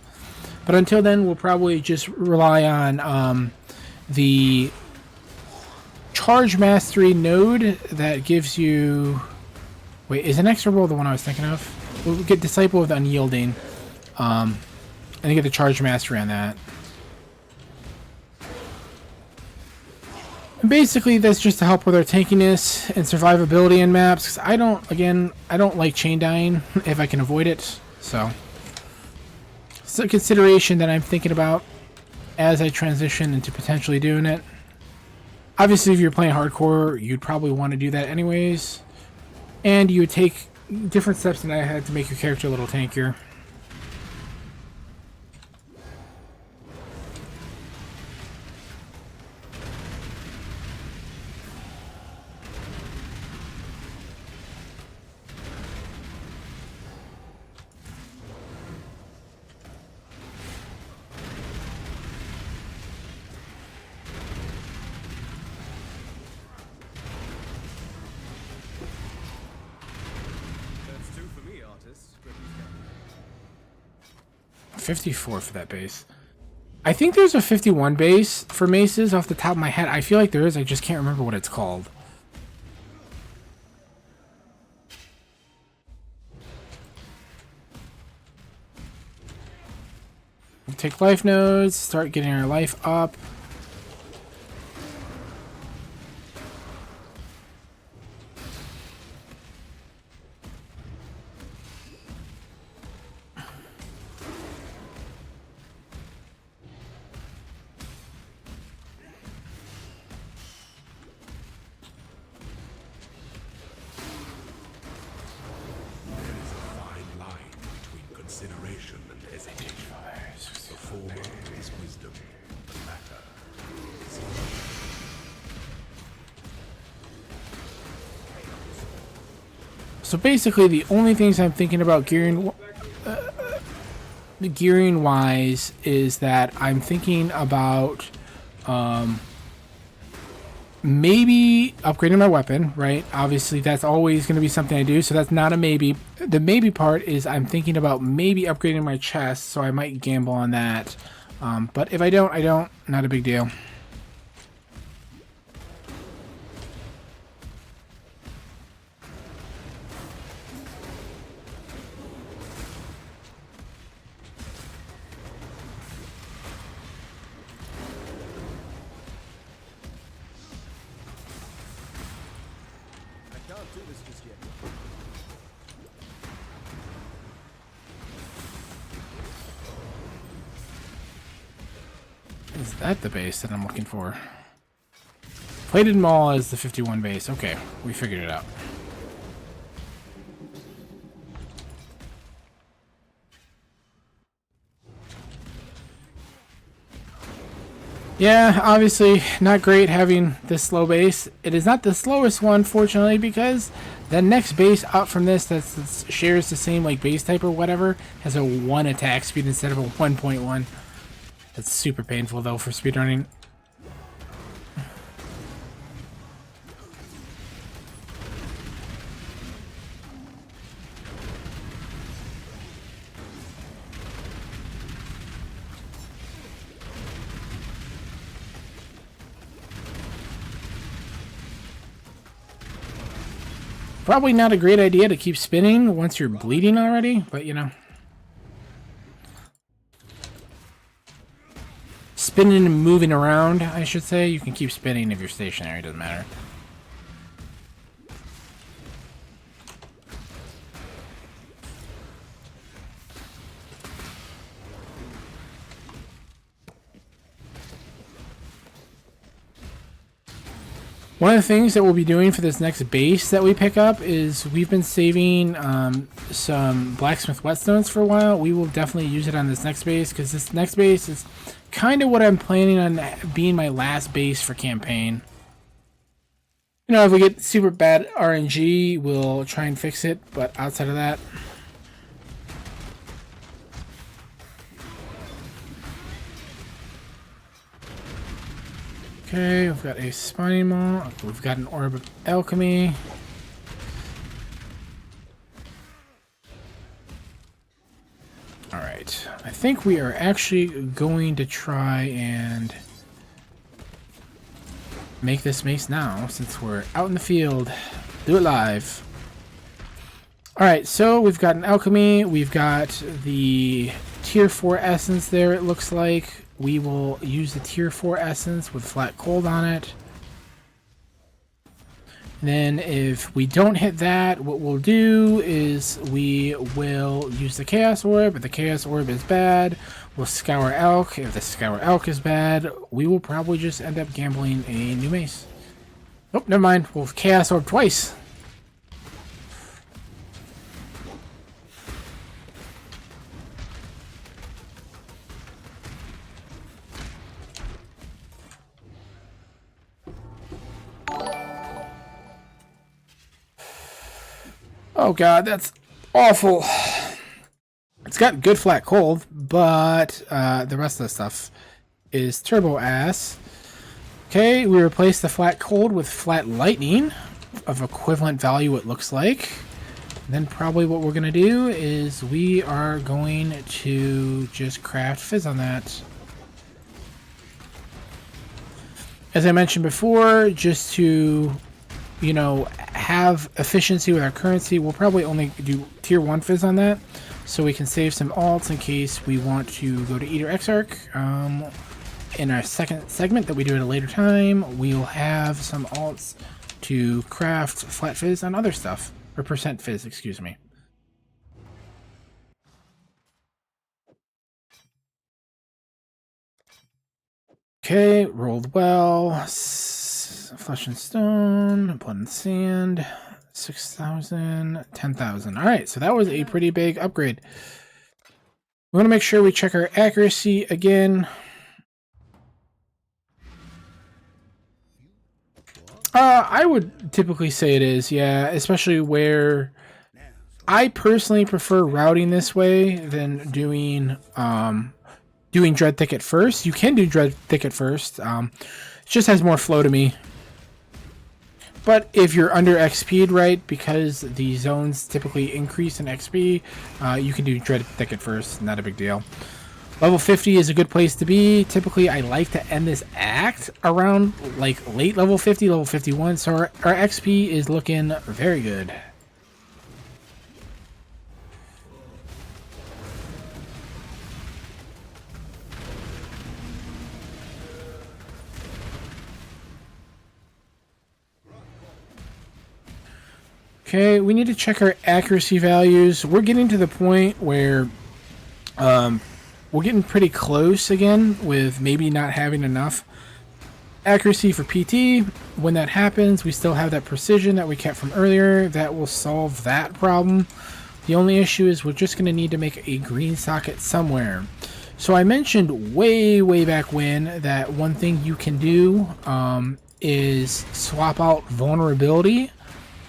But until then, we'll probably just rely on the Charge Mastery node that gives you... Wait, is Inexorable the one I was thinking of? We'll get Disciple of the Unyielding, and get the Charge Mastery on that. Basically, that's just to help with our tankiness and survivability in maps. Cause I don't like chain dying if I can avoid it. So, it's a consideration that I'm thinking about as I transition into potentially doing it. Obviously, if you're playing hardcore, you'd probably want to do that anyways. And you would take different steps than I had to make your character a little tankier. That's 2 for me, artists. 54 for that base. I think there's a 51 base for maces off the top of my head. I feel like there is. I just can't remember what it's called. take life nodes, start getting our life up. Consideration and hesitation. The former is wisdom, the latter is So basically, the only things I'm thinking about gearing wise is that I'm thinking about maybe upgrading my weapon, right? Obviously, that's always going to be something I do, so that's not a maybe. The maybe part is I'm thinking about maybe upgrading my chest, so I might gamble on that. But if I don't, I don't. Not a big deal. I can't do this just yet. Is that the base that I'm looking for? Plated Mall is the 51 base. Okay, we figured it out. Yeah, obviously not great having this slow base. It is not the slowest one, fortunately, because the next base up from this that shares the same like base type or whatever has a 1 attack speed instead of a 1.1. That's super painful though for speedrunning. Probably not a great idea to keep spinning once you're bleeding already, but you know. Spinning and moving around, I should say. You can keep spinning if you're stationary, it doesn't matter. One of the things that we'll be doing for this next base that we pick up is we've been saving some blacksmith whetstones for a while. We will definitely use it on this next base because this next base is kind of what I'm planning on being my last base for campaign. You know, if we get super bad RNG, we'll try and fix it, but outside of that... Okay, we've got a spawning maw. We've got an orb of alchemy. Alright, I think we are actually going to try and make this mace now since we're out in the field. Do it live. Alright, so we've got an alchemy. We've got the tier 4 essence there, it looks like. We will use the tier 4 essence with flat cold on it. And then if we don't hit that, what we'll do is we will use the chaos orb. If the chaos orb is bad, we'll scour elk. If the scour elk is bad, we will probably just end up gambling a new mace. Oh, never mind. We'll chaos orb twice. Oh god, that's awful. It's got good flat cold, but the rest of the stuff is turbo ass. Okay, we replace the flat cold with flat lightning of equivalent value, it looks like. And then probably what we're going to do is we are going to just craft fizz on that. As I mentioned before, just to, you know, have efficiency with our currency, we'll probably only do tier 1 fizz on that. so we can save some alts in case we want to go to Eater Exarch. In our second segment that we do at a later time, we'll have some alts to craft flat fizz on other stuff, or percent fizz, excuse me. Okay, rolled well. Flesh and stone, blood and sand, 6,000, 10,000. All right, so that was a pretty big upgrade. We want to make sure we check our accuracy again. I would typically say it is, yeah, especially where I personally prefer routing this way than doing Dread Thicket first. You can do Dread Thicket first. It just has more flow to me. But if you're under XP'd, right, because the zones typically increase in XP, you can do Dread Thicket first. Not a big deal. Level 50 is a good place to be. Typically, I like to end this act around like late level 50, level 51. So our XP is looking very good. Okay, we need to check our accuracy values. We're getting to the point where we're getting pretty close again with maybe not having enough accuracy for PT. When that happens, we still have that precision that we kept from earlier. That will solve that problem. The only issue is we're just going to need to make a green socket somewhere. So I mentioned way back when that one thing you can do is swap out vulnerability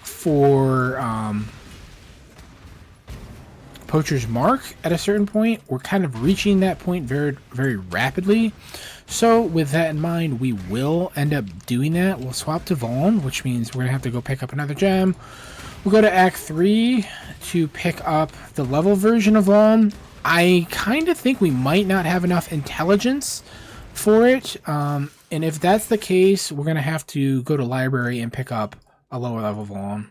for Poacher's Mark at a certain point. We're kind of reaching that point very rapidly. So with that in mind, we will end up doing that. We'll swap to Vaughn, which means we're going to have to go pick up another gem. We'll go to Act 3 to pick up the level version of Vaughn. I kind of think we might not have enough intelligence for it. And if that's the case, we're going to have to go to library and pick up a lower level Vaughn.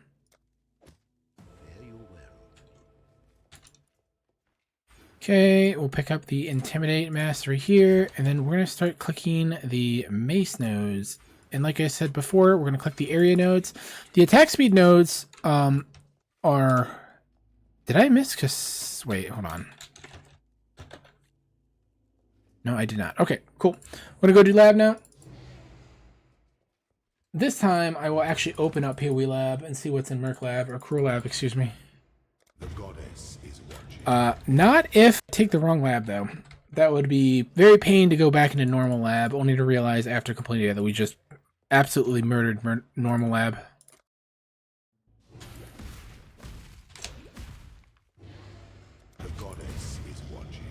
Okay, we'll pick up the Intimidate Mastery here, and then we're going to start clicking the Mace nodes. And like I said before, we're going to click the area nodes. The attack speed nodes are... Did I miss? Cause wait, hold on. No, I did not. Okay, cool. I'm going to go do lab now. This time, I will actually open up PoE Lab and see what's in Merc Lab, or Cruel Lab, excuse me. The goddess is watching. Not if I take the wrong lab, though. That would be very pain to go back into normal lab, only to realize after completing it that we just absolutely murdered normal lab. The goddess is watching.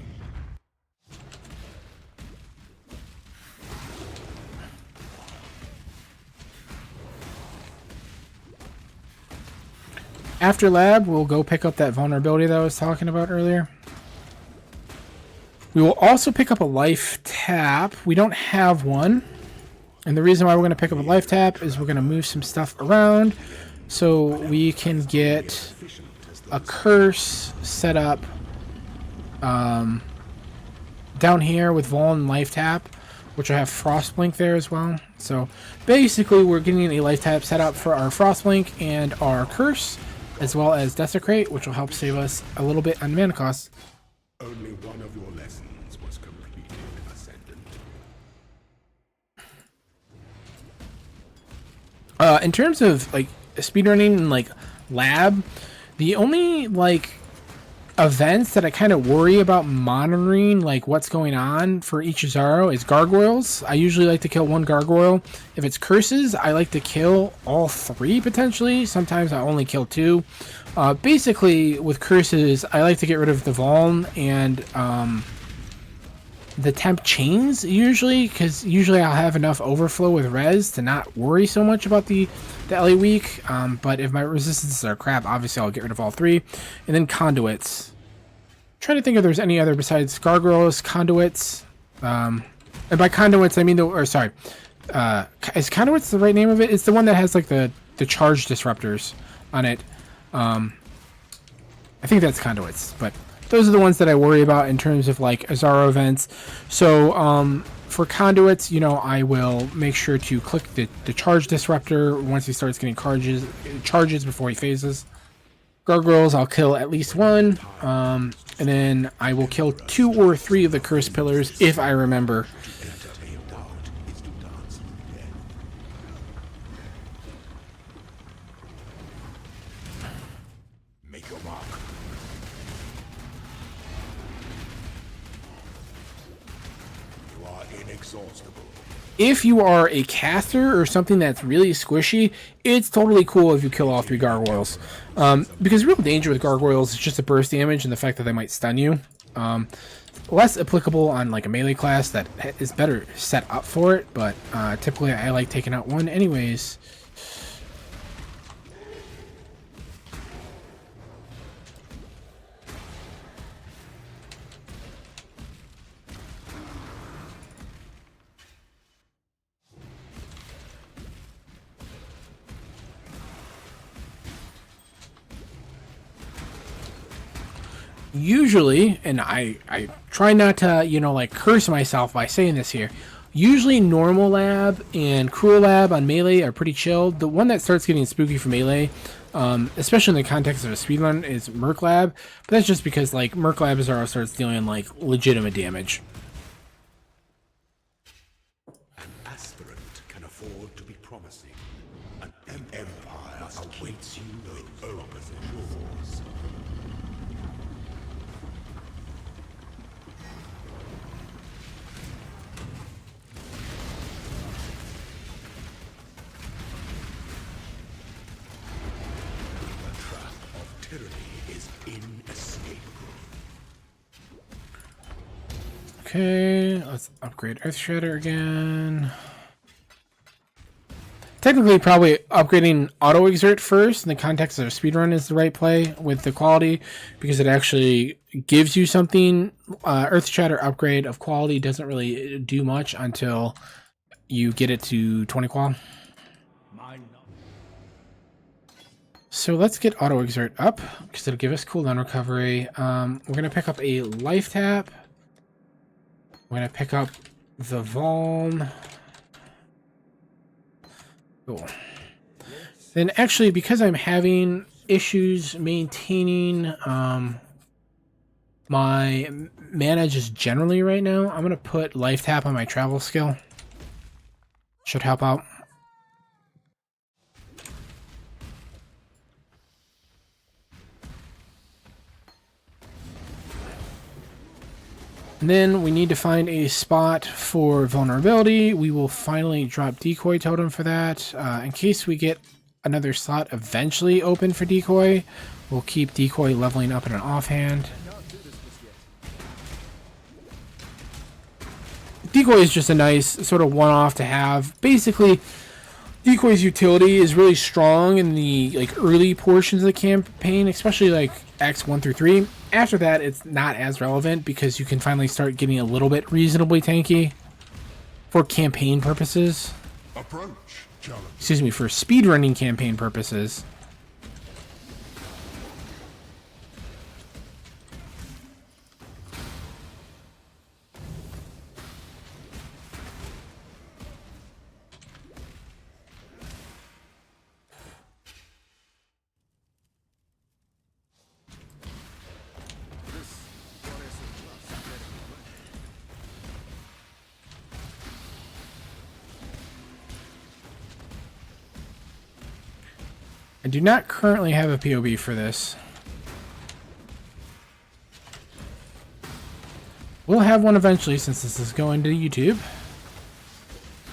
After lab, we'll go pick up that vulnerability that I was talking about earlier. We will also pick up a life tap. We don't have one. And the reason why we're going to pick up a life tap is we're going to move some stuff around so we can get a curse set up down here with Vol and life tap, which will have Frostblink there as well. So basically we're getting a life tap set up for our Frostblink and our curse, as well as Desecrate, which will help save us a little bit on mana costs. Only one of your lessons was completed, Ascendant. In terms of like speedrunning and like lab, the only like events that I kind of worry about monitoring, like what's going on for each Zaro, is gargoyles. I usually like to kill one gargoyle. If it's curses, I like to kill all three potentially. Sometimes I only kill two. Basically, with curses, I like to get rid of the Voln and the temp chains usually, because usually I'll have enough overflow with res to not worry so much about the LA weak. But if my resistances are crap, obviously I'll get rid of all three. And then conduits. I'm trying to think if there's any other besides gargoyles, conduits. And by conduits I mean is conduits the right name of it? It's the one that has like the charge disruptors on it. I think that's conduits, but those are the ones that I worry about in terms of like Azaro events. So for conduits, you know, I will make sure to click the charge disruptor once he starts getting charges before he phases. Gargoyles, I'll kill at least one, and then I will kill 2 or 3 of the cursed pillars if I remember. Make your mark. You are inexhaustible. If you are a caster or something that's really squishy, it's totally cool if you kill all 3 gargoyles. Because the real danger with gargoyles is just the burst damage and the fact that they might stun you. Less applicable on like a melee class that is better set up for it, but typically I like taking out 1 anyways. Usually, and I try not to, you know, like curse myself by saying this here. Usually normal lab and cruel lab on melee are pretty chilled. The one that starts getting spooky for melee, especially in the context of a speedrun, is Merc Lab. But that's just because like Merc Lab Azaro starts dealing like legitimate damage. An aspirant can afford to be promising. An empire awaits you with open doors. The trap of tyranny is inescapable. Okay, let's upgrade Earthshatter again. Technically, probably upgrading Autoexert first in the context of a speedrun is the right play with the quality, because it actually gives you something. Earthshatter upgrade of quality doesn't really do much until you get it to 20 qual. So let's get Autoexert up, because it'll give us cooldown recovery. We're going to pick up a life tap. We're going to pick up the Vuln. Cool. Then actually, because I'm having issues maintaining my mana just generally right now, I'm going to put life tap on my travel skill. Should help out. And then we need to find a spot for vulnerability. We will finally drop decoy totem for that. In case we get another slot eventually open for decoy, we'll keep decoy leveling up in an offhand. Decoy is just a nice sort of one-off to have. Basically, decoy's utility is really strong in the like early portions of the campaign, especially like Acts 1 through 3. After that, it's not as relevant because you can finally start getting a little bit reasonably tanky for campaign purposes. Approach, challenge. Excuse me, for speedrunning campaign purposes. I do not currently have a POB for this. We'll have one eventually since this is going to YouTube.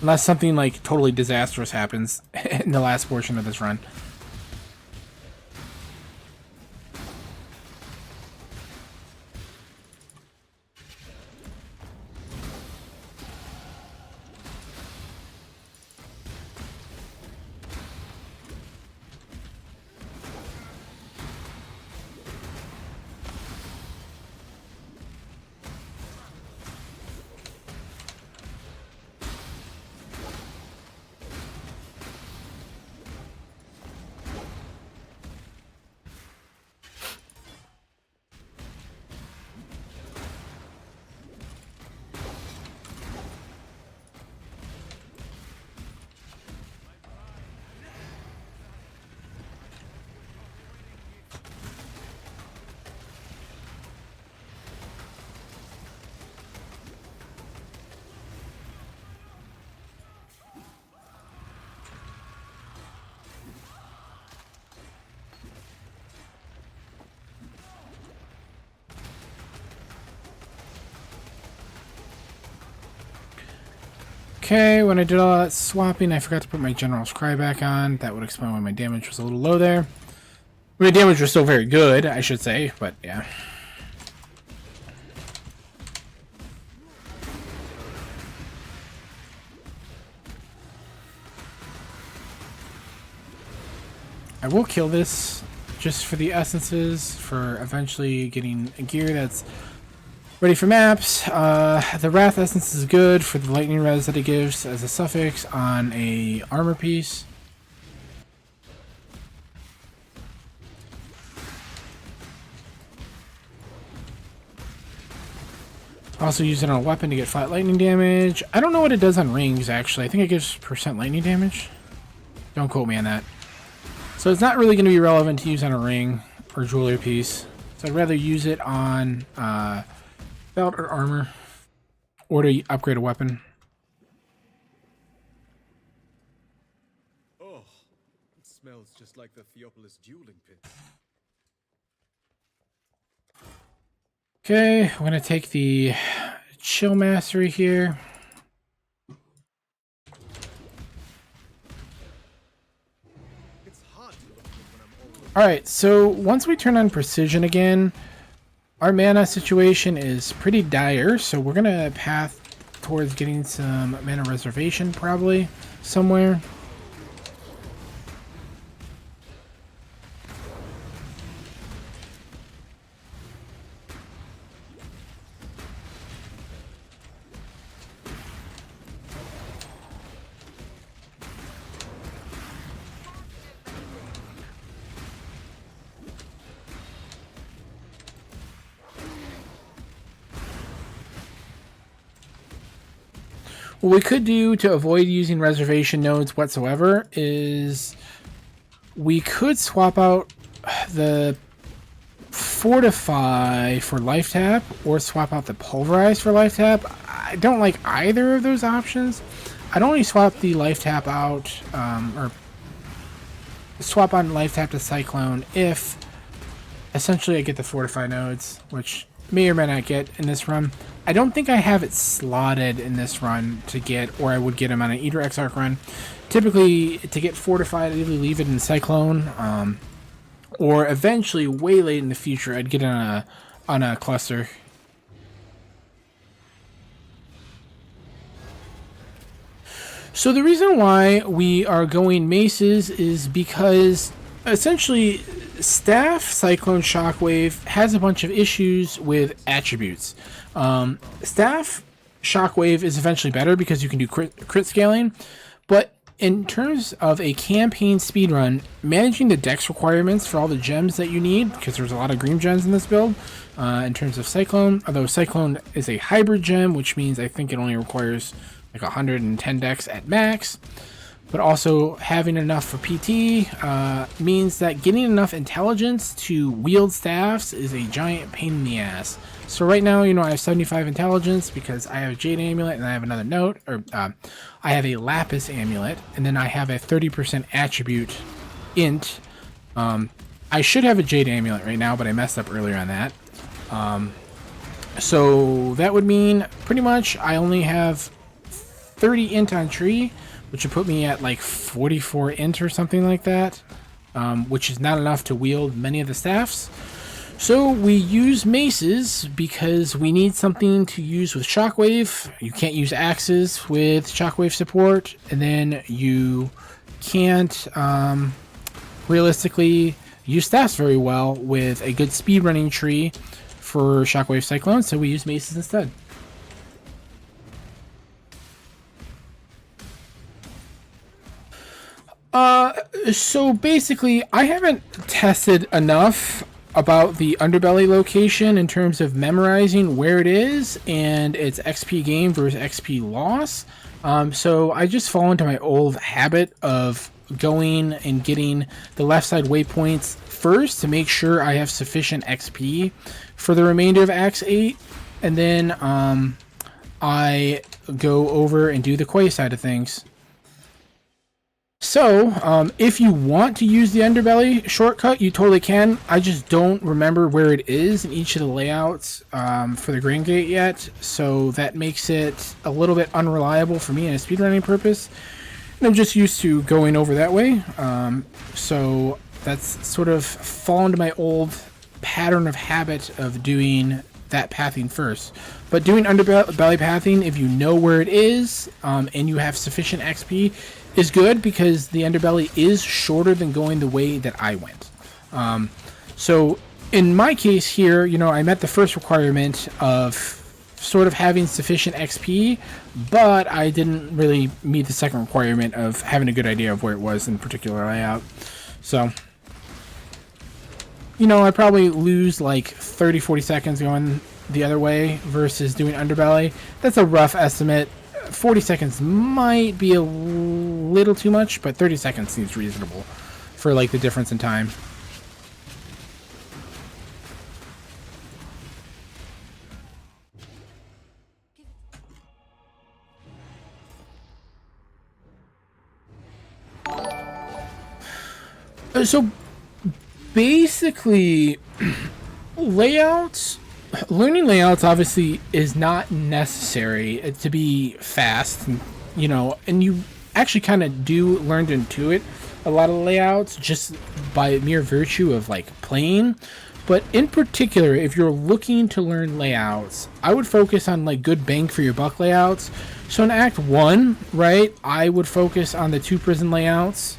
Unless something like totally disastrous happens in the last portion of this run. Okay, when I did all that swapping, I forgot to put my General's Cry back on. That would explain why my damage was a little low there. My damage was still very good, I should say, but yeah. I will kill this just for the essences, for eventually getting a gear that's ready for maps. The Wrath essence is good for the lightning res that it gives as a suffix on a armor piece. Also use it on a weapon to get flat lightning damage. I don't know what it does on rings, actually. I think it gives % lightning damage. Don't quote me on that. So it's not really going to be relevant to use on a ring or jewelry piece. So I'd rather use it on belt or armor, or to upgrade a weapon. Oh, it smells just like the Theopolis dueling pits. Okay, I'm going to take the Chill Mastery here. Alright, so once we turn on Precision again, our mana situation is pretty dire, so we're going to path towards getting some mana reservation probably somewhere. What we could do to avoid using reservation nodes whatsoever is we could swap out the Fortify for life tap or swap out the Pulverize for life tap. I don't like either of those options. I'd only swap the life tap out or swap on life tap to Cyclone if essentially I get the Fortify nodes, which may or may not get in this run. I don't think I have it slotted in this run to get, or I would get them on an either Exarch run. Typically, to get Fortified, I'd either leave it in Cyclone, or eventually, way late in the future, I'd get it on a cluster. So the reason why we are going maces is because essentially Staff Cyclone Shockwave has a bunch of issues with attributes. Staff Shockwave is eventually better because you can do crit scaling, but in terms of a campaign speedrun, managing the dex requirements for all the gems that you need, because there's a lot of green gems in this build, in terms of Cyclone, although Cyclone is a hybrid gem, which means I think it only requires like 110 dex at max, but also having enough for PT means that getting enough intelligence to wield staffs is a giant pain in the ass. So right now, you know, I have 75 intelligence because I have a Jade Amulet and I have another note, or I have a Lapis Amulet, and then I have a 30% attribute int. I should have a Jade Amulet right now, but I messed up earlier on that. So that would mean pretty much I only have 30 int on tree, which would put me at like 44 int or something like that, which is not enough to wield many of the staffs. So we use maces because we need something to use with Shockwave. You can't use axes with Shockwave support, and then you can't realistically use staffs very well with a good speedrunning tree for Shockwave Cyclone, so we use maces instead. So basically, I haven't tested enough about the underbelly location in terms of memorizing where it is and its XP gain versus XP loss. So I just fall into my old habit of going and getting the left side waypoints first to make sure I have sufficient XP for the remainder of Acts 8, and then I go over and do the quest side of things. So, if you want to use the underbelly shortcut, you totally can. I just don't remember where it is in each of the layouts for the Grand Gate yet, so that makes it a little bit unreliable for me in a speedrunning purpose. And I'm just used to going over that way, so that's sort of fallen into my old pattern of habit of doing that pathing first. But doing underbelly pathing, if you know where it is and you have sufficient XP, is good because the underbelly is shorter than going the way that I went. So in my case here, you know, I met the first requirement of sort of having sufficient XP, but I didn't really meet the second requirement of having a good idea of where it was in particular layout. So, you know, I probably lose like 30-40 seconds going the other way versus doing underbelly. That's a rough estimate. 40 seconds might be a little too much, but 30 seconds seems reasonable for like the difference in time. So basically, learning layouts obviously is not necessary to be fast, you know, and you actually kind of do learn to intuit a lot of layouts just by mere virtue of like playing. But in particular, if you're looking to learn layouts, I would focus on like good bang for your buck layouts. So in Act 1, right, I would focus on the 2 prison layouts.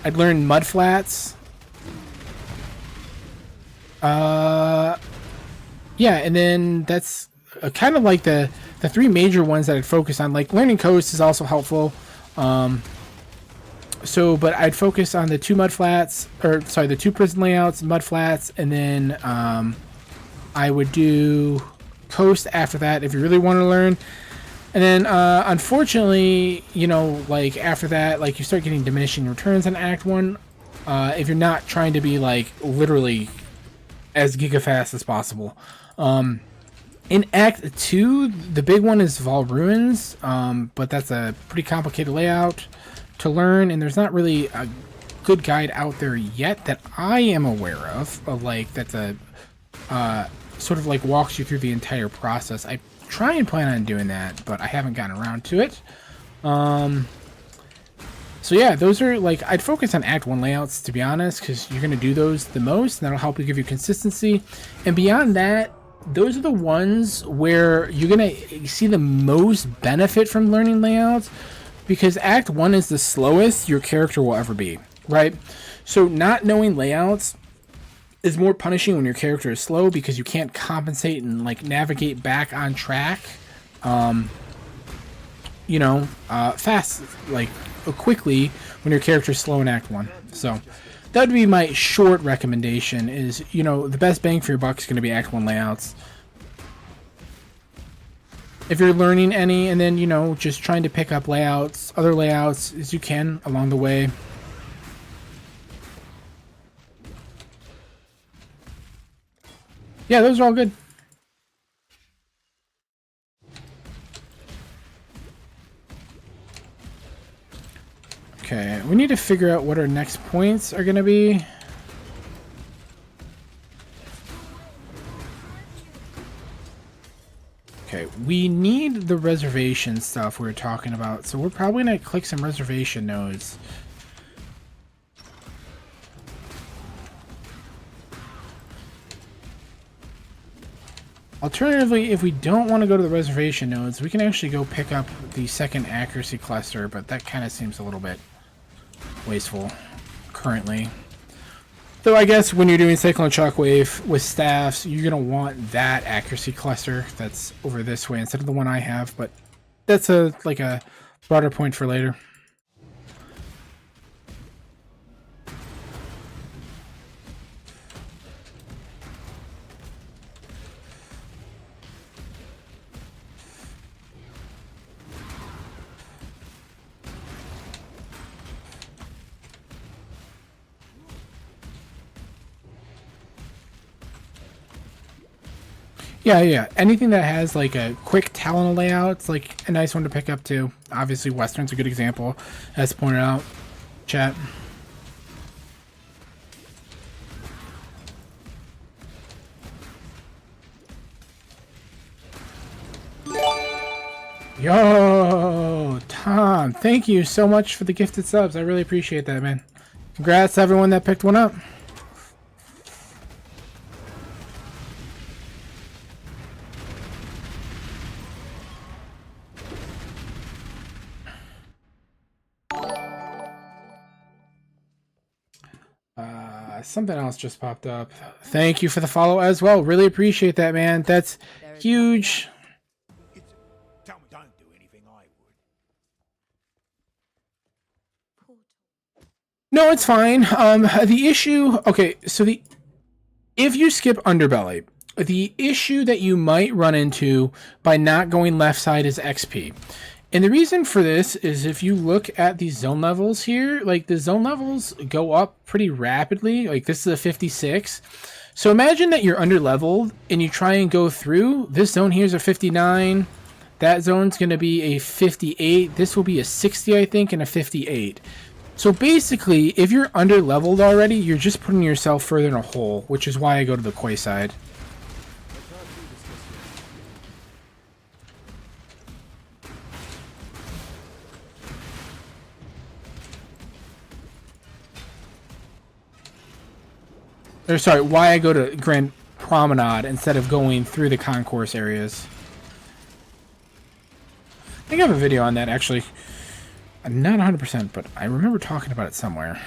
I'd learn mud flats. Yeah, and then that's kind of like the 3 major ones that I'd focus on. Like learning coast is also helpful. But I'd focus on the 2 mud flats, or sorry, the 2 prison layouts, mud flats, and then I would do coast after that if you really want to learn. And then, unfortunately, you know, like after that, like you start getting diminishing returns in Act 1. If you're not trying to be like literally as gigafast as possible. In Act 2, the big one is Vol Ruins, but that's a pretty complicated layout to learn, and there's not really a good guide out there yet that I am aware of like that's a sort of like walks you through the entire process. I try and plan on doing that, but I haven't gotten around to it. So yeah, those are like, I'd focus on Act 1 layouts, to be honest, because you're going to do those the most, and that'll help you give you consistency. And beyond that, those are the ones where you're going to see the most benefit from learning layouts, because Act 1 is the slowest your character will ever be, right? So not knowing layouts is more punishing when your character is slow, because you can't compensate and like navigate back on track, fast, like quickly when your character is slow in Act 1. So that would be my short recommendation is, you know, the best bang for your buck is going to be Act 1 layouts. If you're learning any, and then, you know, just trying to pick up layouts, other layouts as you can along the way. Yeah, those are all good. Okay, we need to figure out what our next points are going to be. Okay, we need the reservation stuff we were talking about, so we're probably going to click some reservation nodes. Alternatively, if we don't want to go to the reservation nodes, we can actually go pick up the second accuracy cluster, but that kind of seems a little bit wasteful currently. Though I guess when you're doing Cyclone Shockwave with staffs, you're going to want that accuracy cluster that's over this way instead of the one I have, but that's a broader point for later. Yeah. Anything that has like a quick talent layout, it's like a nice one to pick up too. Obviously, Western's a good example, as pointed out. Chat. Yo, Tom, thank you so much for the gifted subs. I really appreciate that, man. Congrats to everyone that picked one up. Something else just popped up. Thank you for the follow as well. Really appreciate that, man. That's huge. Tell me, don't do anything I would. No, it's fine. The issue, okay, so if you skip Underbelly, the issue that you might run into by not going left side is XP. And the reason for this is if you look at the zone levels here, like the zone levels go up pretty rapidly. Like this is a 56. So imagine that you're under leveled and you try and go through. This zone here is a 59. That zone's going to be a 58. This will be a 60, I think, and a 58. So basically, if you're under leveled already, you're just putting yourself further in a hole, which is why I go to the Koi side. Or sorry, why I go to Grand Promenade instead of going through the concourse areas. I think I have a video on that, actually. I'm not 100%, but I remember talking about it somewhere.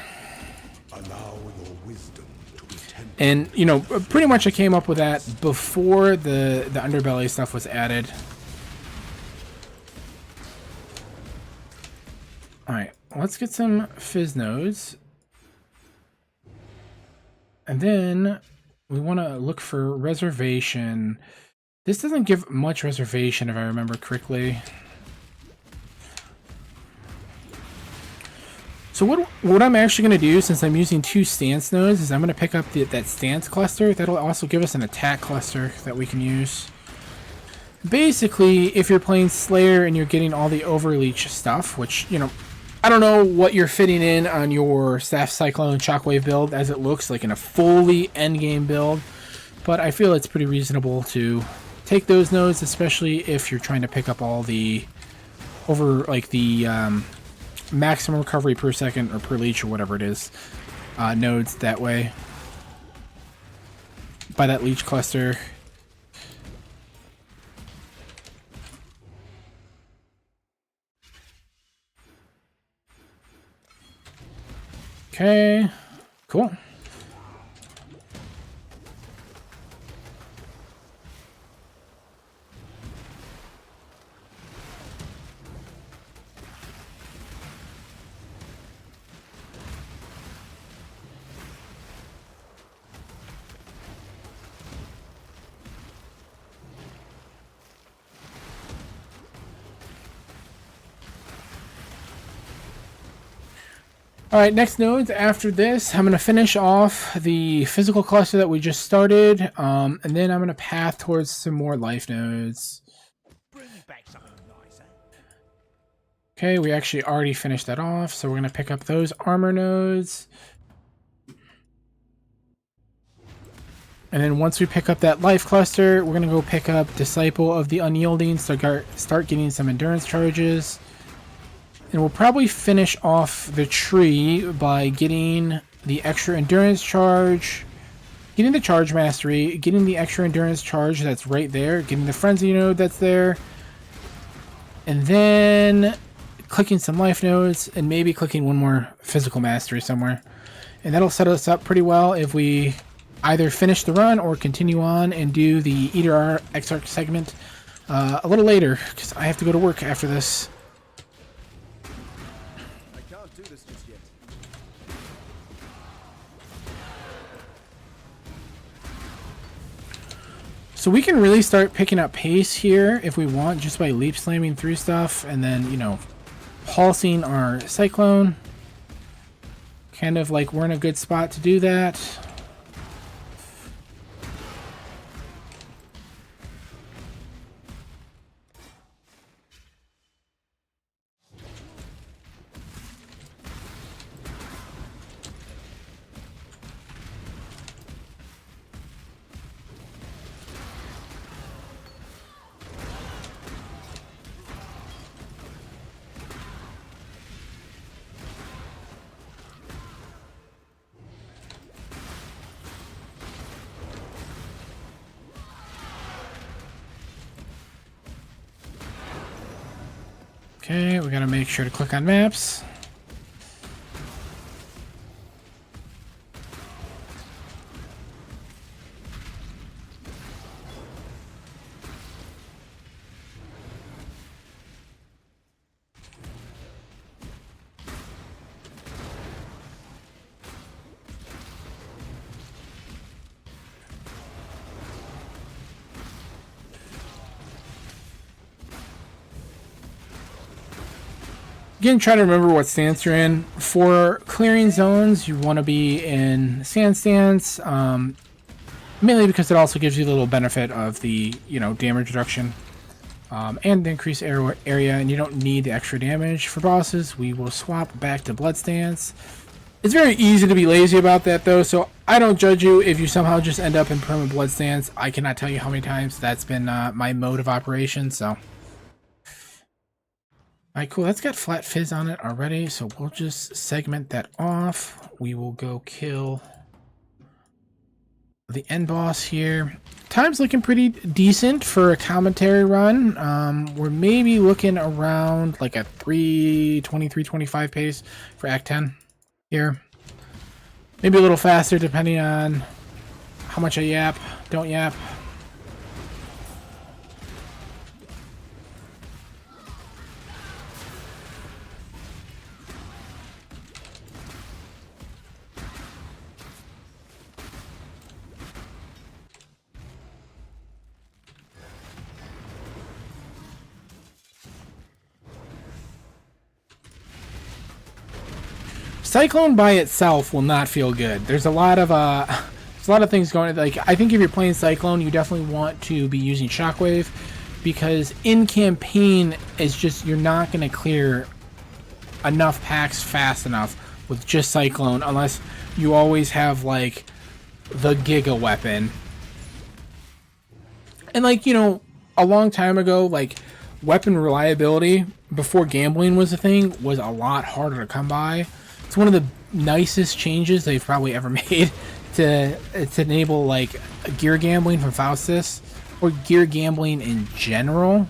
Allow your wisdom to be tempered. And, you know, pretty much I came up with that before the Underbelly stuff was added. Alright, let's get some fizz nodes. And then we want to look for reservation. This doesn't give much reservation if I remember correctly. So what I'm actually going to do, since I'm using 2 stance nodes, is I'm going to pick up that stance cluster. That'll also give us an attack cluster that we can use. Basically, if you're playing Slayer and you're getting all the overleech stuff, which, you know, I don't know what you're fitting in on your Staff Cyclone Shockwave build as it looks like in a fully endgame build, but I feel it's pretty reasonable to take those nodes, especially if you're trying to pick up all the maximum recovery per second or per leech or whatever it is nodes that way by that leech cluster. Okay, cool. Alright, next nodes after this, I'm going to finish off the physical cluster that we just started, and then I'm going to path towards some more life nodes. Bring back something nice, eh? Okay, we actually already finished that off, so we're going to pick up those armor nodes. And then once we pick up that life cluster, we're going to go pick up Disciple of the Unyielding, so start getting some endurance charges. And we'll probably finish off the tree by getting the extra endurance charge, getting the charge mastery, getting the extra endurance charge that's right there, getting the frenzy node that's there, and then clicking some life nodes and maybe clicking one more physical mastery somewhere. And that'll set us up pretty well if we either finish the run or continue on and do the Eater Exarch segment a little later, because I have to go to work after this. Do this just yet. So we can really start picking up pace here if we want, just by leap slamming through stuff and then, you know, pulsing our Cyclone. Kind of like we're in a good spot to do that. Okay, we gotta make sure to click on maps. Again, try to remember what stance you're in. For clearing zones, you want to be in sand stance, mainly because it also gives you the little benefit of the, you know, damage reduction and the increased area, and you don't need the extra damage. For bosses, we will swap back to blood stance. It's very easy to be lazy about that, though, so I don't judge you if you somehow just end up in permanent blood stance. I cannot tell you how many times that's been my mode of operation, so... Alright, cool. That's got flat fizz on it already, so we'll just segment that off. We will go kill the end boss here. Time's looking pretty decent for a commentary run. We're maybe looking around like a 3:20, 3:25 pace for Act 10 here. Maybe a little faster depending on how much I yap, don't yap. Cyclone by itself will not feel good. There's a lot of things going. Like, I think if you're playing Cyclone, you definitely want to be using Shockwave, because in campaign, it's just you're not going to clear enough packs fast enough with just Cyclone unless you always have like the Giga weapon. And like, you know, a long time ago, like weapon reliability before gambling was a thing was a lot harder to come by. It's one of the nicest changes they've probably ever made to enable like gear gambling from Faustus, or gear gambling in general.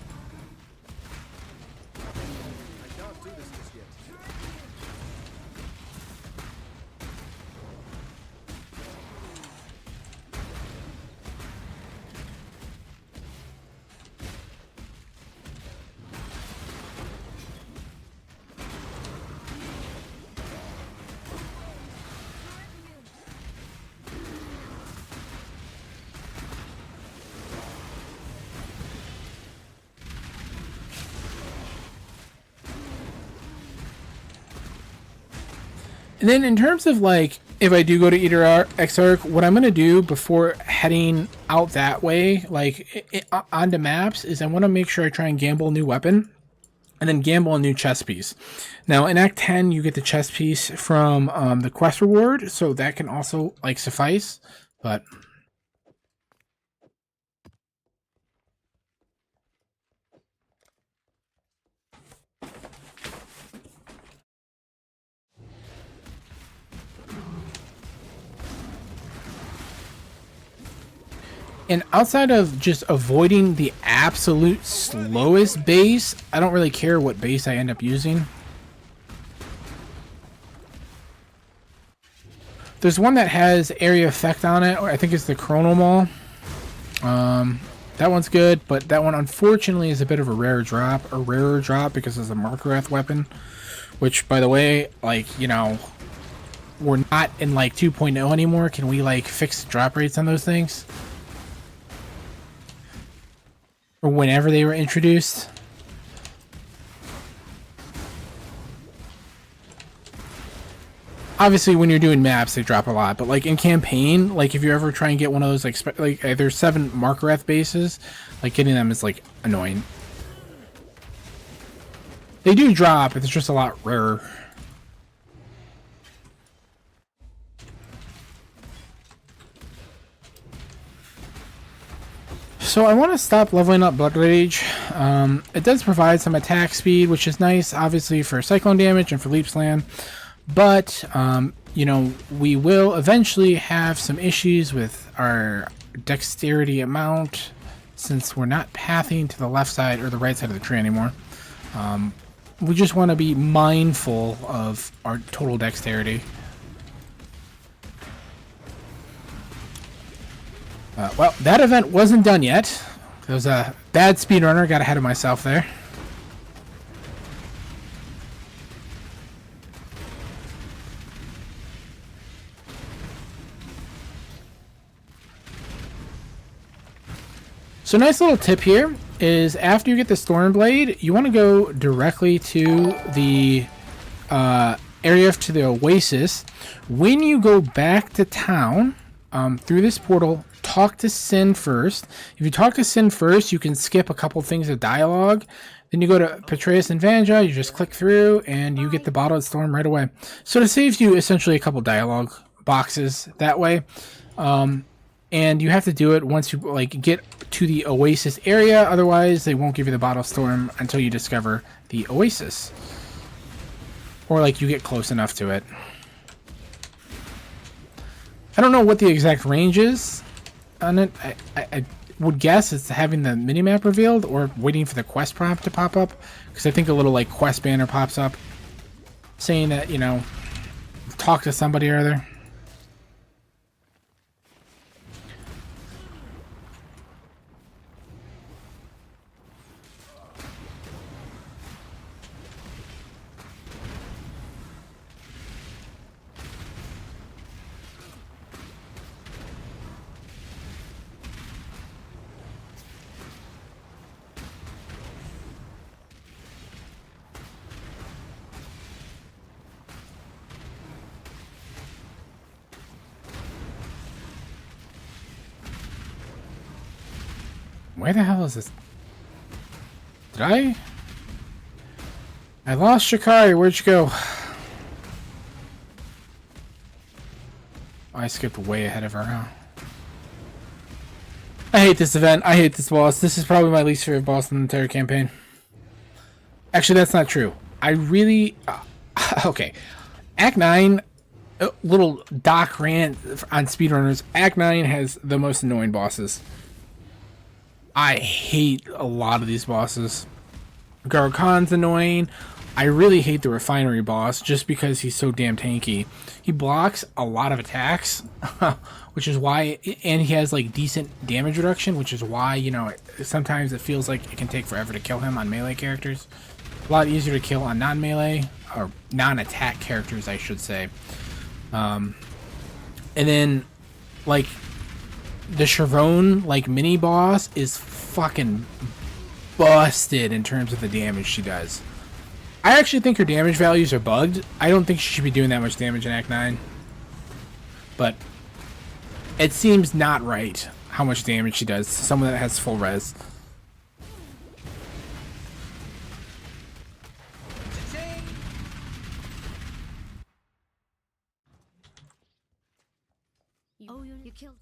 And then in terms of like, if I do go to Exarch, what I'm going to do before heading out that way, like onto maps, is I want to make sure I try and gamble a new weapon and then gamble a new chest piece. Now in Act 10, you get the chest piece from the quest reward, so that can also like suffice, but... And outside of just avoiding the absolute slowest base, I don't really care what base I end up using. There's one that has area effect on it, or I think it's the Chrono Mall. That one's good, but that one unfortunately is a bit of a rarer drop because it's a Markareth weapon. Which, by the way, like, you know, we're not in like 2.0 anymore. Can we like fix drop rates on those things? Or whenever they were introduced. Obviously, when you're doing maps, they drop a lot. But like in campaign, like if you ever try and get one of those, like there's 7 Markareth bases, like getting them is like annoying. They do drop, it's just a lot rarer. So I want to stop leveling up Blood Rage. It does provide some attack speed, which is nice, obviously, for Cyclone damage and for Leap Slam. But, you know, we will eventually have some issues with our dexterity amount, since we're not pathing to the left side or the right side of the tree anymore. We just want to be mindful of our total dexterity. Well, that event wasn't done yet. It was a bad speedrunner. Got ahead of myself there. So nice little tip here is after you get the Stormblade, you want to go directly to the area to the Oasis. When you go back to town through this portal, talk to Sin first. If you talk to Sin first, you can skip a couple things of dialogue. Then you go to Patreus and Vanja, you just click through, and you get the Bottled Storm right away. So it saves you essentially a couple dialogue boxes that way. And you have to do it once you like get to the Oasis area. Otherwise, they won't give you the Bottle Storm until you discover the Oasis. Or like you get close enough to it. I don't know what the exact range is on it. I would guess it's having the minimap revealed or waiting for the quest prompt to pop up. Because I think a little like quest banner pops up saying that, you know, talk to somebody or other. Where the hell is this? Did I lost Shikari. Where'd you go? I skipped way ahead of her, huh? I hate this event. I hate this boss. This is probably my least favorite boss in the entire campaign. Actually, that's not true. I really... okay. Act 9... little doc rant on speedrunners. Act 9 has the most annoying bosses. I hate a lot of these bosses. Garrokan's annoying. I really hate the refinery boss just because he's so damn tanky. He blocks a lot of attacks, which is why, and he has like decent damage reduction, which is why, you know, sometimes it feels like it can take forever to kill him on melee characters. A lot easier to kill on non-melee, or non-attack characters, I should say. And then, like, the Chevron, like, mini-boss is fucking busted in terms of the damage she does. I actually think her damage values are bugged. I don't think she should be doing that much damage in Act 9. But it seems not right how much damage she does to someone that has full res. You killed.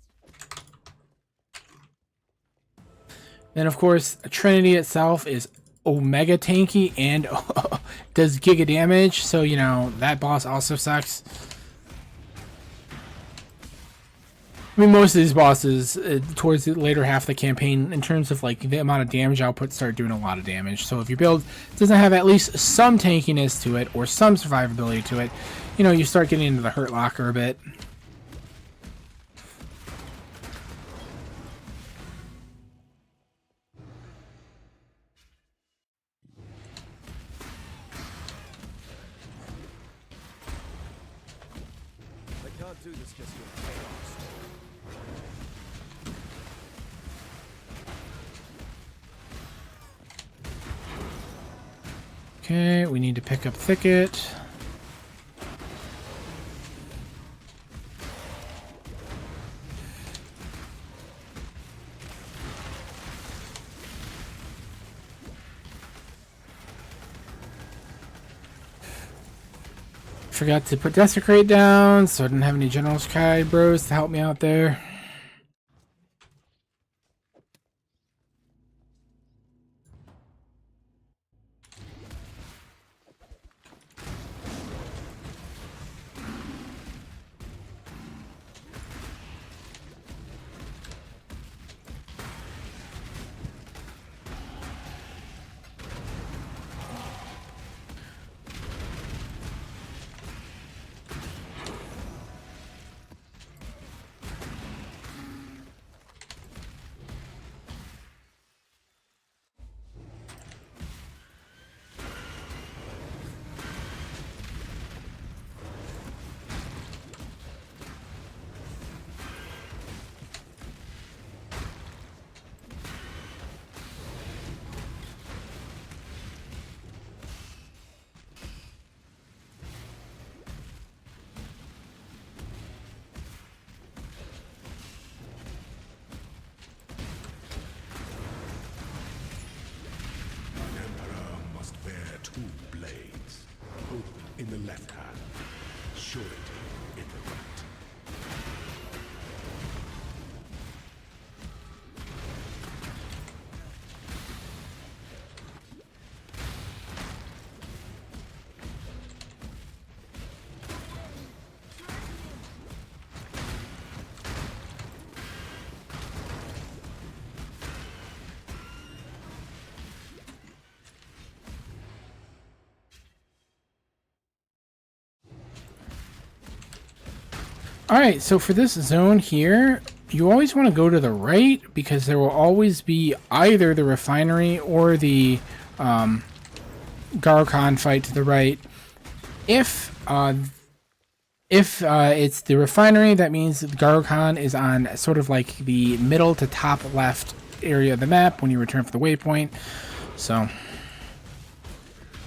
Then, of course, Trinity itself is omega tanky and does giga damage, so, you know, that boss also sucks. I mean, most of these bosses, towards the later half of the campaign, in terms of, like, the amount of damage output, start doing a lot of damage. So if your build doesn't have at least some tankiness to it, or some survivability to it, you know, you start getting into the hurt locker a bit. Do this just with chaos. Okay, we need to pick up Thicket. Forgot to put Desecrate down, so I didn't have any General Sky bros to help me out there. two blades. Hope in the left hand, surety in the right. Alright, so for this zone here, you always want to go to the right because there will always be either the refinery or the Garokhan fight to the right. If it's the refinery, that means the Garokhan is on sort of like the middle to top left area of the map when you return for the waypoint. So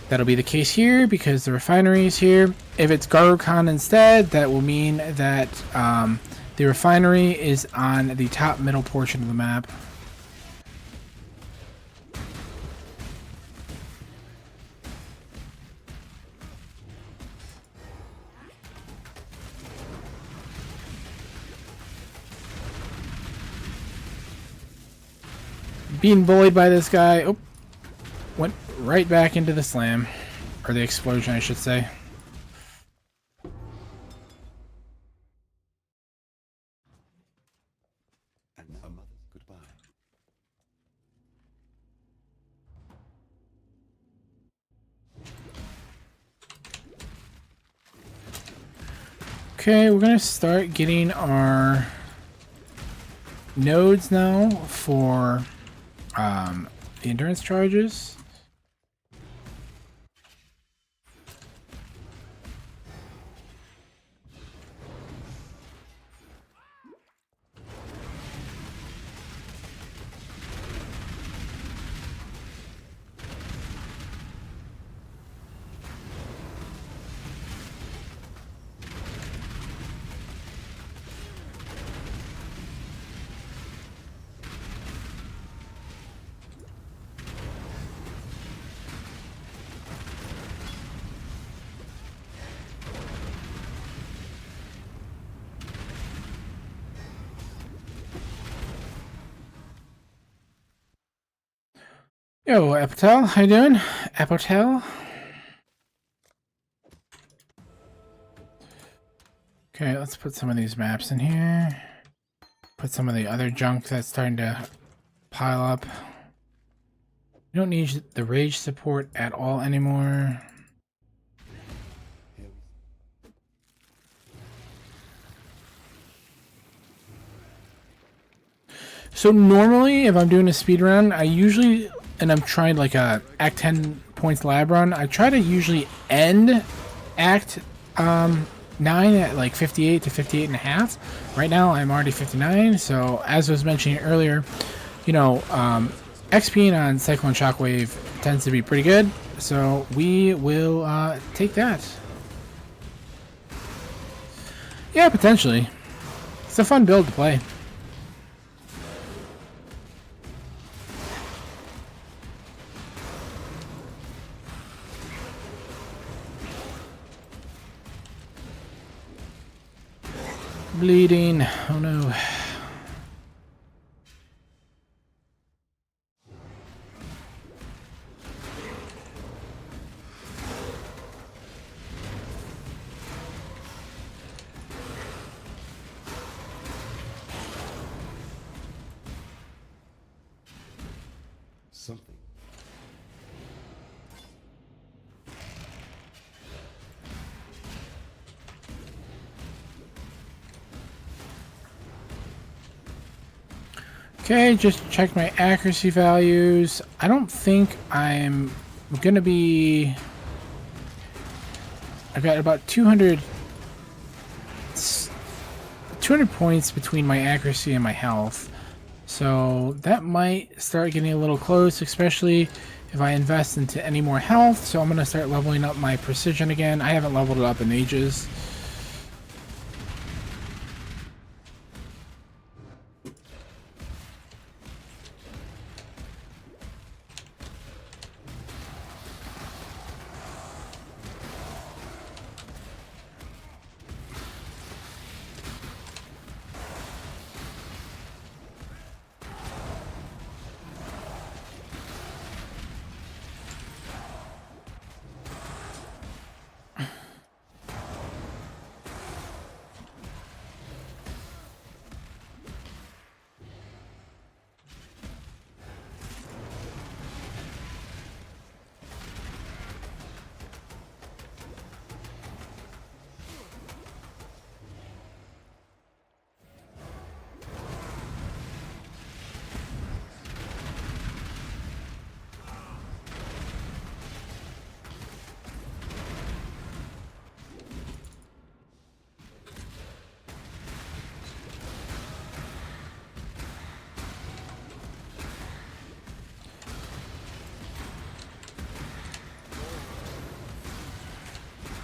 that'll be the case here because the refinery is here. If it's Garokhan instead, that will mean that the refinery is on the top middle portion of the map. Being bullied by this guy. Oh, went right back into the slam. Or the explosion, I should say. And now, mother, goodbye. Okay, we're gonna start getting our nodes now for the endurance charges. Yo, Apotel, how you doing? Apotel? Okay, let's put some of these maps in here. Put some of the other junk that's starting to pile up. You don't need the rage support at all anymore. So normally, if I'm doing a speed run, I usually, and I'm trying like a A10 Pts+Labs run, I try to usually end Act 9 at like 58 to 58.5. Right now, I'm already 59. So as I was mentioning earlier, you know, XPing on Cyclone Shockwave tends to be pretty good. So we will take that. Yeah, potentially. It's a fun build to play. Bleeding. Oh no. Something. Okay, just check my accuracy values. I don't think I'm gonna be... I've got about 200 points between my accuracy and my health. So that might start getting a little close, especially if I invest into any more health. So I'm gonna start leveling up my precision again. I haven't leveled it up in ages.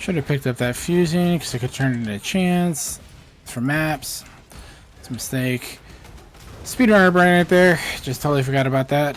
Should have picked up that fusing because I could turn it into a chance for maps. It's a mistake. Speedrunner brain right there. Just totally forgot about that.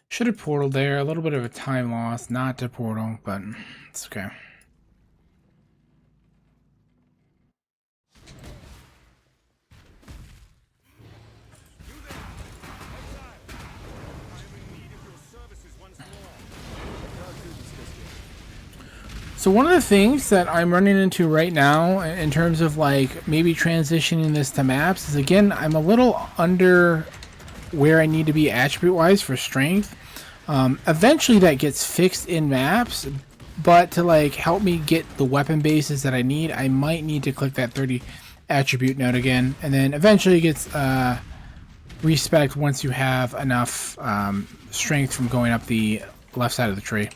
Should have portaled there. A little bit of a time loss not to portal, but it's okay. So one of the things that I'm running into right now in terms of like maybe transitioning this to maps is, again, I'm a little under where I need to be attribute wise for strength. Eventually that gets fixed in maps, but to like help me get the weapon bases that I need, I might need to click that 30 attribute node again, and then eventually it gets respec once you have enough strength from going up the left side of the tree.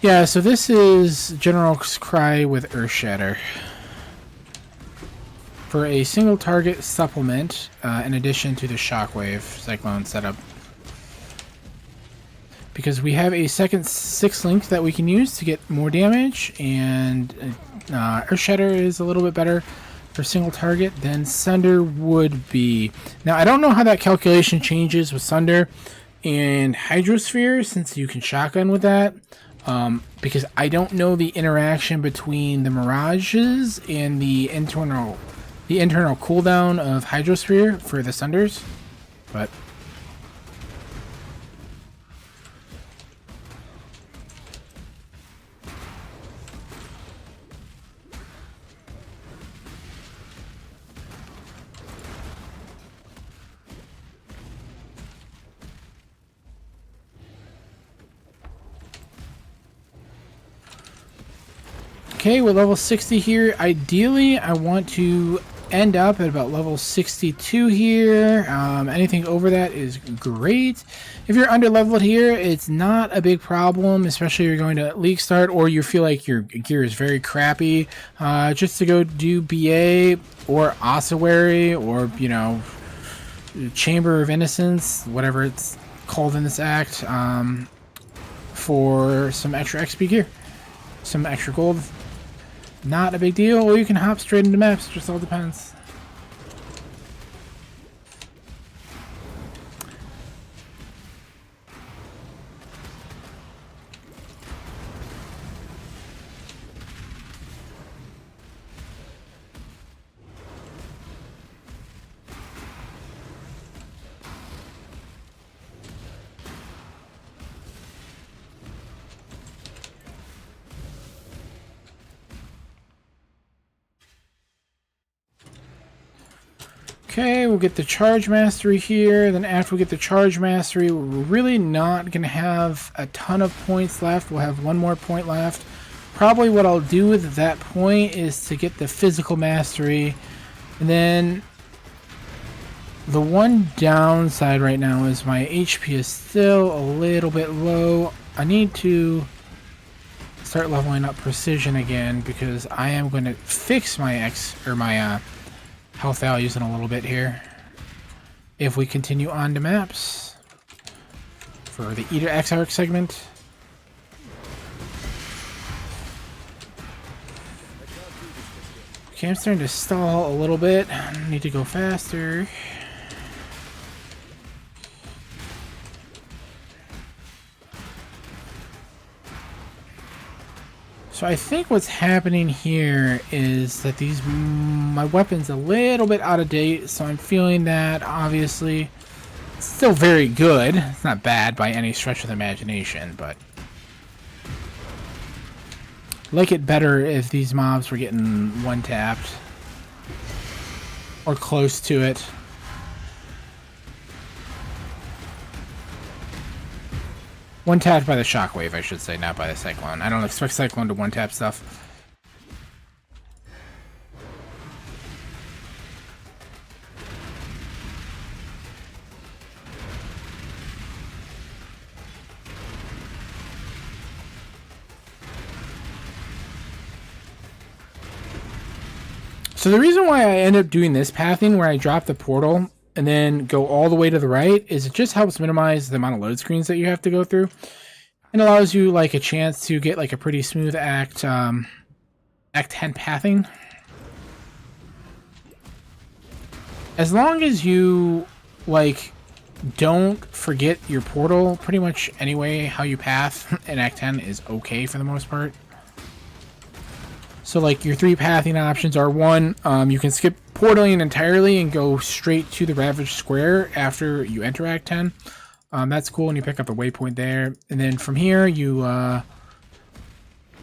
Yeah, so this is General's Cry with Earthshatter. For a single target supplement, in addition to the Shockwave Cyclone setup. Because we have a second 6 link that we can use to get more damage, and Earthshatter is a little bit better for single target than Sunder would be. Now, I don't know how that calculation changes with Sunder and Hydrosphere, since you can shotgun with that. Because I don't know the interaction between the Mirages and the internal cooldown of Hydrosphere for the Sunders, but okay, we're level 60 here. Ideally, I want to end up at about level 62 here. Anything over that is great. If you're under leveled here, it's not a big problem, especially if you're going to League Start or you feel like your gear is very crappy. Just to go do BA or Ossuary or, you know, Chamber of Innocence, whatever it's called in this act, for some extra XP gear, some extra gold. Not a big deal, or you can hop straight into maps, just all depends. Okay, we'll get the Charge Mastery here. Then after we get the Charge Mastery, we're really not going to have a ton of points left. We'll have 1 more point left. Probably what I'll do with that point is to get the Physical Mastery. And then the one downside right now is my HP is still a little bit low. I need to start leveling up Precision again because I am going to fix my health values in a little bit here if we continue on to maps for the Exarch segment. Okay, I'm starting to stall a little bit. I need to go faster. So So I think what's happening here is that my weapon's a little bit out of date, so I'm feeling that obviously it's still very good. It's not bad by any stretch of the imagination, but I'd like it better if these mobs were getting one-tapped or close to it. One-tapped by the Shockwave, I should say, not by the Cyclone. I don't expect Cyclone to one-tap stuff. So the reason why I end up doing this pathing where I drop the portal and then go all the way to the right is it just helps minimize the amount of load screens that you have to go through and allows you like a chance to get like a pretty smooth Act 10 pathing. As long as you like don't forget your portal, pretty much anyway how you path in Act 10 is okay for the most part. So like your 3 pathing options are 1, you can skip portaling entirely and go straight to the Ravaged Square after you enter Act 10. That's cool, and you pick up a waypoint there. And then from here, you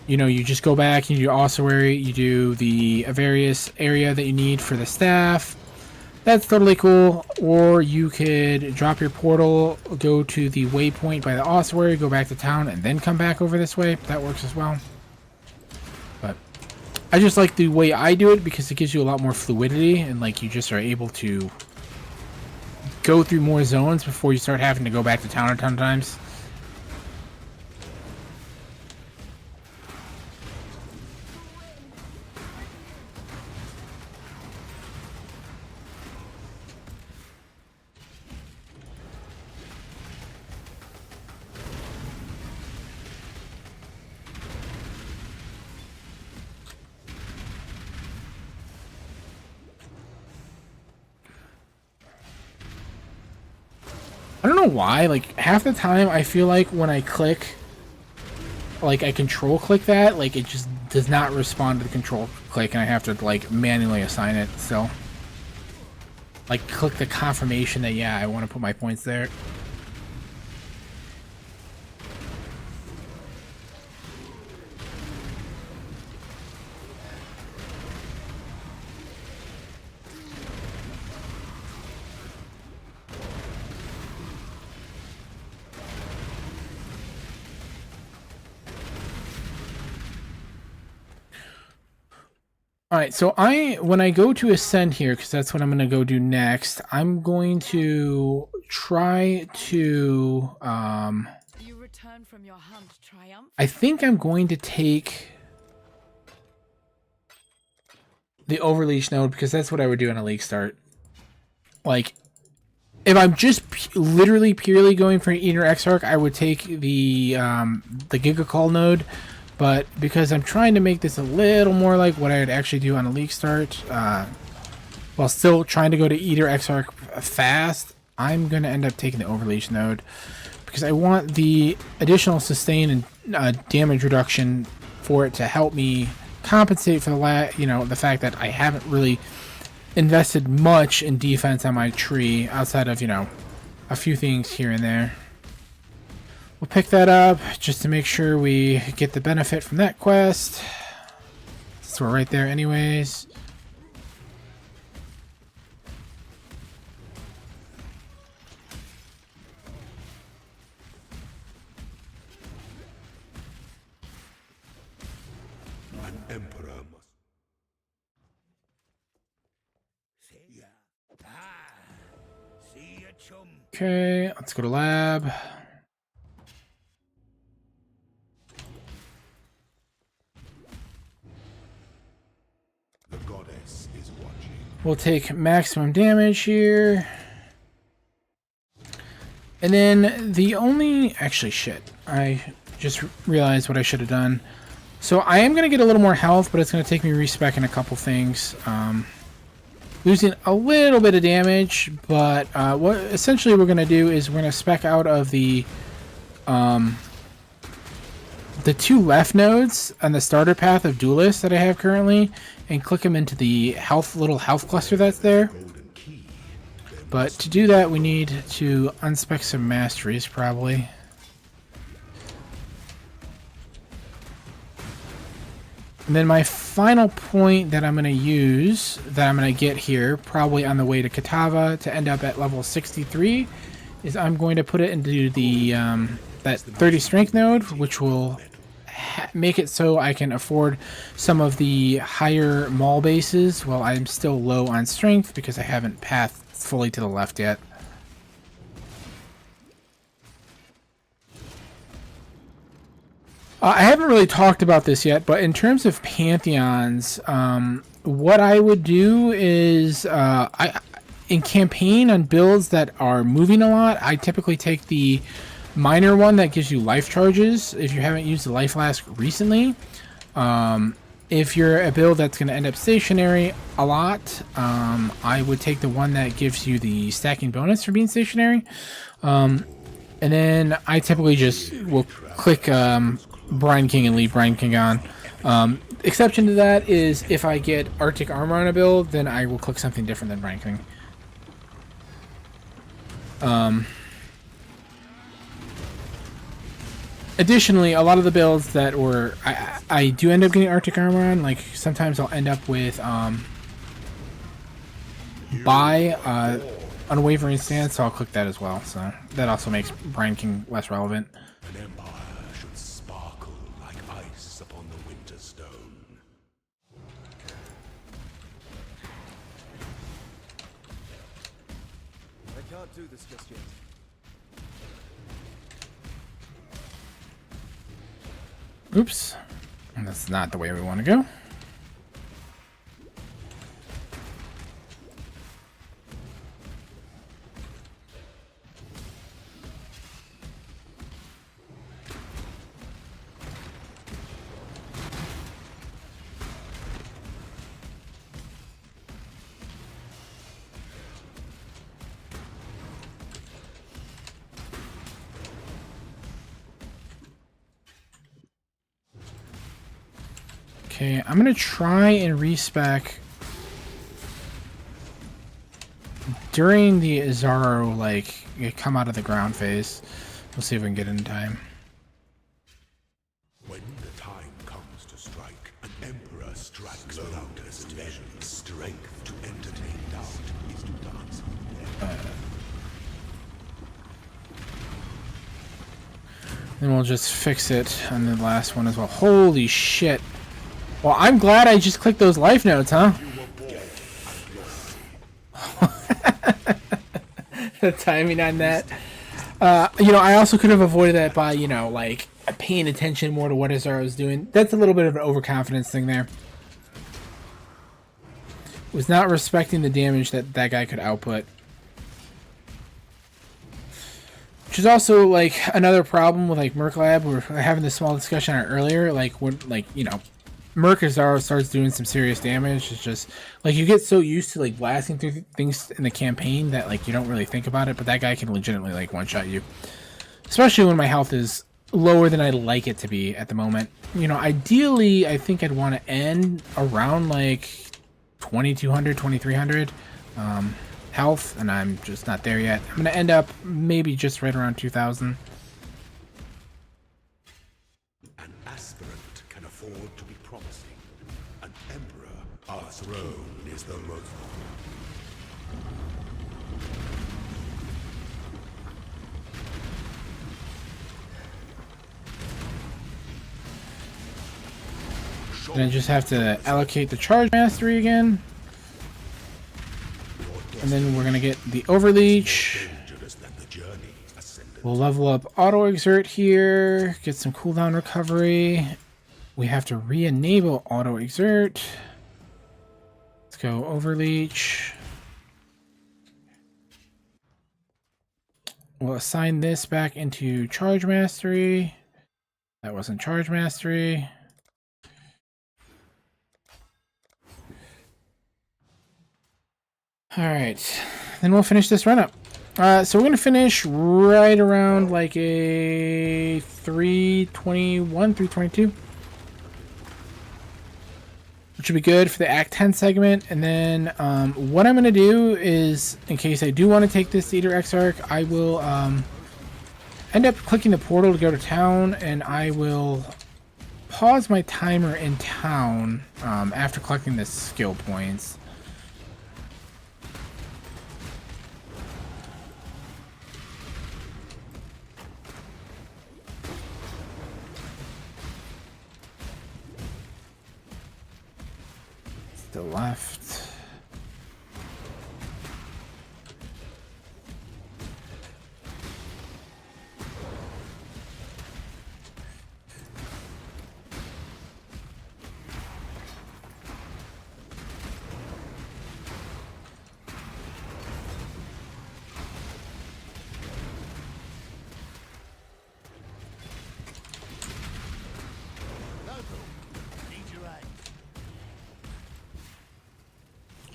you just go back and you do ossuary, you do the various area that you need for the staff. That's totally cool. Or you could drop your portal, go to the waypoint by the ossuary, go back to town, and then come back over this way. That works as well. But I just like the way I do it because it gives you a lot more fluidity and like you just are able to go through more zones before you start having to go back to town a ton of times. I don't know why, like, half the time I feel like when I click, like, I control click that, like, it just does not respond to the control click, and I have to, like, manually assign it, so. Like, click the confirmation that, yeah, I want to put my points there. Alright, so when I go to ascend here, because that's what I'm going to go do next, I'm going to try to, You return from your hunt triumph. I think I'm going to take the overleash node, because that's what I would do on a league start. Like, if I'm just literally purely going for an Eater Exarch, I would take the Giga Call node. But because I'm trying to make this a little more like what I would actually do on a league start, while still trying to go to Eater Exarch fast, I'm going to end up taking the Overleash node. Because I want the additional sustain and damage reduction for it to help me compensate for the fact that I haven't really invested much in defense on my tree outside of, a few things here and there. We'll pick that up just to make sure we get the benefit from that quest. So we're right there anyways. An emperor must. Okay, let's go to lab. The goddess is watching. We'll take maximum damage here. And then the only... Actually, shit. I just realized what I should have done. So I am going to get a little more health, but it's going to take me respecing a couple things. Losing a little bit of damage, but what essentially we're going to do is we're going to spec out of the the 2 left nodes on the starter path of Duelist that I have currently and click them into the little health cluster that's there. But to do that, we need to unspec some masteries, probably. And then my final point that I'm going to use, that I'm going to get here, probably on the way to Katava to end up at level 63, is I'm going to put it into the that 30 strength node, which will make it so I can afford some of the higher mall bases while I'm still low on strength because I haven't pathed fully to the left yet. I haven't really talked about this yet, but in terms of pantheons, what I would do is in campaign on builds that are moving a lot, I typically take the minor one that gives you life charges if you haven't used the life flask recently. If you're a build that's going to end up stationary a lot, I would take the one that gives you the stacking bonus for being stationary. And then I typically just will click Brine King and leave Brine King on. Exception to that is if I get Arctic Armor on a build, then I will click something different than Brine King. Additionally, a lot of the builds that were I do end up getting Arctic Armor on, like sometimes I'll end up with Unwavering Stance, so I'll click that as well. So that also makes Brine King less relevant. An empire should sparkle like ice upon the winter stone. I can't do this just yet. Oops. That's not the way we want to go. Okay, I'm gonna try and respec during the Azaro, like, come out of the ground phase. We'll see if we can get in time. When the time comes to strike, an emperor strikes without hesitation. Strength to entertain doubt is to dance with death. Then we'll just fix it on the last one as well. Holy shit. Well, I'm glad I just clicked those life notes, huh? The timing on that. You know, I also could have avoided that by, you know, like, paying attention more to what Azaro was doing. That's a little bit of an overconfidence thing there. Was not respecting the damage that that guy could output. Which is also, like, another problem with, like, Merc Lab. We're having this small discussion on it earlier. Like, when, like, you know, Merc Azaro starts doing some serious damage. It's just, like, you get so used to, like, blasting through things in the campaign that, like, you don't really think about it. But that guy can legitimately, like, one-shot you. Especially when my health is lower than I'd like it to be at the moment. You know, ideally, I think I'd want to end around, like, 2200, 2300 health, and I'm just not there yet. I'm going to end up maybe just right around 2000. An aspirant can afford to be promising. An emperor, our throne is the most. And I just have to allocate the charge mastery again. And then we're going to get the overleech. We'll level up autoexert here. Get some cooldown recovery. We have to re-enable autoexert. Let's go overleech. We'll assign this back into charge mastery. That wasn't charge mastery. Alright, then we'll finish this run up. So we're gonna finish right around like a 321, 322. Which would be good for the Act 10 segment. And then what I'm going to do is, in case I do want to take this to either Exarch, I will end up clicking the portal to go to town, and I will pause my timer in town after collecting the skill points. Still left.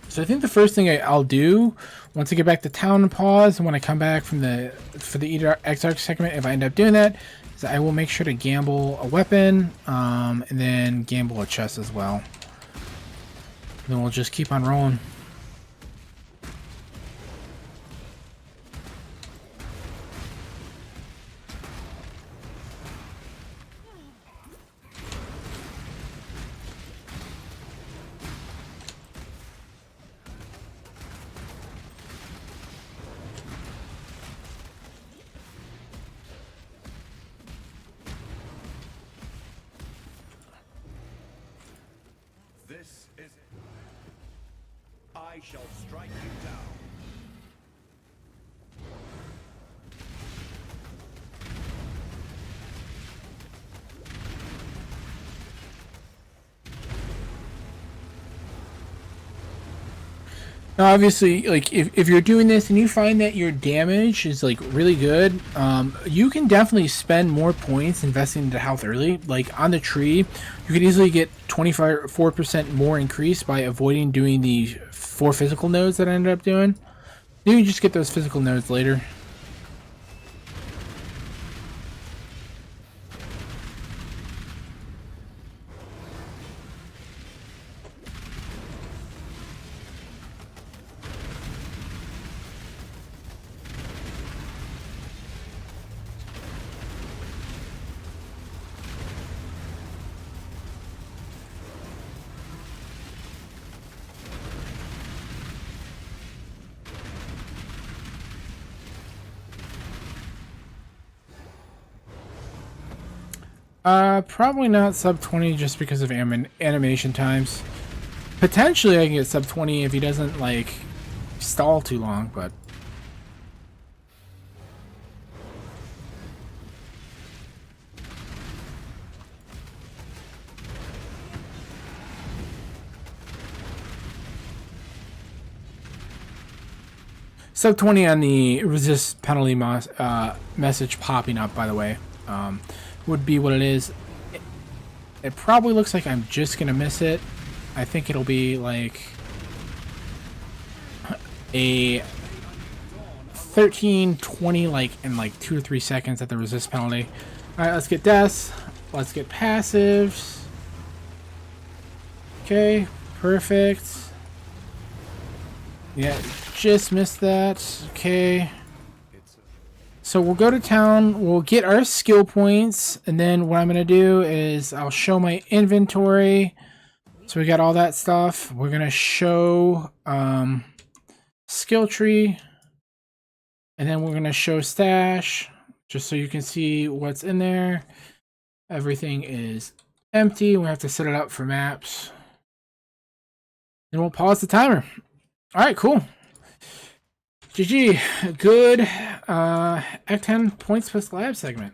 So I think the first thing I'll do once I get back to town and pause, and when I come back for the Exarch segment, if I end up doing that, is I will make sure to gamble a weapon, and then gamble a chest as well. And then we'll just keep on rolling. This is it. I shall strike you down. Now, obviously, like if you're doing this and you find that your damage is like really good, you can definitely spend more points investing into health early. Like on the tree, you could easily get 4% more increase by avoiding doing the 4 physical nodes that I ended up doing. You can just get those physical nodes later. Probably not sub 20 just because of animation times. Potentially I can get sub 20 if he doesn't like stall too long, but sub 20 on the resist penalty message popping up, by the way, would be what it is. It probably looks like I'm just gonna miss it. I think it'll be like a 13-20 like in like 2 or 3 seconds at the resist penalty. Alright, let's get deaths. Let's get passives. Okay, perfect. Yeah, just missed that. Okay. So we'll go to town, we'll get our skill points, and then what I'm going to do is I'll show my inventory. So we got all that stuff. We're going to show skill tree, and then we're going to show stash, just so you can see what's in there. Everything is empty. We have to set it up for maps. And we'll pause the timer. All right, cool. GG. Good A10 Pts+Labs segment.